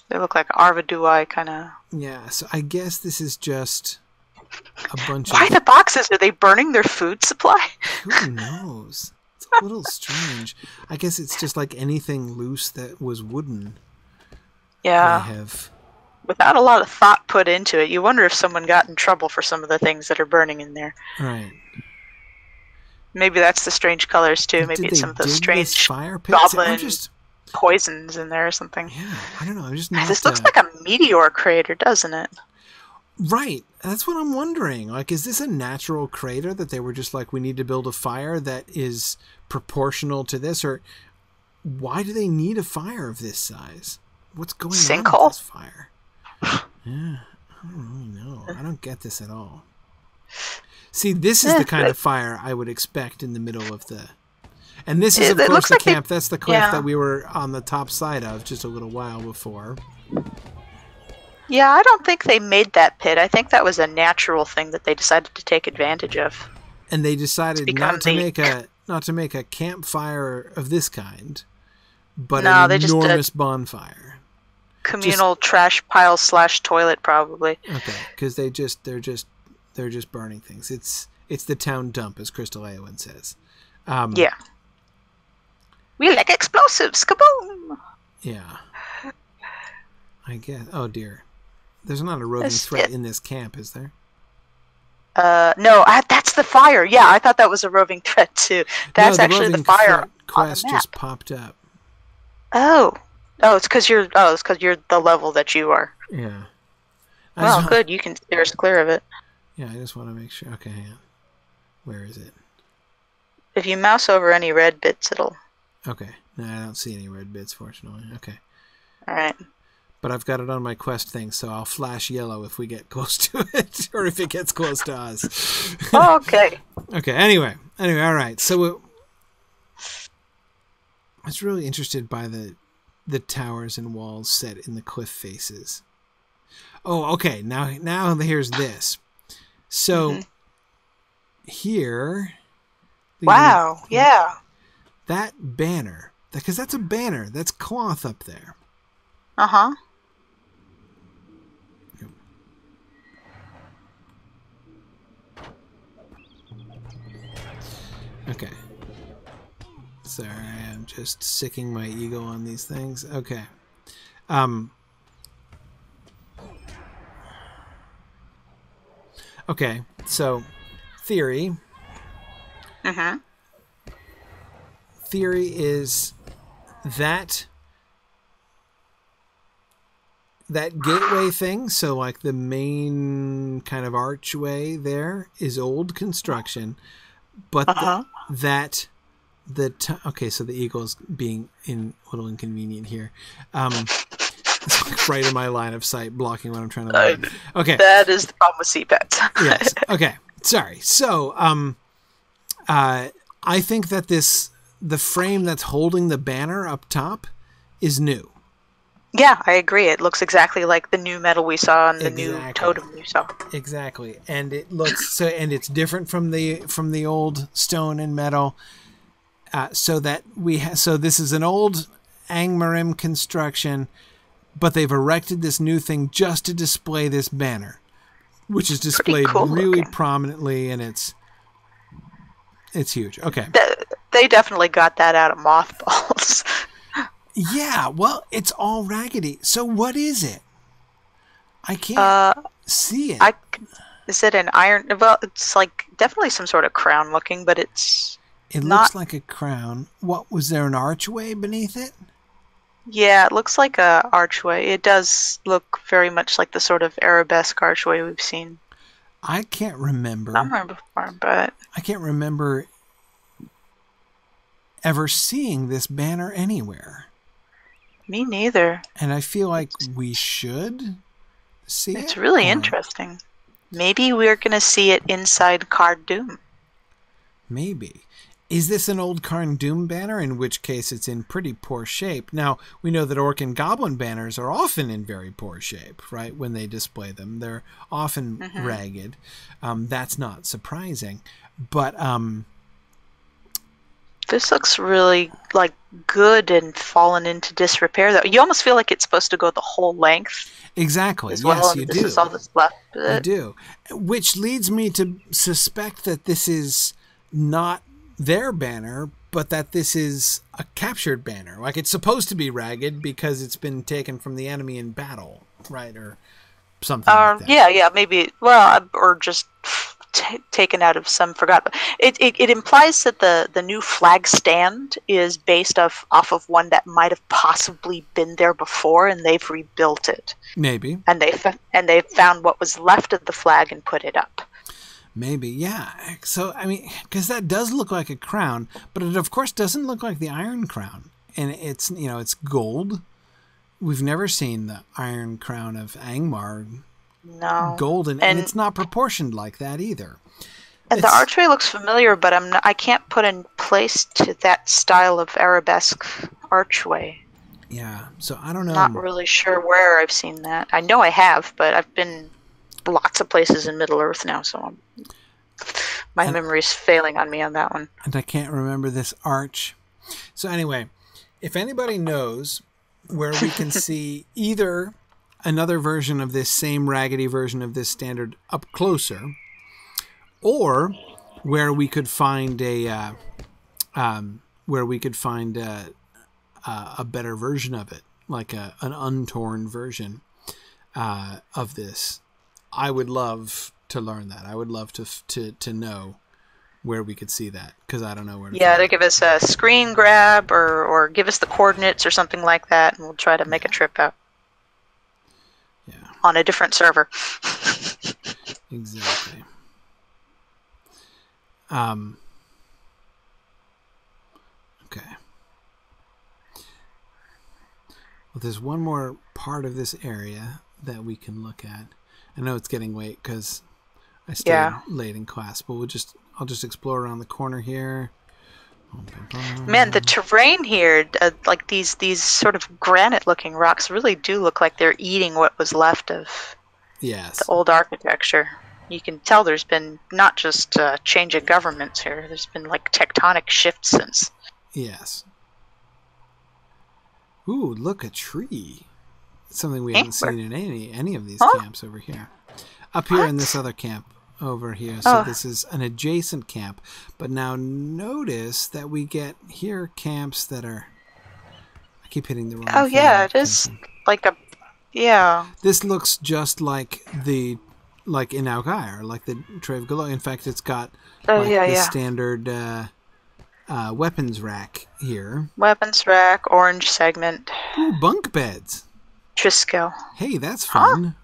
They look like Arvadui kind of. Yeah, so I guess this is just a bunch Why of... the boxes? Are they burning their food supply? Who knows? It's a little strange. I guess it's just like anything loose that was wooden. Yeah. They have... Without a lot of thought put into it, you wonder if someone got in trouble for some of the things that are burning in there. Right. Maybe that's the strange colors too. Maybe it's some of those strange goblin poisons in there or something. Yeah, I don't know. I'm just not... This looks like a meteor crater, doesn't it? Right. That's what I'm wondering. Like, is this a natural crater that they were just like, we need to build a fire that is proportional to this? Or why do they need a fire of this size? What's going on with this fire? Yeah, I don't really know. I don't get this at all. See, this is the kind of fire I would expect in the middle of the... And this is, of course, the camp. That's the cliff that we were on the top side of just a little while before. Yeah, I don't think they made that pit. I think that was a natural thing that they decided to take advantage of. And they decided not to make a campfire of this kind, but an enormous bonfire. Communal trash pile / toilet, probably. Okay, because they're just burning things. It's the town dump, as Crystal Eowyn says. Yeah. We like explosives. Kaboom! Yeah. I guess. Oh dear. There's not a roving threat in this camp, is there? No. That's the fire. Yeah, I thought that was a roving threat too. That's actually the fire. Quest just popped up. Oh, it's because you're the level that you are. Yeah. Well, good. You can steer us clear of it. Yeah, I just want to make sure. Okay, hang on. Where is it? If you mouse over any red bits, it'll... Okay. No, I don't see any red bits, fortunately. Okay. All right. But I've got it on my quest thing, so I'll flash yellow if we get close to it, or if it gets close to us. Okay. Okay, anyway, all right. So I was really interested by the towers and walls set in the cliff faces. Oh, okay. Now here's this. So here... Wow, yeah. That banner, because that's a banner, that's cloth up there. Uh-huh. Okay. Sorry, I'm just sicking my ego on these things. Okay. Okay, so theory. Theory is that gateway thing, so like the main kind of archway there is old construction, but okay, so the eagle's being a little inconvenient here. It's like right in my line of sight, blocking what I'm trying to learn. Okay. That is the problem with CPATs. Yes. Okay. Sorry. So, I think that the frame that's holding the banner up top is new. Yeah, I agree. It looks exactly like the new metal we saw and the new totem we saw. Exactly. And it looks and it's different from the old stone and metal. So this is an old Angmarim construction, but they've erected this new thing just to display this banner, which is displayed really prominently, and it's huge. Okay. They definitely got that out of mothballs. Yeah, well, it's all raggedy. So what is it? I can't see it. Is it an iron? Well, it's like definitely some sort of crown looking, but it looks like a crown. What, was there an archway beneath it? Yeah, it looks like a archway. It does look very much like the sort of arabesque archway we've seen. I can't remember. I remember before, but I can't remember ever seeing this banner anywhere. Me neither. And I feel like we should see it. It's really interesting. Maybe we're going to see it inside Card Doom. Maybe. Is this an old Karn Doom banner? In which case it's in pretty poor shape. Now, we know that Orc and Goblin banners are often in very poor shape, right? When they display them. They're often ragged. That's not surprising. But this looks really like good and fallen into disrepair. Though you almost feel like it's supposed to go the whole length. Exactly. As well, yes, and you this do. is all that's left of it. You do. Which leads me to suspect that this is not their banner, but that this is a captured banner. Like, it's supposed to be ragged because it's been taken from the enemy in battle, right? Or something like that. Yeah, maybe. Well, or just taken out of some forgotten. It implies that the new flag stand is based off of one that might have possibly been there before, and they've rebuilt it. Maybe. And they found what was left of the flag and put it up. Maybe, yeah. So, I mean, because that does look like a crown, but it, of course, doesn't look like the Iron Crown. And it's, you know, it's gold. We've never seen the Iron Crown of Angmar golden, and it's not proportioned like that either. And the archway looks familiar, but I can't put in place to that style of arabesque archway. Yeah, so I don't know. Not really sure where I've seen that. I know I have, but I've been lots of places in Middle-earth now, so my memory's failing on me on that one. And I can't remember this arch. So anyway, if anybody knows where we can see either another version of this same raggedy version of this standard up closer, or where we could find a better version of it, like an untorn version of this, I would love to learn that. I would love to know where we could see that, because I don't know where to find to it. give us a screen grab or give us the coordinates or something like that, and we'll try to make a trip out. Yeah. On a different server. Exactly. Okay. Well, there's one more part of this area that we can look at. I know it's getting late because I stayed late in class, but I'll just explore around the corner here. Man, the terrain here, like these sort of granite-looking rocks, really do look like they're eating what was left of the old architecture. You can tell there's been not just a change of governments here. There's been like tectonic shifts since. Yes. Ooh, look, a tree. Something we haven't seen in any of these camps over here. Up here in this other camp over here. So this is an adjacent camp. But now notice that we get here camps that are... I keep hitting the wrong thing. Oh, yeah, it is like a... Yeah. This looks just like in Algair, like the Trave Galo. In fact, it's got the standard weapons rack here. Weapons rack, orange segment. Ooh, bunk beds. Triskel. Hey, that's fun.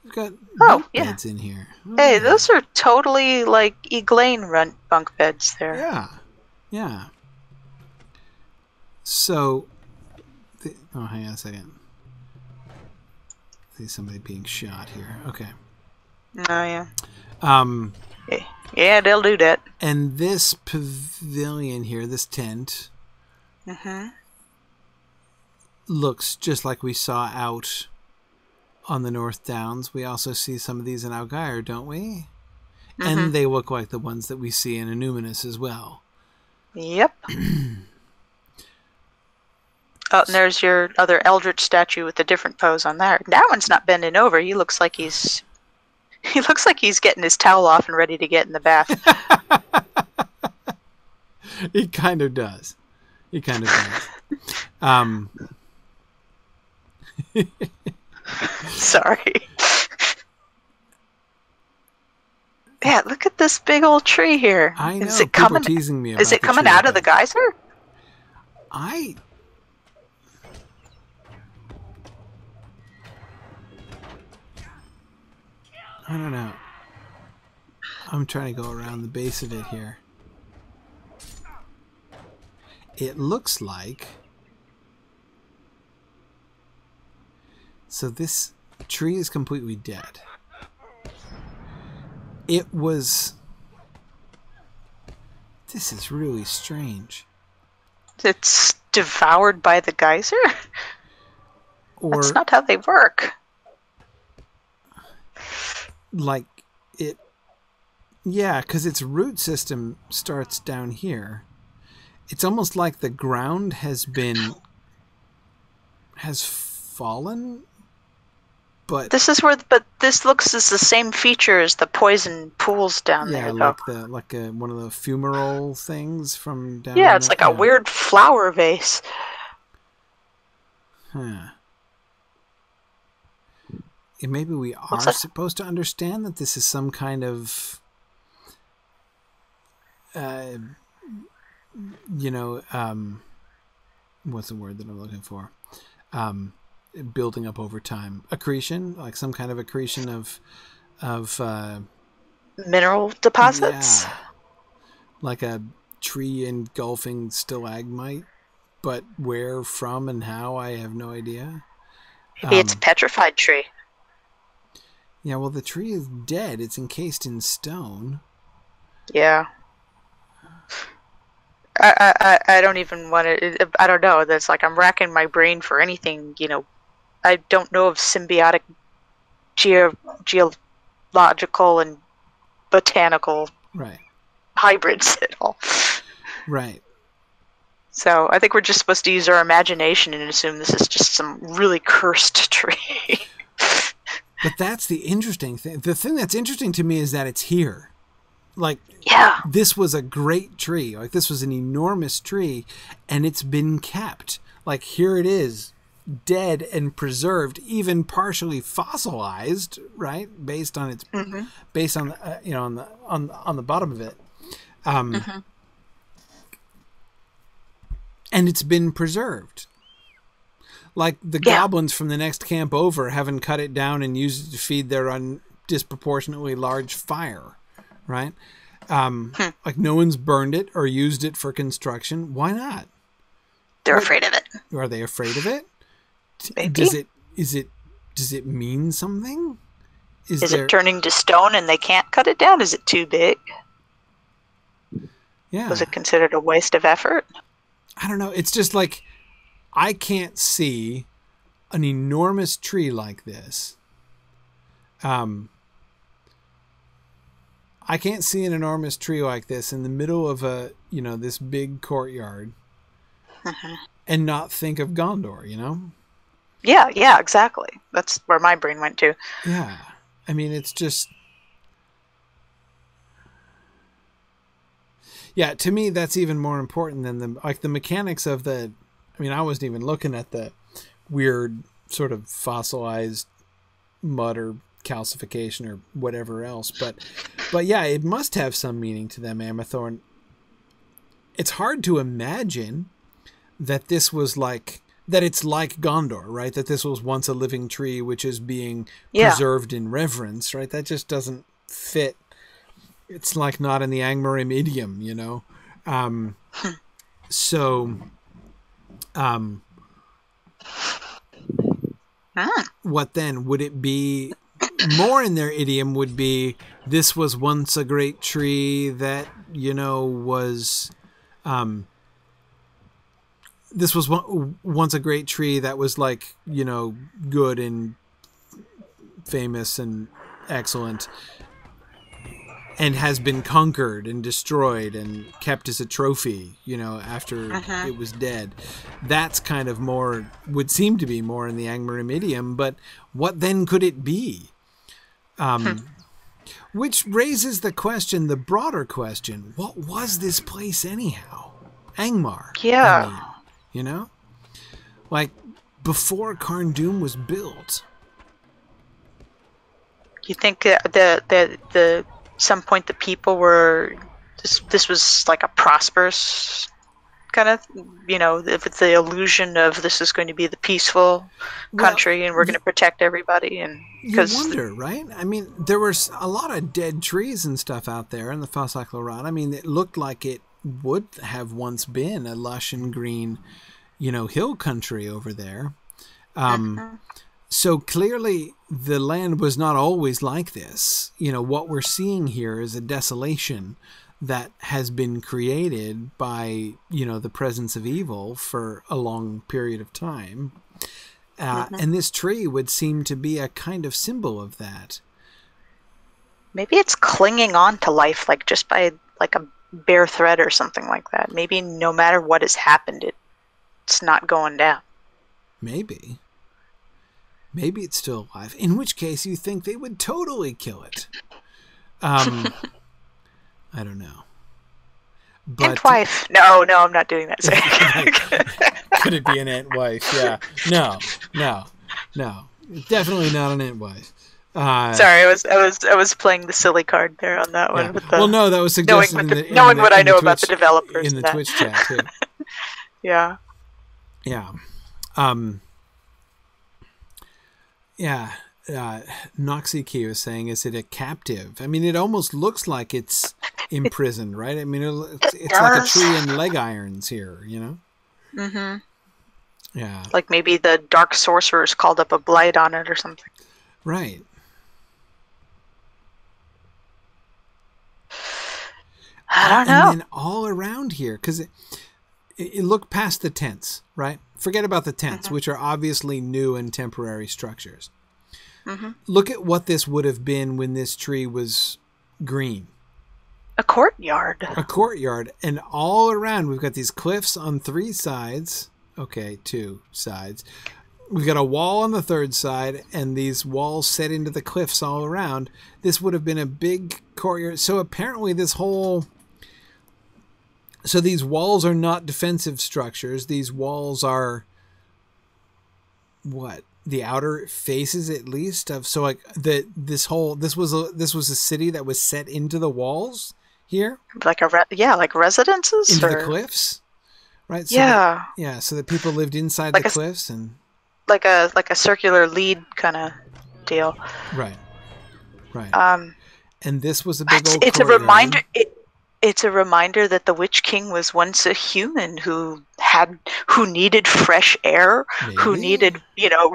We've got bunk beds in here. Oh, hey, those are totally like Eglain bunk beds there. Yeah. Yeah. So, hang on a second. I see somebody being shot here. Okay. Oh, yeah. Yeah, they'll do that. And this pavilion here, this tent, looks just like we saw out on the North Downs. We also see some of these in Algair, don't we? And they look like the ones that we see in Illuminous as well. Yep. Oh, and there's your other Eldritch statue with a different pose on there. That one's not bending over. He looks like he's getting his towel off and ready to get in the bath. He kind of does. Sorry. Yeah, look at this big old tree here. I know. People are teasing me about Is it coming out of the geyser? I don't know. I'm trying to go around the base of it here. It looks like... So this tree is completely dead. It was This is really strange. It's devoured by the geyser? Or That's not how they work. like it, yeah, because its root system starts down here. It's almost like the ground has fallen, but this looks as the same feature as the poison pools down there, though. like one of the fumarole things from down. Yeah, it's like a weird flower vase. Huh. And maybe we are supposed to understand that this is some kind of, what's the word that I'm looking for? Building up over time. Accretion, like some kind of accretion of mineral deposits? Yeah. Like a tree engulfing stalagmite, but where from and how, I have no idea. Maybe it's a petrified tree. Yeah, well, the tree is dead. It's encased in stone. Yeah. I don't even want to... I don't know. That's like I'm racking my brain for anything, I don't know of symbiotic geological and botanical hybrids at all. Right. So I think we're just supposed to use our imagination and assume this is just some really cursed tree. But that's the interesting thing. The thing that's interesting to me is that it's here. Like, yeah, this was a great tree. Like, this was an enormous tree, and it's been kept. Like, here it is, dead and preserved, even partially fossilized, right? Based on its, based on the, on the bottom of it, and it's been preserved. Like the goblins from the next camp over haven't cut it down and used it to feed their disproportionately large fire, right? Like no one's burned it or used it for construction. Why not? They're afraid of it. Are they afraid of it? Maybe. Does it mean something? Is it turning to stone and they can't cut it down? Is it too big? Yeah. Was it considered a waste of effort? I don't know. It's just like, I can't see an enormous tree like this. I can't see an enormous tree like this in the middle of this big courtyard and not think of Gondor, Yeah, exactly. That's where my brain went to. Yeah. I mean, it's just... Yeah, to me, that's even more important than the mechanics of the... I mean, I wasn't even looking at the weird sort of fossilized mud or calcification or whatever else, but yeah, it must have some meaning to them, Amathorn. It's hard to imagine that this was like... that it's like Gondor, right? That this was once a living tree which is being preserved in reverence, right? That just doesn't fit. It's like not in the Angmarim idiom, What then? Would it be more in their idiom would be, this was once a great tree that, was... this was once a great tree that was like, good and famous and excellent, and has been conquered and destroyed and kept as a trophy, after it was dead. That's kind of more, would seem to be more in the Angmarim idiom, but what then could it be? Which raises the question, the broader question, what was this place anyhow? Angmar. Yeah. I mean, like before Carn-Dûm was built. You think the some point the people were this was like a prosperous kind of, if it's the illusion of this is going to be the peaceful country and we're going to protect everybody, and because you wonder, right? I mean, there was a lot of dead trees and stuff out there in the Fossack Lorad. I mean, it looked like it would have once been a lush and green, hill country over there. So clearly the land was not always like this. What we're seeing here is a desolation that has been created by, the presence of evil for a long period of time. And this tree would seem to be a kind of symbol of that. Maybe it's clinging on to life, like just by like a bare thread or something like that. Maybe no matter what has happened, it's not going down. Maybe it's still alive. In which case, you think they would totally kill it. I don't know. But ant wife. No, I'm not doing that. Could it be an ant wife? Yeah. No. Definitely not an ant wife. Sorry, I was playing the silly card there on that one. Yeah. Well, no, that was suggested knowing what I know about the developers in the Twitch chat too. Yeah. Yeah. Noxykey was saying, is it a captive? I mean, it almost looks like it's imprisoned, right? I mean, it's like a tree in leg irons here, Mm-hmm. Yeah. Like maybe the dark sorcerers called up a blight on it or something. Right. I don't know. And then all around here, because it look past the tents, right? Forget about the tents, which are obviously new and temporary structures. Look at what this would have been when this tree was green. A courtyard. And all around, we've got these cliffs on 3 sides. Okay, 2 sides. We've got a wall on the 3rd side, and these walls set into the cliffs all around. This would have been a big courtyard. So apparently so these walls are not defensive structures. These walls are what? The outer faces, at least, of this was a city that was set into the walls here, like like residences into the cliffs, right? So so that people lived inside the cliffs and like a circular lead kind of deal, right. And this was a big old. It's courtyard. A reminder. It's a reminder that the Witch King was once a human who needed fresh air, who needed,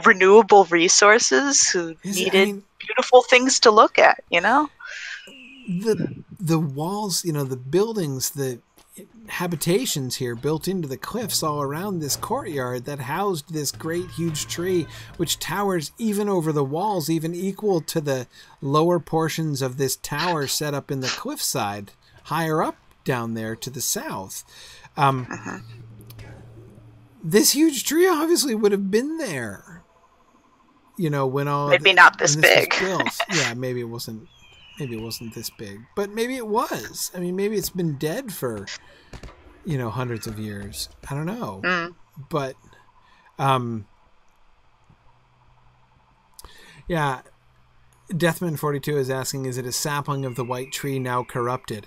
renewable resources, who needed beautiful things to look at, The walls, the buildings, the habitations here built into the cliffs all around this courtyard that housed this great huge tree, which towers even over the walls, even equal to the lower portions of this tower set up in the cliffside. Higher up down there to the south. This huge tree obviously would have been there. When all maybe not this big. Yeah, maybe it wasn't this big. But maybe it was. I mean, maybe it's been dead for hundreds of years. I don't know. But yeah, Deathman42 is asking, is it a sapling of the white tree now corrupted?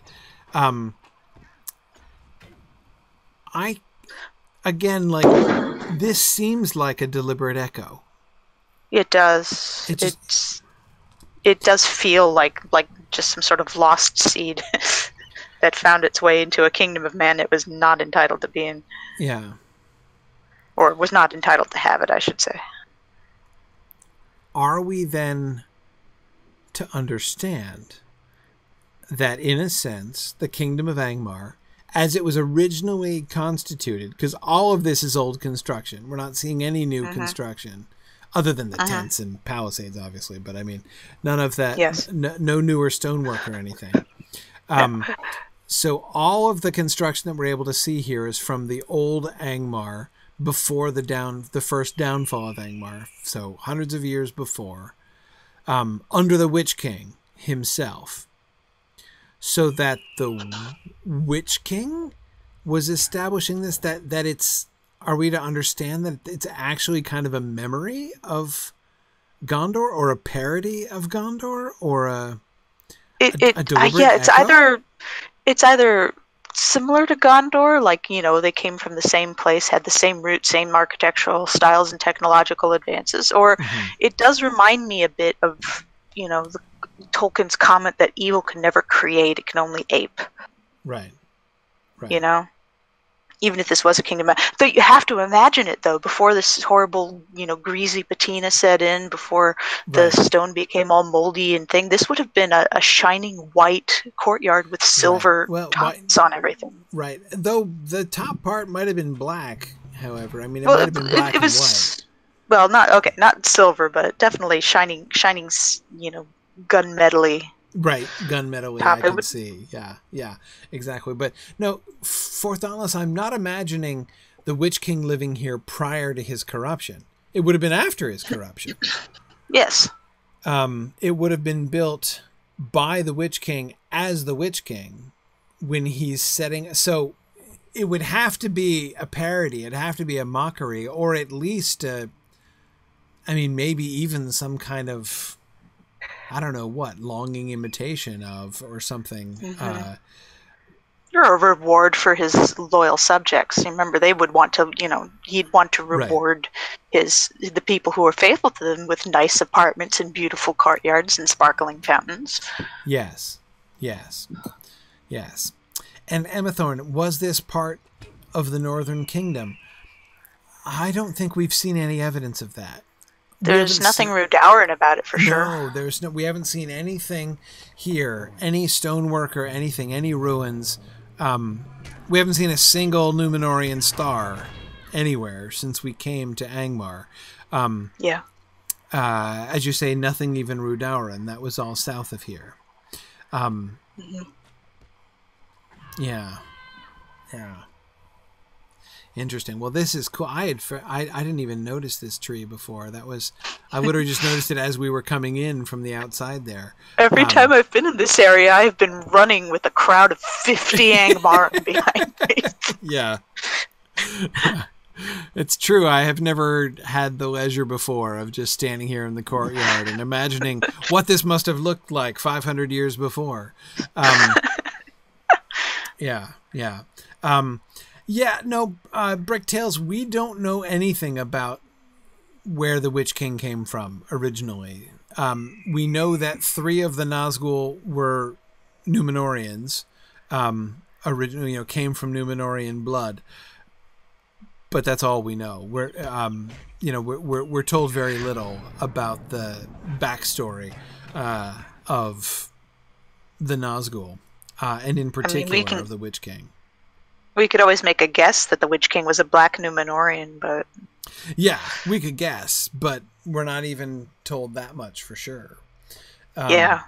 This seems like a deliberate echo. It does. It does feel like just some sort of lost seed that found its way into a kingdom of man it was not entitled to be in. Yeah. Or was not entitled to have it, I should say. Are we then to understand that, in a sense, the kingdom of Angmar, as it was originally constituted, because all of this is old construction. We're not seeing any new construction, other than the tents and palisades, obviously. But I mean, none of that, no newer stonework or anything. So all of the construction that we're able to see here is from the old Angmar before the first downfall of Angmar. So hundreds of years before, under the Witch King himself. So that the Witch King was establishing this, that it's, are we to understand that it's actually kind of a memory of Gondor, or a parody of Gondor, or a deliberate echo? It's either similar to Gondor, like, they came from the same place, had the same roots, same architectural styles and technological advances, or it does remind me a bit of, Tolkien's comment that evil can never create, it can only ape. Right. even if this was a kingdom. Though you have to imagine it, though, before this horrible, greasy patina set in, before the Right. stone became all moldy and thing, this would have been a shining white courtyard with silver Well, tops on everything. Right. Though the top part might have been black, however. I mean, it Well, might have been black it was, and white. well, not silver, but definitely shining, gunmetally. Right, gunmetal-y, Top. I can see. Yeah, exactly. But no, for Thoughtless, I'm not imagining the Witch King living here prior to his corruption. It would have been after his corruption. Yes. It would have been built by the Witch King as the Witch King when he's setting... So it would have to be a parody. It'd have to be a mockery, or at least, maybe even some kind of... I don't know what, longing imitation of or something. Mm-hmm. Or a reward for his loyal subjects. Remember, they would want to, he'd want to reward the people who were faithful to them with nice apartments and beautiful courtyards and sparkling fountains. Yes. And Emma Thorne, was this part of the Northern Kingdom? I don't think we've seen any evidence of that. There's nothing Rudauran about it, for sure. No, we haven't seen anything here, any stonework or anything, any ruins. We haven't seen a single Númenórean star anywhere since we came to Angmar. Yeah. As you say, nothing even Rudauran. That was all south of here. Yeah. Interesting. Well, this is cool. I didn't even notice this tree before. I literally just noticed it as we were coming in from the outside there. Every time I've been in this area, I've been running with a crowd of 50 Angmar behind me. Yeah. It's true. I have never had the leisure before of just standing here in the courtyard and imagining what this must have looked like 500 years before. Yeah. Bricktails, we don't know anything about where the Witch King came from originally. We know that 3 of the Nazgul were Númenóreans, originally, came from Númenórean blood. But that's all we know. We're told very little about the backstory of the Nazgul, and in particular of the Witch King. We could always make a guess that the Witch King was a black Númenórean, but... Yeah, we could guess, but we're not even told that much for sure. Yeah.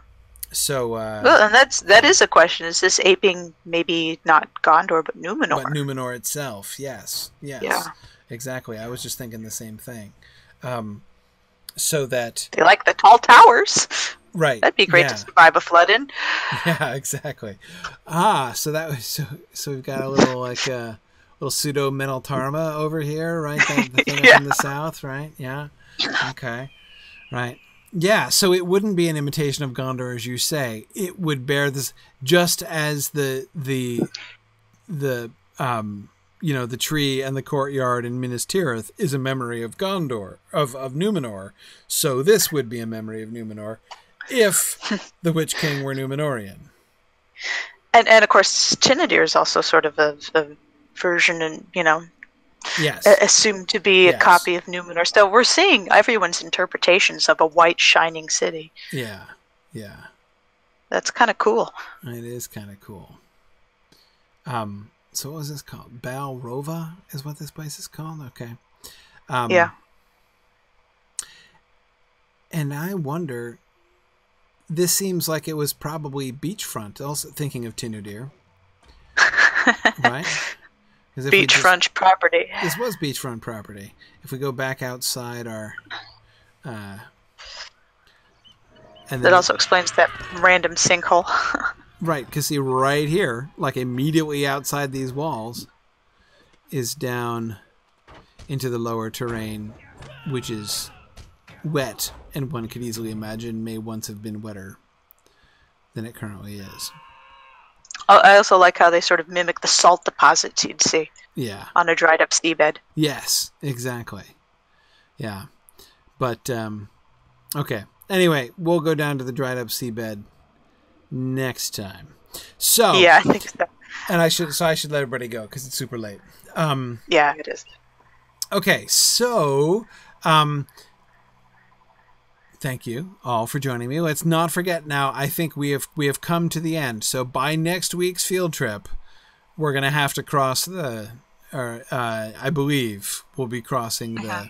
So... well, and that is a question. Is this aping maybe not Gondor, but Númenor? But Númenor itself, yes. Yeah. Exactly. I was just thinking the same thing. So that... They like the tall towers. Right. That'd be great to survive a flood in. Yeah, exactly. So that was so we've got a little little pseudo Meneltarma over here, right? The thing up in the south, right? Yeah. Okay. Right. Yeah, so it wouldn't be an imitation of Gondor, as you say. It would bear this, just as the tree and the courtyard in Minas Tirith is a memory of Gondor, of Númenor. So this would be a memory of Númenor, if the Witch King were Númenórean. And of course, Tinadir is also sort of a version, and yes, assumed to be a copy of Númenor. So we're seeing everyone's interpretations of a white shining city. Yeah. That's kind of cool. It is kind of cool. So what was this called? Balrova is what this place is called? Okay. Yeah. And I wonder, this seems like it was probably beachfront, also thinking of Tinadir. Right? Beachfront property. This was beachfront property. If we go back outside our... and that also explains that random sinkhole. Right, because see, right here, like immediately outside these walls, is down into the lower terrain, which is wet, and one could easily imagine may once have been wetter than it currently is. I also like how they sort of mimic the salt deposits you'd see on a dried up seabed. Yes, exactly. Yeah. But, okay. Anyway, we'll go down to the dried up seabed next time. So... Yeah, I think so. And I should let everybody go because it's super late. Yeah, it is. Okay, so thank you all for joining me. Let's not forget now. I think we have come to the end. So by next week's field trip, we're gonna have to cross I believe we'll be crossing the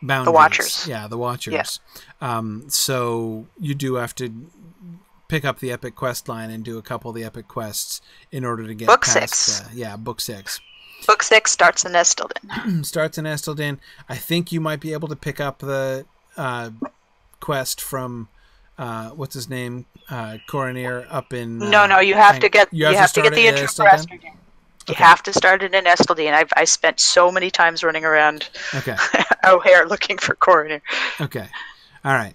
boundaries. The Watchers. Yeah, the Watchers. Yeah. So you do have to pick up the epic quest line and do a couple of the epic quests in order to get Book past 6. Book 6. Book 6 starts in Estelden. Starts in Estelden. I think you might be able to pick up the quest from what's his name, Coronir up in. No, you have to get the intro for Estelden. You have to start it in Estelden. I spent so many times running around O'Hare looking for Coronir. Okay, all right.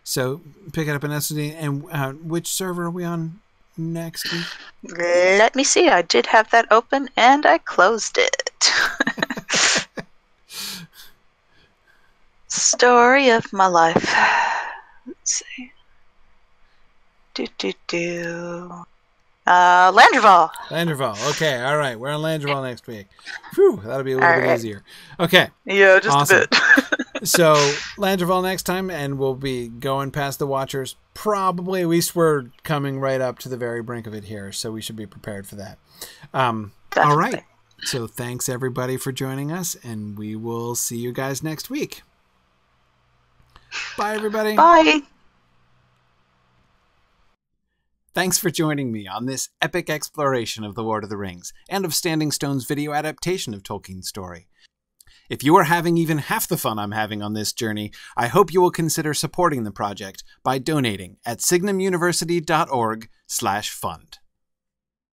So pick it up in Estelden. And which server are we on next week? Let me see. I did have that open and I closed it. Story of my life. Let's see. Landreval. Landreval. Okay, all right. We're on Landreval next week. Whew, that'll be a little bit easier. Okay. Yeah, just awesome. A bit. So Landreval next time, and we'll be going past the Watchers. Probably, at least we're coming right up to the very brink of it here, so we should be prepared for that. All right. So thanks everybody for joining us, and we will see you guys next week. Bye, everybody. Bye. Thanks for joining me on this epic exploration of The Lord of the Rings and of Standing Stone's video adaptation of Tolkien's story. If you are having even half the fun I'm having on this journey, I hope you will consider supporting the project by donating at signumuniversity.org/fund.